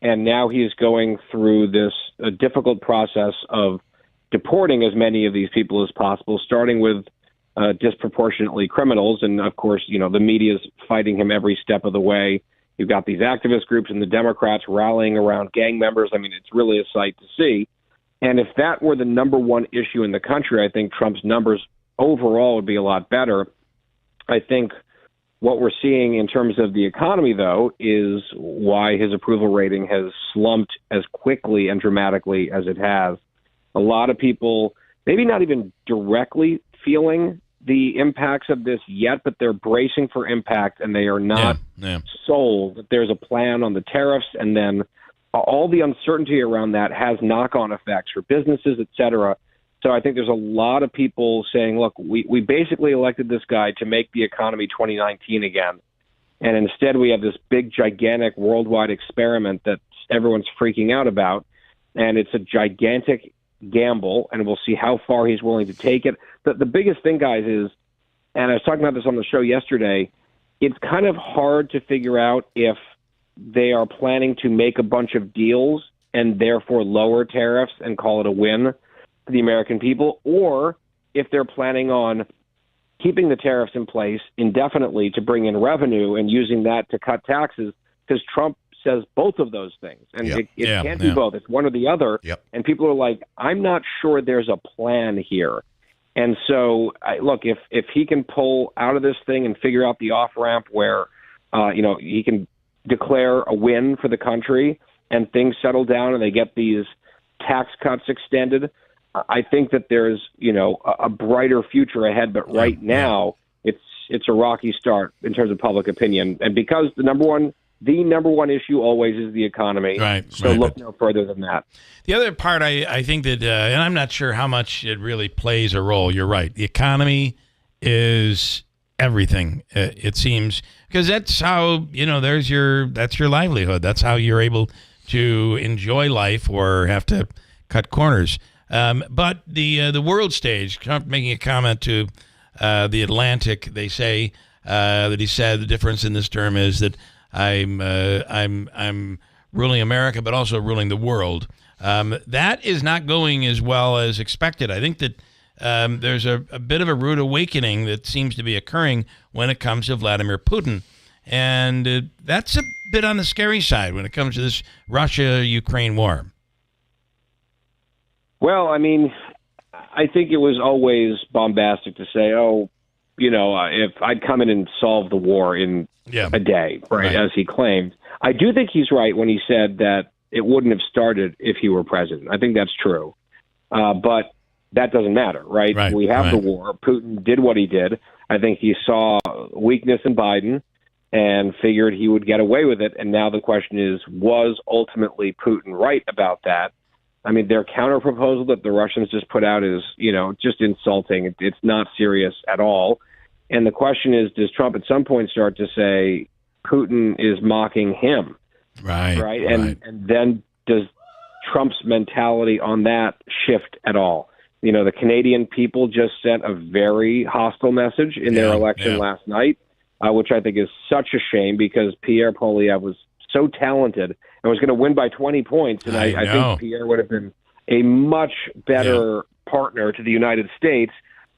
And now he is going through this difficult process of deporting as many of these people as possible, starting with disproportionately criminals. And, of course, you know, the media is fighting him every step of the way. You've got these activist groups and the Democrats rallying around gang members. I mean, it's really a sight to see. And if that were the number one issue in the country, I think Trump's numbers overall would be a lot better. I think what we're seeing in terms of the economy, though, is why his approval rating has slumped as quickly and dramatically as it has. A lot of people, maybe not even directly feeling the impacts of this yet, but they're bracing for impact, and they are not sold that there's a plan on the tariffs, and then all the uncertainty around that has knock-on effects for businesses, et cetera. So I think there's a lot of people saying, look, we basically elected this guy to make the economy 2019 again. And instead we have this big, gigantic worldwide experiment that everyone's freaking out about. And it's a gigantic gamble, and we'll see how far he's willing to take it. The biggest thing, guys, is, and I was talking about this on the show yesterday, it's kind of hard to figure out if they are planning to make a bunch of deals and therefore lower tariffs and call it a win to the American people, or if they're planning on keeping the tariffs in place indefinitely to bring in revenue and using that to cut taxes, because Trump says both of those things. And it can't be both. It's one or the other. And people are like, I'm not sure there's a plan here. And so, look, if he can pull out of this thing and figure out the off-ramp where, he can declare a win for the country and things settle down and they get these tax cuts extended, I think that there's, a brighter future ahead. But right now, it's a rocky start in terms of public opinion. And because the number one issue always is the economy. Right. So look no further than that. The other part, I think that, and I'm not sure how much it really plays a role. You're right. The economy is everything, it seems, because that's how, that's your livelihood. That's how you're able to enjoy life or have to cut corners. But the world stage, Trump making a comment to the Atlantic, they say that he said the difference in this term is that I'm ruling America, but also ruling the world. That is not going as well as expected. I think that there's a bit of a rude awakening that seems to be occurring when it comes to Vladimir Putin. And that's a bit on the scary side when it comes to this Russia-Ukraine war. Well, I mean, I think it was always bombastic to say, if I'd come in and solve the war in a day, right, as he claimed. I do think he's right when he said that it wouldn't have started if he were president. I think that's true. But that doesn't matter, right? We have the war. Putin did what he did. I think he saw weakness in Biden and figured he would get away with it. And now the question is, was ultimately Putin right about that? I mean, their counterproposal that the Russians just put out is, just insulting. It's not serious at all. And the question is, does Trump at some point start to say Putin is mocking him? Right. And then does Trump's mentality on that shift at all? The Canadian people just sent a very hostile message in their election last night, which I think is such a shame because Pierre Poilievre was so talented and was going to win by 20 points. And I think Pierre would have been a much better partner to the United States.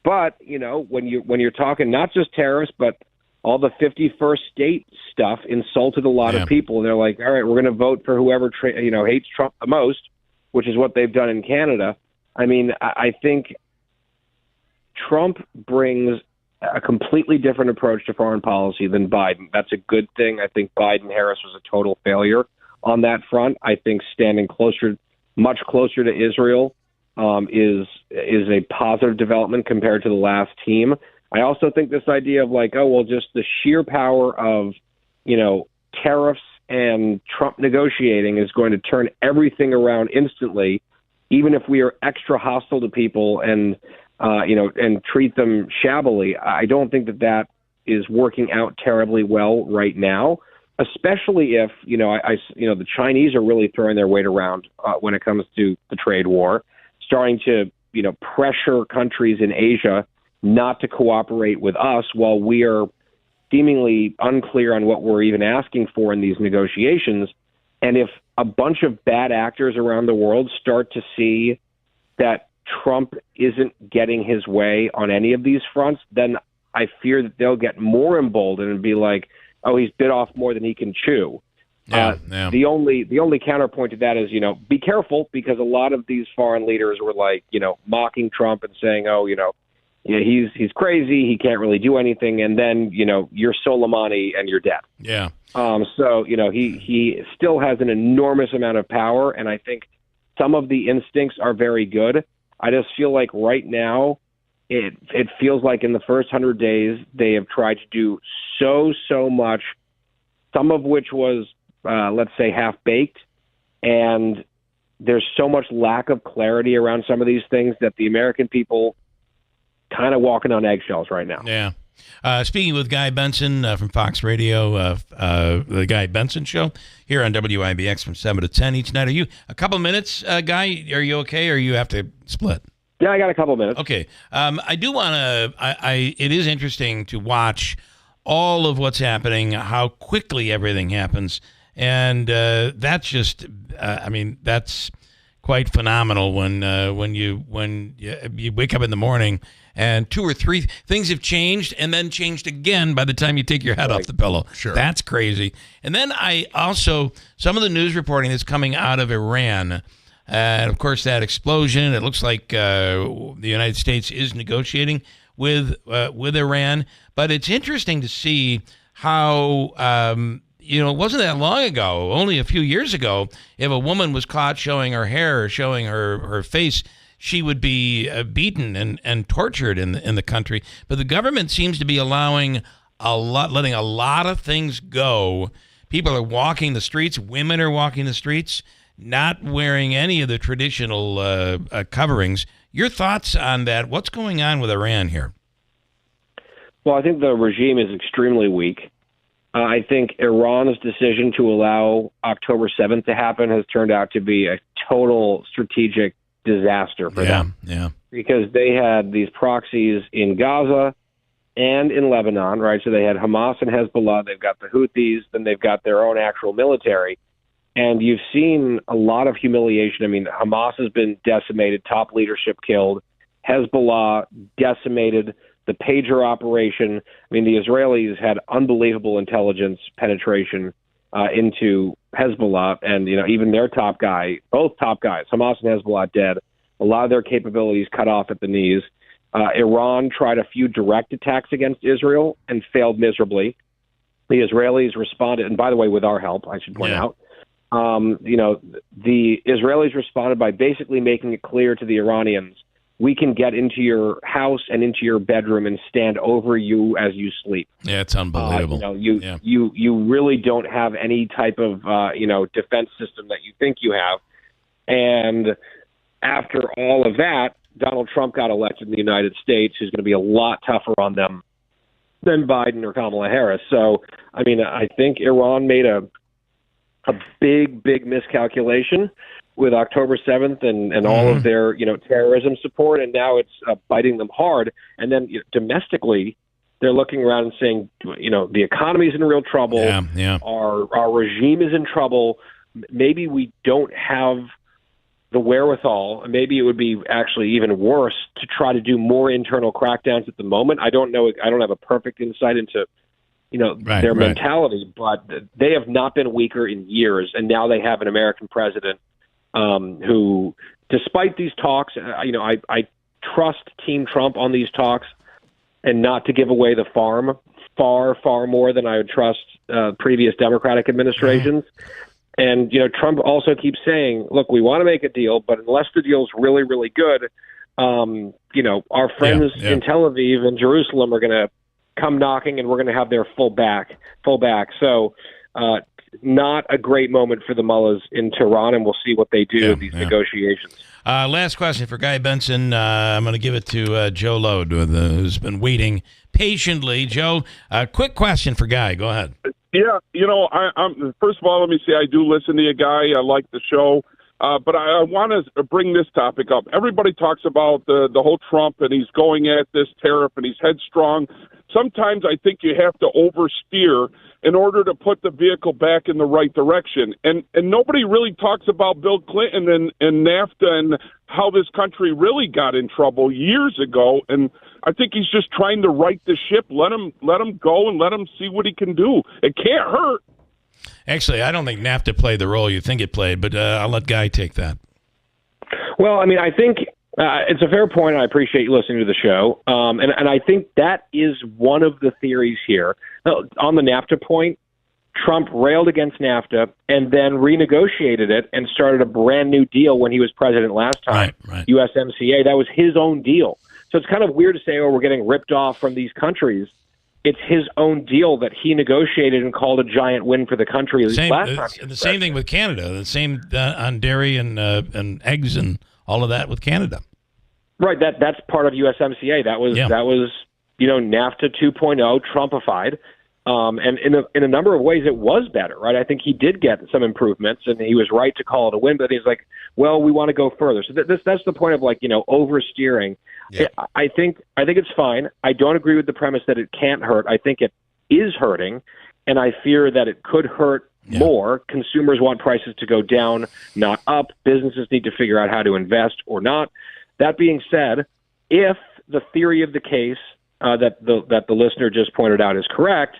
But, when you're talking not just tariffs, but all the 51st state stuff insulted a lot of people. And they're like, all right, we're going to vote for whoever, hates Trump the most, which is what they've done in Canada. I mean, I think Trump brings a completely different approach to foreign policy than Biden. That's a good thing. I think Biden-Harris was a total failure on that front. I think standing much closer to Israel is a positive development compared to the last team. I also think this idea of just the sheer power of, tariffs and Trump negotiating is going to turn everything around instantly. even if we are extra hostile to people and and treat them shabbily, I don't think that is working out terribly well right now. Especially if the Chinese are really throwing their weight around when it comes to the trade war, starting to pressure countries in Asia not to cooperate with us while we are seemingly unclear on what we're even asking for in these negotiations. And if a bunch of bad actors around the world start to see that Trump isn't getting his way on any of these fronts, then I fear that they'll get more emboldened and be like, oh, he's bit off more than he can chew. The only counterpoint to that is, be careful, because a lot of these foreign leaders were like, mocking Trump and saying, oh, he's crazy, he can't really do anything, and then, you're Soleimani and you're dead. Yeah. So, he still has an enormous amount of power, and I think some of the instincts are very good. I just feel like right now, it feels like in the first 100 days, they have tried to do so much, some of which was, let's say, half-baked, and there's so much lack of clarity around some of these things that the American people kind of walking on eggshells right now. Yeah. Speaking with Guy Benson from Fox Radio, the Guy Benson Show here on WIBX from 7 to 10 each night. Are you a couple minutes, Guy? Are you okay, or you have to split? Yeah, I got a couple minutes. Okay. I do want to, it is interesting to watch all of what's happening, how quickly everything happens. And that's just, that's quite phenomenal when you wake up in the morning and 2 or 3 things have changed and then changed again by the time you take your head off the pillow. Sure. That's crazy. And then some of the news reporting that's coming out of Iran. And, of course, that explosion, it looks like the United States is negotiating with Iran. But it's interesting to see how, it wasn't that long ago, only a few years ago, if a woman was caught showing her hair or showing her face, she would be beaten and tortured in the country. But the government seems to be letting a lot of things go. People are walking the streets. Women are walking the streets, not wearing any of the traditional coverings. Your thoughts on that? What's going on with Iran here? Well, I think the regime is extremely weak. I think Iran's decision to allow October 7th to happen has turned out to be a total strategic disaster for them. Yeah. Because they had these proxies in Gaza and in Lebanon, right? So they had Hamas and Hezbollah. They've got the Houthis. Then they've got their own actual military. And you've seen a lot of humiliation. I mean, Hamas has been decimated, top leadership killed. Hezbollah decimated. The pager operation. I mean, the Israelis had unbelievable intelligence penetration into Hezbollah, and even their top guy, both top guys, Hamas and Hezbollah, dead. A lot of their capabilities cut off at the knees. Iran tried a few direct attacks against Israel and failed miserably. The Israelis responded, and by the way, with our help, I should point out. The Israelis responded by basically making it clear to the Iranians, we can get into your house and into your bedroom and stand over you as you sleep. Yeah, it's unbelievable. You really don't have any type of defense system that you think you have. And after all of that, Donald Trump got elected in the United States, who's going to be a lot tougher on them than Biden or Kamala Harris. So, I mean, I think Iran made a big miscalculation with October 7th and all of their, terrorism support, and now it's biting them hard. And then domestically, they're looking around and saying, the economy's in real trouble. Yeah. Our regime is in trouble. Maybe we don't have the wherewithal. Maybe it would be actually even worse to try to do more internal crackdowns at the moment. I don't know. I don't have a perfect insight into their mentality, but they have not been weaker in years, and now they have an American president who, despite these talks, I trust Team Trump on these talks, and not to give away the farm far more than I would trust previous Democratic administrations. And Trump also keeps saying, "Look, we want to make a deal, but unless the deal's really, really good, our friends in Tel Aviv and Jerusalem are going to come knocking, and we're going to have their full back." So not a great moment for the mullahs in Tehran, and we'll see what they do in these negotiations. Last question for Guy Benson. I'm going to give it to Joe Lode, who's been waiting patiently. Joe, quick question for Guy. Go ahead. Yeah, I'm first of all, let me say I do listen to you, Guy. I like the show. But I want to bring this topic up. Everybody talks about the whole Trump, and he's going at this tariff, and he's headstrong. Sometimes I think you have to oversteer in order to put the vehicle back in the right direction. And nobody really talks about Bill Clinton and NAFTA and how this country really got in trouble years ago. And I think he's just trying to right the ship. Let him go and let him see what he can do. It can't hurt. Actually, I don't think NAFTA played the role you think it played, but I'll let Guy take that. Well, I mean, I think it's a fair point, and I appreciate you listening to the show. And I think that is one of the theories here. On the NAFTA point, Trump railed against NAFTA and then renegotiated it and started a brand new deal when he was president last time, right. USMCA. That was his own deal. So it's kind of weird to say, we're getting ripped off from these countries. It's his own deal that he negotiated and called a giant win for the country last time. The same thing with Canada. The same on dairy and eggs and all of that with Canada. Right. That's part of USMCA. That was NAFTA 2.0 Trumpified. And in a number of ways, it was better, right? I think he did get some improvements, and he was right to call it a win. But he's like, well, we want to go further. So that's the point of oversteering. Yeah. I think it's fine. I don't agree with the premise that it can't hurt. I think it is hurting, and I fear that it could hurt more. Consumers want prices to go down, not up. Businesses need to figure out how to invest or not. That being said, if the theory of the case that the listener just pointed out is correct,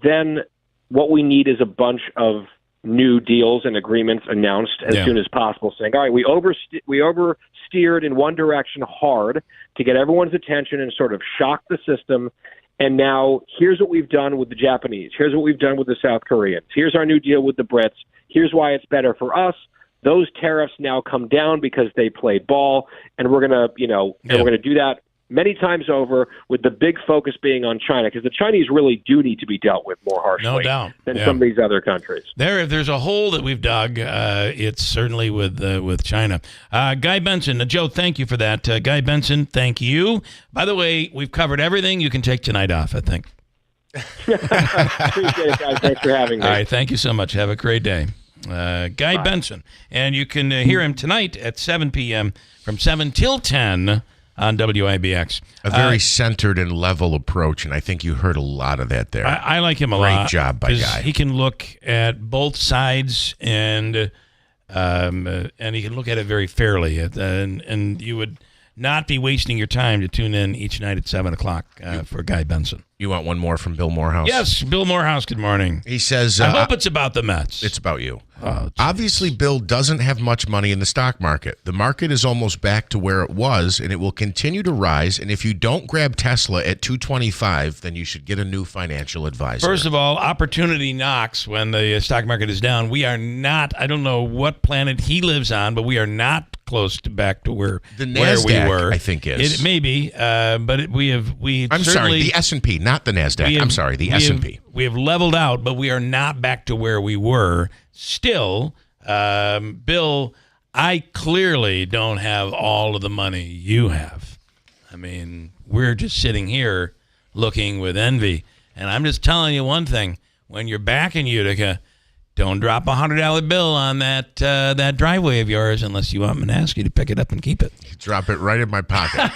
then what we need is a bunch of new deals and agreements announced as soon as possible, saying, all right, we oversteered in one direction hard to get everyone's attention and sort of shock the system. And now here's what we've done with the Japanese. Here's what we've done with the South Koreans. Here's our new deal with the Brits. Here's why it's better for us. Those tariffs now come down because they played ball, and we're gonna, we're gonna do that many times over, with the big focus being on China, because the Chinese really do need to be dealt with more harshly, no doubt, than some of these other countries. If there's a hole that we've dug, it's certainly with China. Guy Benson, Joe, thank you for that. Guy Benson, thank you. By the way, we've covered everything. You can take tonight off, I think. Appreciate it, guys. Thanks for having me. All right, thank you so much. Have a great day. Guy Benson. And you can hear him tonight at 7 p.m. from 7 till 10 on WIBX. A very centered and level approach, and I think you heard a lot of that there. I like him a lot. Great job by Guy. He can look at both sides, and he can look at it very fairly. And you would not be wasting your time to tune in each night at 7 o'clock for Guy Benson. You want one more from Bill Morehouse? Yes, Bill Morehouse, good morning. He says... I hope it's about the Mets. It's about you. Oh, obviously, Bill doesn't have much money in the stock market. The market is almost back to where it was, and it will continue to rise. And if you don't grab Tesla at $225, then you should get a new financial advisor. First of all, opportunity knocks when the stock market is down. We are not, I don't know what planet he lives on, but we are not close to back to where the NASDAQ, we were. I think is. It may be, but I'm sorry, the S&P, not the NASDAQ. I'm sorry, the S&P. We have leveled out, but we are not back to where we were. Still, Bill, I clearly don't have all of the money you have. I mean, we're just sitting here looking with envy. And I'm just telling you one thing. When you're back in Utica, don't drop a $100 bill on that driveway of yours unless you want me to ask you to pick it up and keep it. Drop it right in my pocket.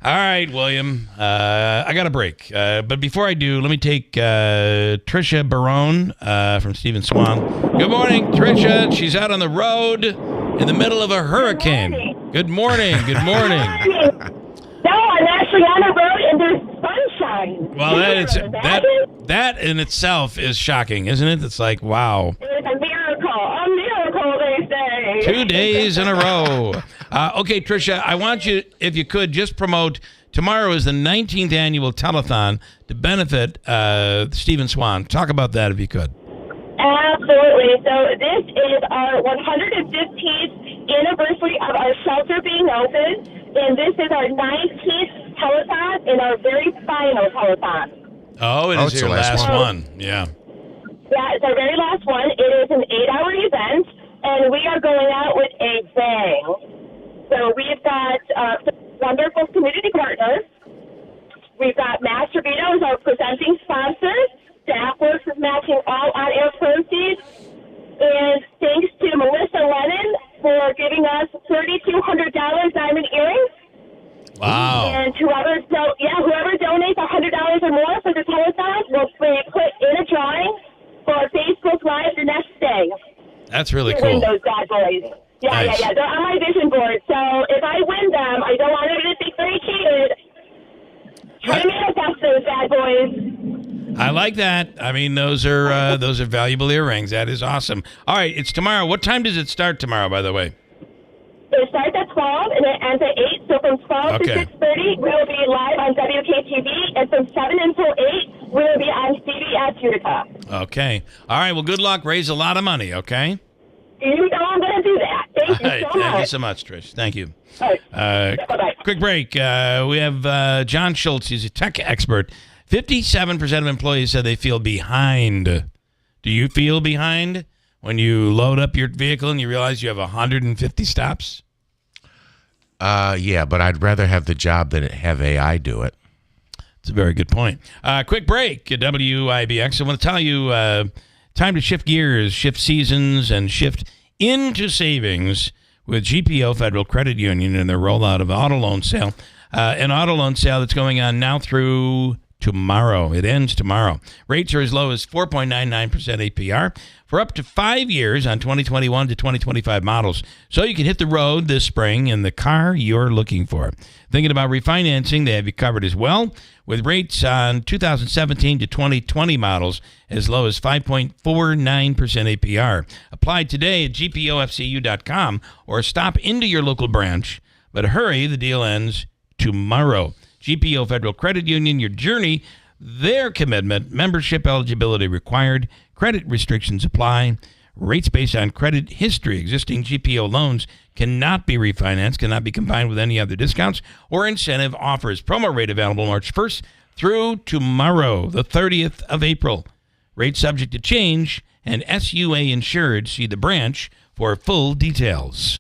All right, William. I got a break. But before I do, let me take Tricia Barone from Stephen Swan. Good morning, Tricia. She's out on the road in the middle of a hurricane. Good morning. Good morning. No, I'm actually on the road and there's sunshine. Well, that in itself is shocking, isn't it? It's like, wow. It's a miracle, they say. 2 days in a row. Okay, Tricia, I want you, if you could, just promote. Tomorrow is the 19th annual telethon to benefit Stephen Swan. Talk about that if you could. Absolutely. So this is our 115th anniversary of our shelter being open, and this is our 19th telethon and our very final telethon. Oh, it's your last one. Yeah. Yeah, it's our very last one. It is an 8-hour event, and we are going out with a bang. So we've got some wonderful community partners. We've got Master Vito as our presenting sponsor. Staffworks is matching all on-air proceeds. And thanks to Melissa Lennon for giving us $3,200 diamond earrings. Wow. And whoever donates $100 or more for the telethon will be put in a drawing for Facebook Live the next day. That's really to cool. win those bad boys. Yeah, Nice. yeah. They're on my vision board. So if I win them, I don't want everyone to think they cheated. Try to manifest those bad boys. I like that. I mean, those are valuable earrings. That is awesome. All right, it's tomorrow. What time does it start tomorrow, by the way? It starts at 12 and it ends at 8. So from 12 to 6:30, we'll be live on WKTV. And from 7 until 8, we'll be on CBS Utica. Okay. All right, well, good luck. Raise a lot of money, okay? You know I'm going to do that. Thank you so much. Thank you so much, Trish. Thank you. All right. Bye-bye. Quick break. We have John Schultz. He's a tech expert. 57% of employees said they feel behind. Do you feel behind when you load up your vehicle and you realize you have 150 stops? Yeah, but I'd rather have the job than have AI do it. It's a very good point. Quick break at WIBX. I want to tell you, time to shift gears, shift seasons, and shift into savings with GPO Federal Credit Union and their rollout of auto loan sale. An auto loan sale that's going on now through tomorrow. It ends tomorrow. Rates are as low as 4.99% APR for up to 5 years on 2021 to 2025 models. So you can hit the road this spring in the car you're looking for. Thinking about refinancing, they have you covered as well, with rates on 2017 to 2020 models as low as 5.49% APR. Apply today at gpofcu.com or stop into your local branch. But hurry, the deal ends tomorrow. GPO Federal Credit Union, your journey, their commitment, membership eligibility required, credit restrictions apply, rates based on credit history. Existing GPO loans cannot be refinanced, cannot be combined with any other discounts or incentive offers. Promo rate available March 1st through tomorrow, the 30th of April. Rate subject to change and SUA insured. See the branch for full details.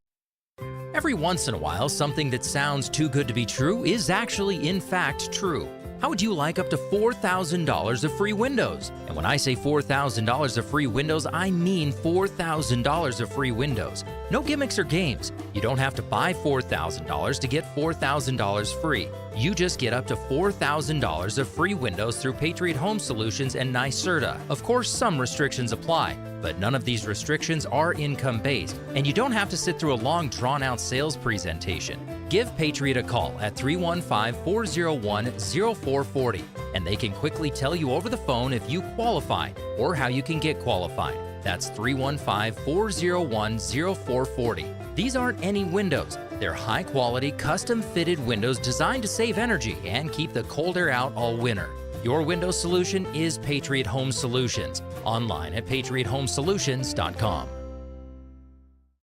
Every once in a while, something that sounds too good to be true is actually, in fact, true. How would you like up to $4,000 of free windows? And when I say $4,000 of free windows, I mean $4,000 of free windows. No gimmicks or games. You don't have to buy $4,000 to get $4,000 free. You just get up to $4,000 of free windows through Patriot Home Solutions and NYSERDA. Of course, some restrictions apply, but none of these restrictions are income-based, and you don't have to sit through a long, drawn-out sales presentation. Give Patriot a call at 315-401-0440, and they can quickly tell you over the phone if you qualify or how you can get qualified. That's 315-401-0440. These aren't any windows. They're high-quality, custom-fitted windows designed to save energy and keep the cold air out all winter. Your window solution is Patriot Home Solutions. Online at patriothomesolutions.com.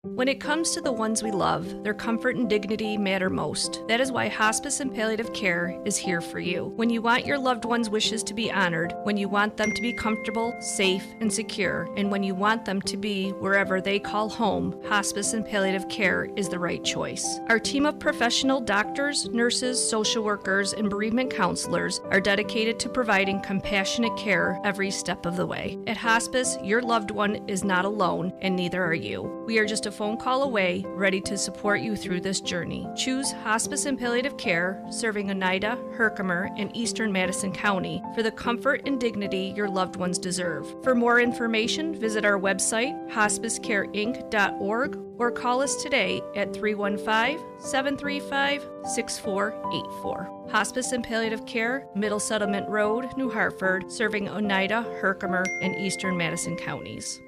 When it comes to the ones we love, their comfort and dignity matter most. That is why Hospice and Palliative Care is here for you. When you want your loved ones' wishes to be honored, when you want them to be comfortable, safe, and secure, and when you want them to be wherever they call home, Hospice and Palliative Care is the right choice. Our team of professional doctors, nurses, social workers, and bereavement counselors are dedicated to providing compassionate care every step of the way. At Hospice, your loved one is not alone, and neither are you. We are just a phone call away, ready to support you through this journey. Choose Hospice and Palliative Care, serving Oneida, Herkimer, and Eastern Madison County for the comfort and dignity your loved ones deserve. For more information, visit our website, hospicecareinc.org, or call us today at 315-735-6484. Hospice and Palliative Care, Middle Settlement Road, New Hartford, serving Oneida, Herkimer, and Eastern Madison counties.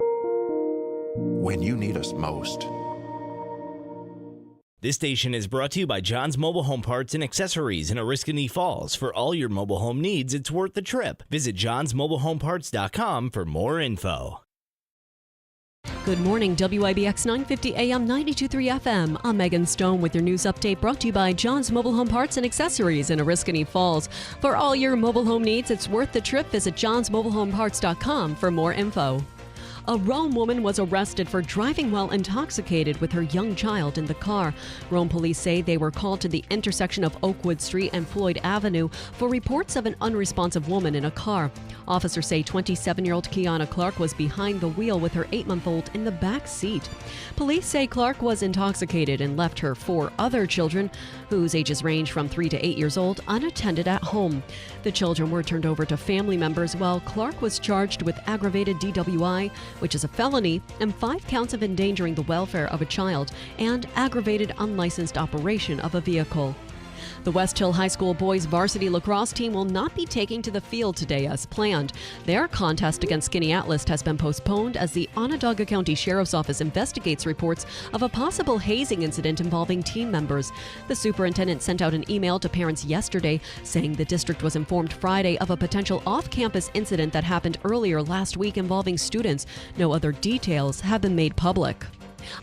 When you need us most. This station is brought to you by John's Mobile Home Parts and Accessories in Oriskany Falls. For all your mobile home needs, it's worth the trip. Visit johnsmobilehomeparts.com for more info. Good morning, WIBX 950 AM 92.3 FM. I'm Megan Stone with your news update brought to you by John's Mobile Home Parts and Accessories in Oriskany Falls. For all your mobile home needs, it's worth the trip. Visit johnsmobilehomeparts.com for more info. A Rome woman was arrested for driving while intoxicated with her young child in the car. Rome police say they were called to the intersection of Oakwood Street and Floyd Avenue for reports of an unresponsive woman in a car. Officers say 27-year-old Kiana Clark was behind the wheel with her 8-month-old in the back seat. Police say Clark was intoxicated and left her 4 other children, whose ages range from 3 to 8 years old, unattended at home. The children were turned over to family members while Clark was charged with aggravated DWI, which is a felony, and 5 counts of endangering the welfare of a child and aggravated unlicensed operation of a vehicle. The West Hill High School boys varsity lacrosse team will not be taking to the field today as planned. Their contest against Skinny Atlas has been postponed as the Onondaga County Sheriff's Office investigates reports of a possible hazing incident involving team members. The superintendent sent out an email to parents yesterday saying the district was informed Friday of a potential off-campus incident that happened earlier last week involving students. No other details have been made public.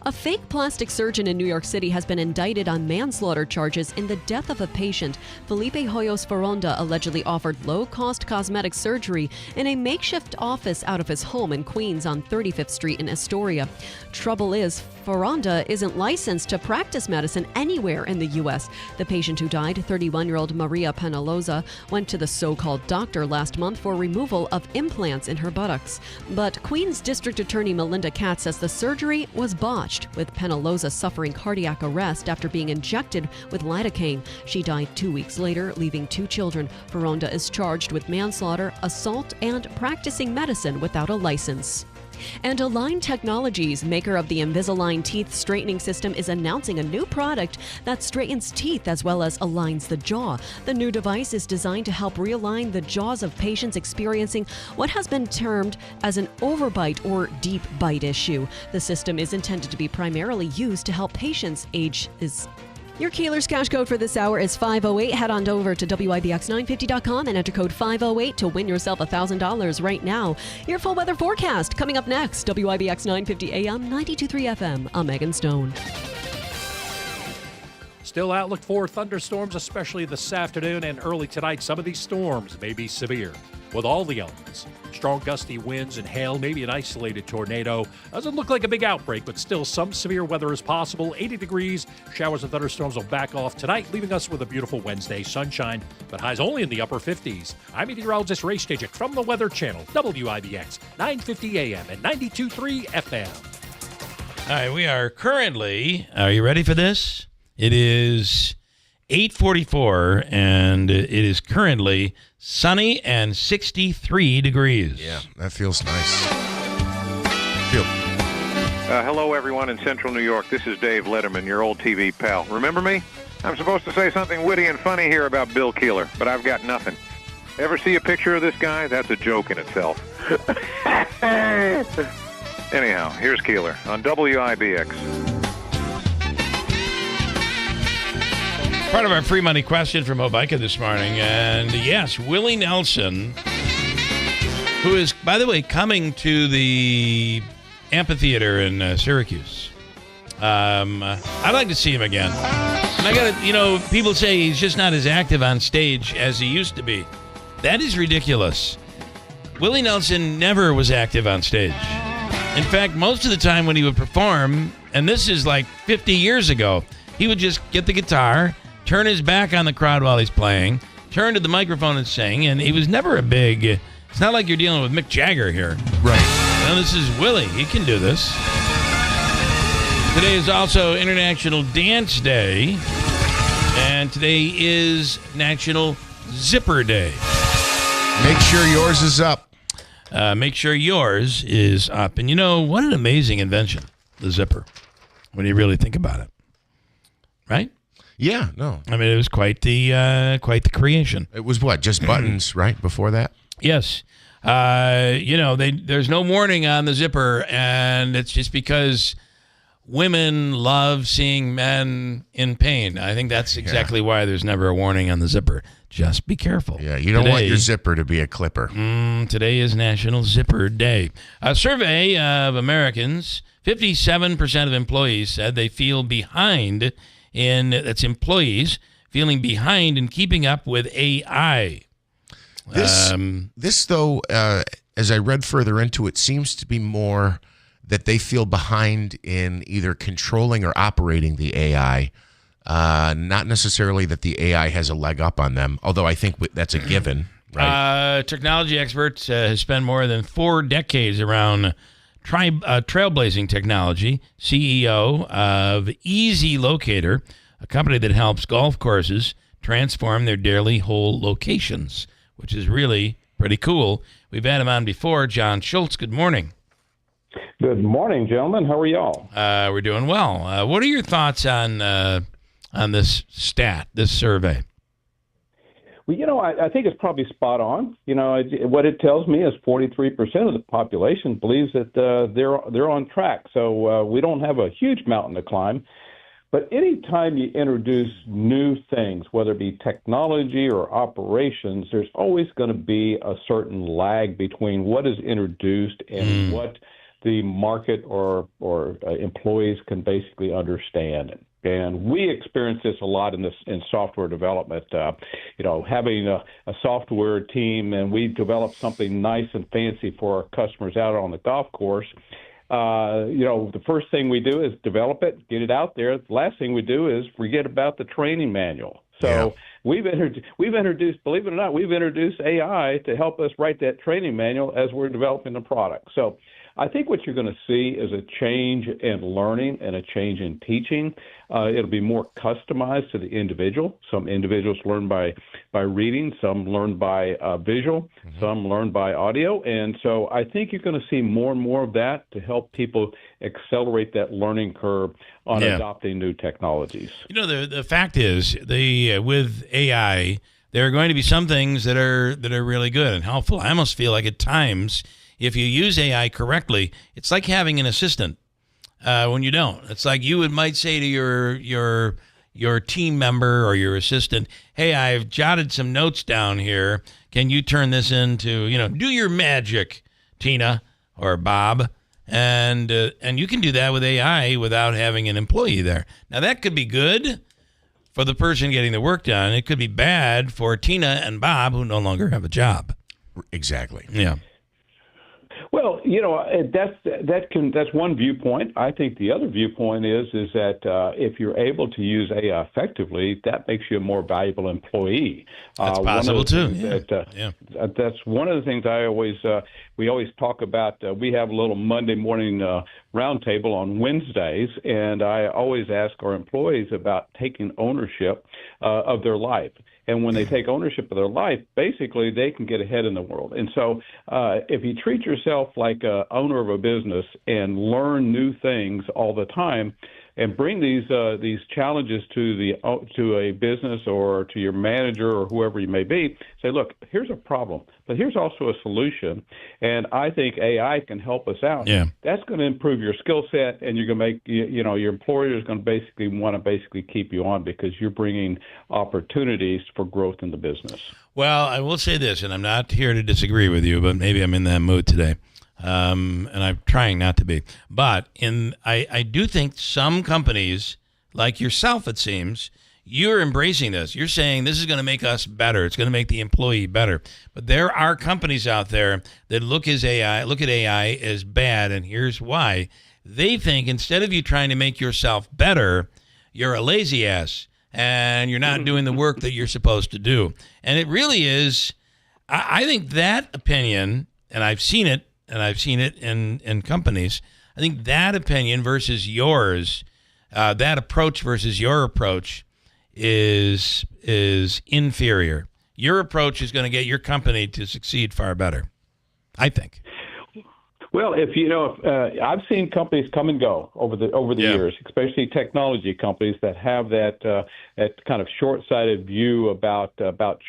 A fake plastic surgeon in New York City has been indicted on manslaughter charges in the death of a patient. Felipe Hoyos Foronda allegedly offered low-cost cosmetic surgery in a makeshift office out of his home in Queens on 35th Street in Astoria. Trouble is, Foronda isn't licensed to practice medicine anywhere in the U.S. The patient who died, 31-year-old Maria Penaloza, went to the so-called doctor last month for removal of implants in her buttocks. But Queens District Attorney Melinda Katz says the surgery was botched, with Penaloza suffering cardiac arrest after being injected with lidocaine. She died 2 weeks later, leaving 2 children. Foronda is charged with manslaughter, assault, and practicing medicine without a license. And Align Technologies, maker of the Invisalign teeth straightening system, is announcing a new product that straightens teeth as well as aligns the jaw. The new device is designed to help realign the jaws of patients experiencing what has been termed as an overbite or deep bite issue. The system is intended to be primarily used to help patients age is. Your Keeler's cash code for this hour is 508. Head on over to WIBX950.com and enter code 508 to win yourself $1,000 right now. Your full weather forecast coming up next. WIBX 950 AM, 92.3 FM. I'm Megan Stone. Still outlook for thunderstorms, especially this afternoon and early tonight. Some of these storms may be severe with all the elements. Strong gusty winds and hail, maybe an isolated tornado. Doesn't look like a big outbreak, but still some severe weather is possible. 80 degrees. Showers and thunderstorms will back off tonight, leaving us with a beautiful Wednesday sunshine, but highs only in the upper 50s. I'm meteorologist Ray Stajic from the Weather Channel, WIBX 950 AM and 92.3 FM. All right, we are currently, are you ready for this? It is 8:44, and it is currently sunny and 63 degrees. Yeah, that feels nice. Hello, everyone in Central New York. This is Dave Letterman, your old TV pal. Remember me? I'm supposed to say something witty and funny here about Bill Keeler, but I've got nothing. Ever see a picture of this guy? That's a joke in itself. Anyhow, here's Keeler on WIBX. Part of our free money question from Obika this morning. And yes, Willie Nelson, who is, by the way, coming to the amphitheater in Syracuse. I'd like to see him again. And I got to, people say he's just not as active on stage as he used to be. That is ridiculous. Willie Nelson never was active on stage. In fact, most of the time when he would perform, and this is like 50 years ago, he would just get the guitar, turn his back on the crowd while he's playing, turn to the microphone and sing, and he was never a big... It's not like you're dealing with Mick Jagger here. Right. No, this is Willie. He can do this. Today is also International Dance Day, and today is National Zipper Day. Make sure yours is up. Make sure yours is up. And what an amazing invention, the zipper, when you really think about it. Right? Yeah, no. I mean, it was quite the creation. It was what, just buttons, right, before that? Yes. There's no warning on the zipper, and it's just because women love seeing men in pain. I think that's exactly why there's never a warning on the zipper. Just be careful. Yeah, you don't want your zipper to be a clipper. Today is National Zipper Day. A survey of Americans, 57% of employees said they feel behind that's employees feeling behind in keeping up with AI. This though, as I read further into it, seems to be more that they feel behind in either controlling or operating the AI, not necessarily that the AI has a leg up on them, although I think that's a given. Right? Technology experts has spent more than 4 decades around trailblazing technology. CEO of Easy Locator, a company that helps golf courses transform their daily hole locations, which is really pretty cool. We've had him on before. John Schultz, good morning. Good morning, gentlemen. How are y'all? We're doing well. What are your thoughts on this survey? Well, I think it's probably spot on. What it tells me is 43% of the population believes that they're on track. So we don't have a huge mountain to climb. But anytime you introduce new things, whether it be technology or operations, there's always going to be a certain lag between what is introduced and what the market or employees can basically understand. And we experience this a lot in software development. Having a software team, and we develop something nice and fancy for our customers out on the golf course. The first thing we do is develop it, get it out there. The last thing we do is forget about the training manual. So we've introduced, believe it or not, we've introduced AI to help us write that training manual as we're developing the product. So I think what you're going to see is a change in learning and a change in teaching. It'll be more customized to the individual. Some individuals learn by reading, some learn by visual, some learn by audio. And so I think you're going to see more and more of that to help people accelerate that learning curve on adopting new technologies. The fact is, with AI, there are going to be some things that are really good and helpful. I almost feel like at times, if you use AI correctly, it's like having an assistant when you don't. It's like you might say to your team member or your assistant, hey, I've jotted some notes down here. Can you turn this into, do your magic, Tina or Bob? And you can do that with AI without having an employee there. Now, that could be good for the person getting the work done. It could be bad for Tina and Bob, who no longer have a job. Exactly. Yeah. Well, that's one viewpoint. I think the other viewpoint is that if you're able to use AI effectively, that makes you a more valuable employee. That's possible too. That's one of the things we always talk about. We have a little Monday morning roundtable on Wednesdays, and I always ask our employees about taking ownership of their life. And when they take ownership of their life, basically they can get ahead in the world. And so if you treat yourself like an owner of a business and learn new things all the time and bring these challenges to a business or to your manager or whoever you may be, say, look, here's a problem, but here's also a solution, and I think AI can help us out. Yeah. That's going to improve your skill set, and you're going to make your employer is going to want to keep you on because you're bringing opportunities for growth in the business. Well, I will say this, and I'm not here to disagree with you, but maybe I'm in that mood today. And I'm trying not to be. But I do think some companies, like yourself, it seems, you're embracing this. You're saying this is going to make us better. It's going to make the employee better. But there are companies out there that look at AI as bad, and here's why. They think instead of you trying to make yourself better, you're a lazy ass, and you're not doing the work that you're supposed to do. And it really is, I think that opinion, and I've seen it in companies. I think that opinion versus yours, that approach versus your approach is inferior. Your approach is going to get your company to succeed far better, I think. Well, I've seen companies come and go over the years, especially technology companies that have that kind of short-sighted view about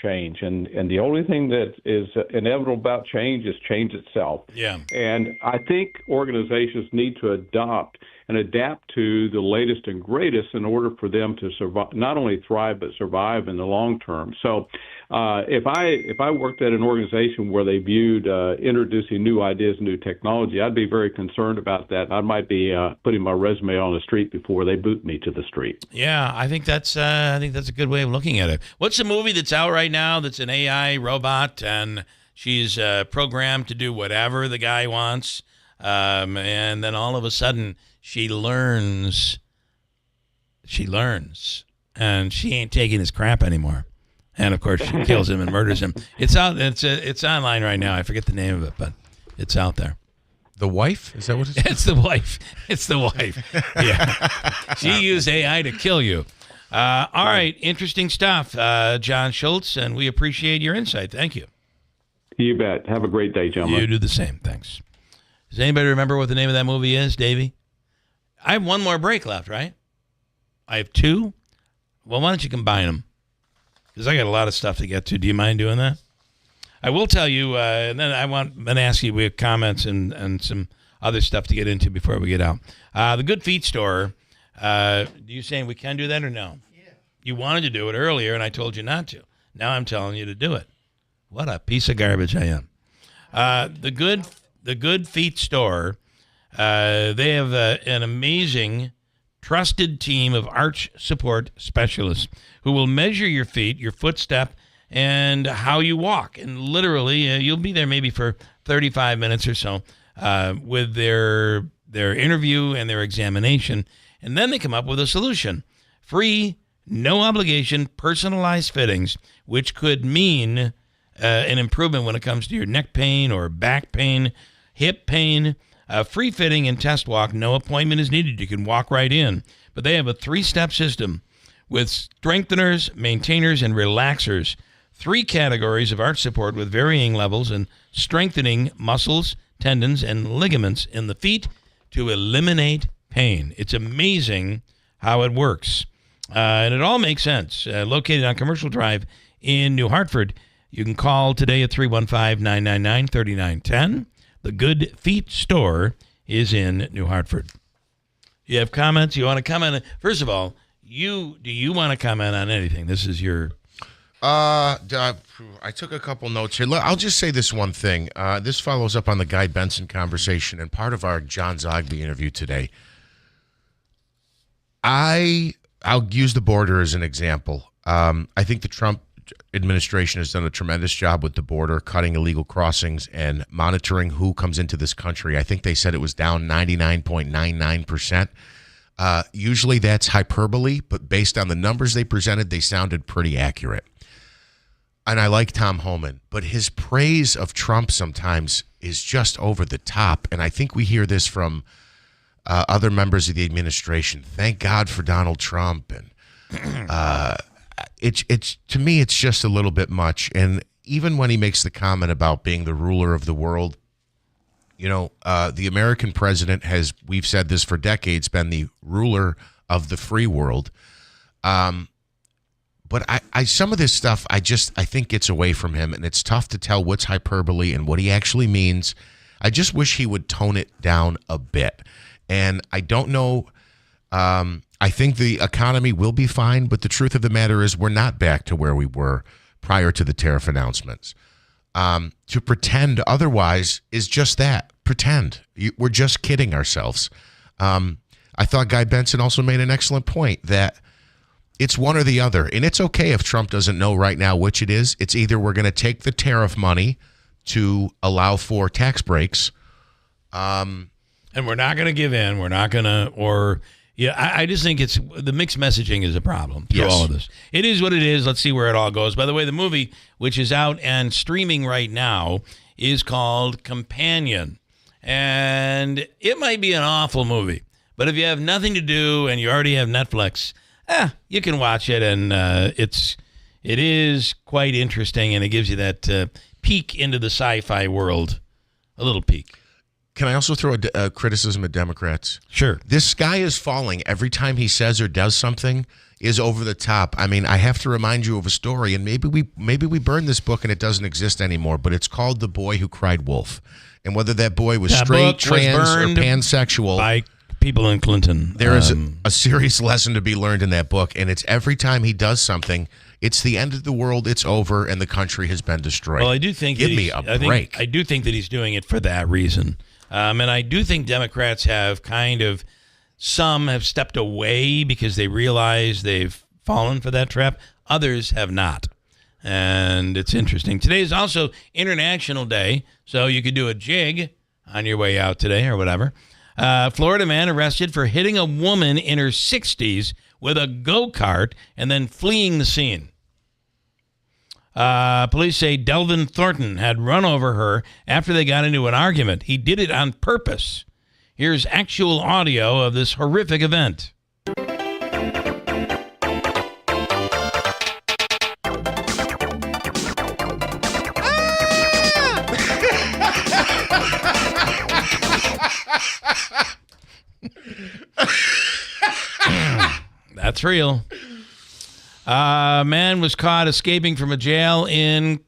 change, and the only thing that is inevitable about change is change itself. Yeah. And I think organizations need to adopt and adapt to the latest and greatest in order for them to survive, not only thrive, but survive in the long term. So if I worked at an organization where they viewed introducing new ideas, new technology, I'd be very concerned about that. I might be putting my resume on the street before they boot me to the street. Yeah, I think that's a good way of looking at it. What's the movie that's out right now that's an AI robot and she's programmed to do whatever the guy wants, and then all of a sudden she learns, and she ain't taking his crap anymore. And of course, she kills him and murders him. It's out. It's online right now. I forget the name of it, but it's out there. The wife? Is that what it's? It's the wife. It's the wife. Yeah, she used AI to kill you. All right, interesting stuff, John Schultz, and we appreciate your insight. Thank you. You bet. Have a great day, gentlemen. You do the same. Thanks. Does anybody remember what the name of that movie is, Davey? I have one more break left, right? I have two. Well, why don't you combine them? Because I got a lot of stuff to get to. Do you mind doing that? I will tell you, and then I want to ask you, we have comments and some other stuff to get into before we get out. The Good Feet store, do you saying we can do that or no? Yeah. You wanted to do it earlier, and I told you not to. Now I'm telling you to do it. What a piece of garbage I am. The Good Feet store, they have an amazing, trusted team of arch support specialists who will measure your feet, your footstep, and how you walk. And literally, you'll be there maybe for 35 minutes or so with their interview and their examination. And then they come up with a solution. Free, no obligation, personalized fittings, which could mean an improvement when it comes to your neck pain or back pain, hip pain. Free fitting and test walk. No appointment is needed. You can walk right in. But they have a 3-step system with strengtheners, maintainers, and relaxers. 3 categories of arch support with varying levels and strengthening muscles, tendons, and ligaments in the feet to eliminate pain. It's amazing how it works. And it all makes sense. Located on Commercial Drive in New Hartford. You can call today at 315-999-3910. The Good Feet store is in New Hartford. You have comments? You want to comment? First of all, do you want to comment on anything? This is your... I took a couple notes here. I'll just say this one thing. This follows up on the Guy Benson conversation and part of our John Zagby interview today. I'll use the border as an example. I think the Trump administration has done a tremendous job with the border, cutting illegal crossings and monitoring who comes into this country. I think they said it was down 99.99%. Usually that's hyperbole, but based on the numbers they presented, they sounded pretty accurate. And I like Tom Homan, but his praise of Trump sometimes is just over the top. And I think we hear this from other members of the administration. Thank God for Donald Trump. And it's to me, it's just a little bit much. And even when he makes the comment about being the ruler of the world, the American president has, we've said this for decades, been the ruler of the free world. But I some of this stuff, I think gets away from him, and it's tough to tell what's hyperbole and what he actually means. I just wish he would tone it down a bit. And I don't know, I think the economy will be fine, but the truth of the matter is we're not back to where we were prior to the tariff announcements. To pretend otherwise is just that, pretend. We're just kidding ourselves. I thought Guy Benson also made an excellent point that it's one or the other. And it's okay if Trump doesn't know right now which it is. It's either we're going to take the tariff money to allow for tax breaks. And we're not going to give in. We're not going to, I just think it's the mixed messaging is a problem through all of this. It is what it is. Let's see where it all goes. By the way, the movie, which is out and streaming right now, is called Companion. And it might be an awful movie. But if you have nothing to do and you already have Netflix, you can watch it, and it is quite interesting, and it gives you that peek into the sci-fi world, a little peek. Can I also throw a criticism at Democrats? Sure. This sky is falling every time he says or does something is over the top. I mean, I have to remind you of a story, and maybe we burned this book and it doesn't exist anymore, but it's called The Boy Who Cried Wolf. And whether that boy was straight, trans, or pansexual. By people in Clinton. There is a serious lesson to be learned in that book, and it's every time he does something, it's the end of the world, it's over, and the country has been destroyed. Well, I do think Give me a break. I do think that he's doing it for that reason. And I do think Democrats have some have stepped away because they realize they've fallen for that trap. Others have not. And it's interesting. Today is also International Day, so you could do a jig on your way out today or whatever. Florida man arrested for hitting a woman in her 60s with a go-kart and then fleeing the scene. Police say Delvin Thornton had run over her after they got into an argument. He did it on purpose. Here's actual audio of this horrific event. That's real. Man was caught escaping from a jail in...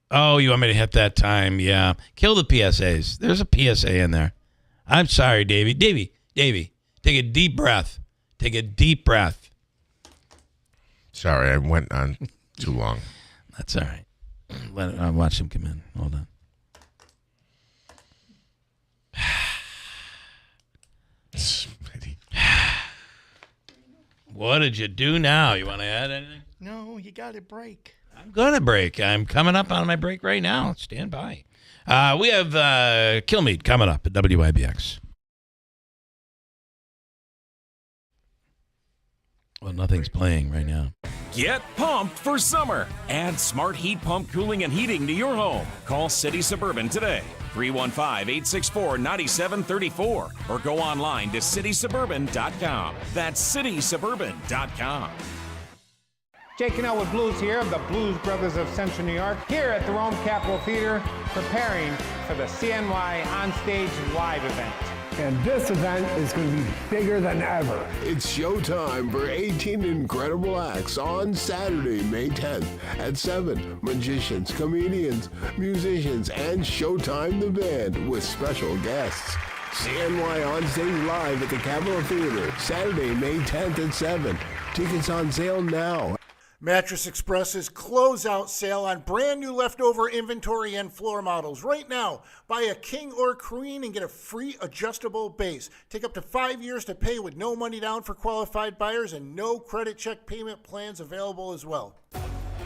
Oh, you want me to hit that time? Yeah. Kill the PSAs. There's a PSA in there. I'm sorry, Davey. Davey, take a deep breath. Take a deep breath. Sorry, I went on too long. That's all right. Watch him come in. Hold on. What did you do now? You want to add anything? No, you got to break. I'm going to break. I'm coming up on my break right now. Stand by. We have Kilmeade coming up at WIBX. Well, nothing's playing right now. Get pumped for summer. Add smart heat pump cooling and heating to your home. Call City Suburban today. 315-864-9734 or go online to citysuburban.com. That's citysuburban.com. Jake Cannell with Blues here of the Blues Brothers of Central New York, here at the Rome Capitol Theater, preparing for the CNY Onstage Live event. And this event is going to be bigger than ever. It's showtime for 18 incredible acts on Saturday, May 10th at 7. Magicians, comedians, musicians, and Showtime the Band with special guests. CNY Onstage Live at the Capitol Theater, Saturday, May 10th at 7. Tickets on sale now. Mattress Express's closeout sale on brand new leftover inventory and floor models. Right now, buy a king or queen and get a free adjustable base. Take up to 5 years to pay with no money down for qualified buyers and no credit check payment plans available as well.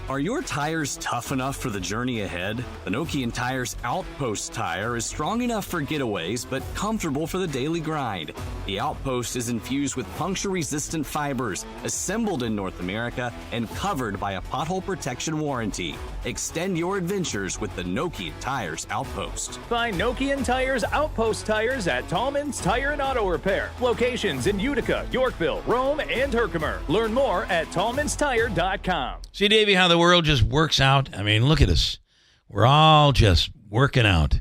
Are your tires tough enough for the journey ahead? The Nokian Tires Outpost tire is strong enough for getaways, but comfortable for the daily grind. The Outpost is infused with puncture-resistant fibers, assembled in North America, and covered by a pothole protection warranty. Extend your adventures with the Nokian Tires Outpost. Find Nokian Tires Outpost tires at Tallman's Tire and Auto Repair. Locations in Utica, Yorkville, Rome, and Herkimer. Learn more at tallmanstire.com. See, Davey, how the world just works out? I mean, look at us. We're all just working out.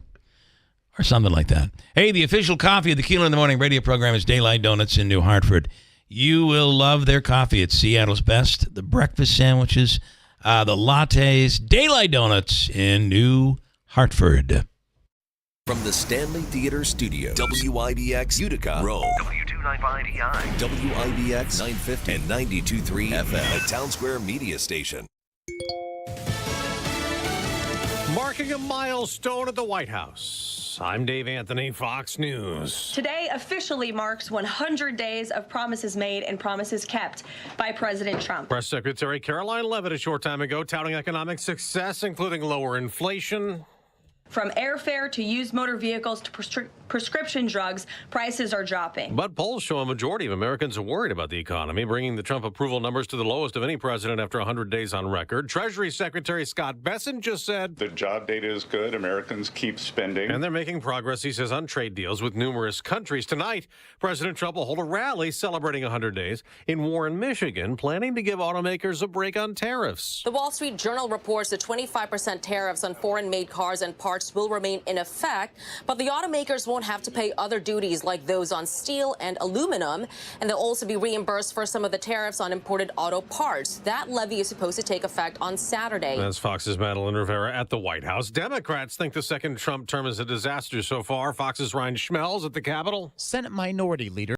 Or something like that. Hey, the official coffee of the Keeler in the Morning radio program is Daylight Donuts in New Hartford. You will love their coffee. It's Seattle's best. The breakfast sandwiches, the lattes, Daylight Donuts in New Hartford. From the Stanley Theater Studio, WIBX Utica, Rome. W295EI. WIBX 950 and 92.3 FM, a Town Square media station. Marking a milestone at the White House. I'm Dave Anthony, Fox News. Today officially marks 100 days of promises made and promises kept by President Trump. Press Secretary Caroline Leavitt a short time ago touting economic success, including lower inflation. From airfare to used motor vehicles to prescription drugs, prices are dropping. But polls show a majority of Americans are worried about the economy, bringing the Trump approval numbers to the lowest of any president after 100 days on record. Treasury Secretary Scott Benson just said the job data is good. Americans keep spending. And they're making progress, he says, on trade deals with numerous countries. Tonight, President Trump will hold a rally celebrating 100 days in Warren, Michigan, planning to give automakers a break on tariffs. The Wall Street Journal reports the 25% tariffs on foreign-made cars and parts tariffs will remain in effect, but the automakers won't have to pay other duties like those on steel and aluminum, and they'll also be reimbursed for some of the tariffs on imported auto parts. That levy is supposed to take effect on Saturday. That's Fox's Madeline Rivera at the White House. Democrats think the second Trump term is a disaster so far. Fox's Ryan Schmelz at the Capitol. Senate Minority Leader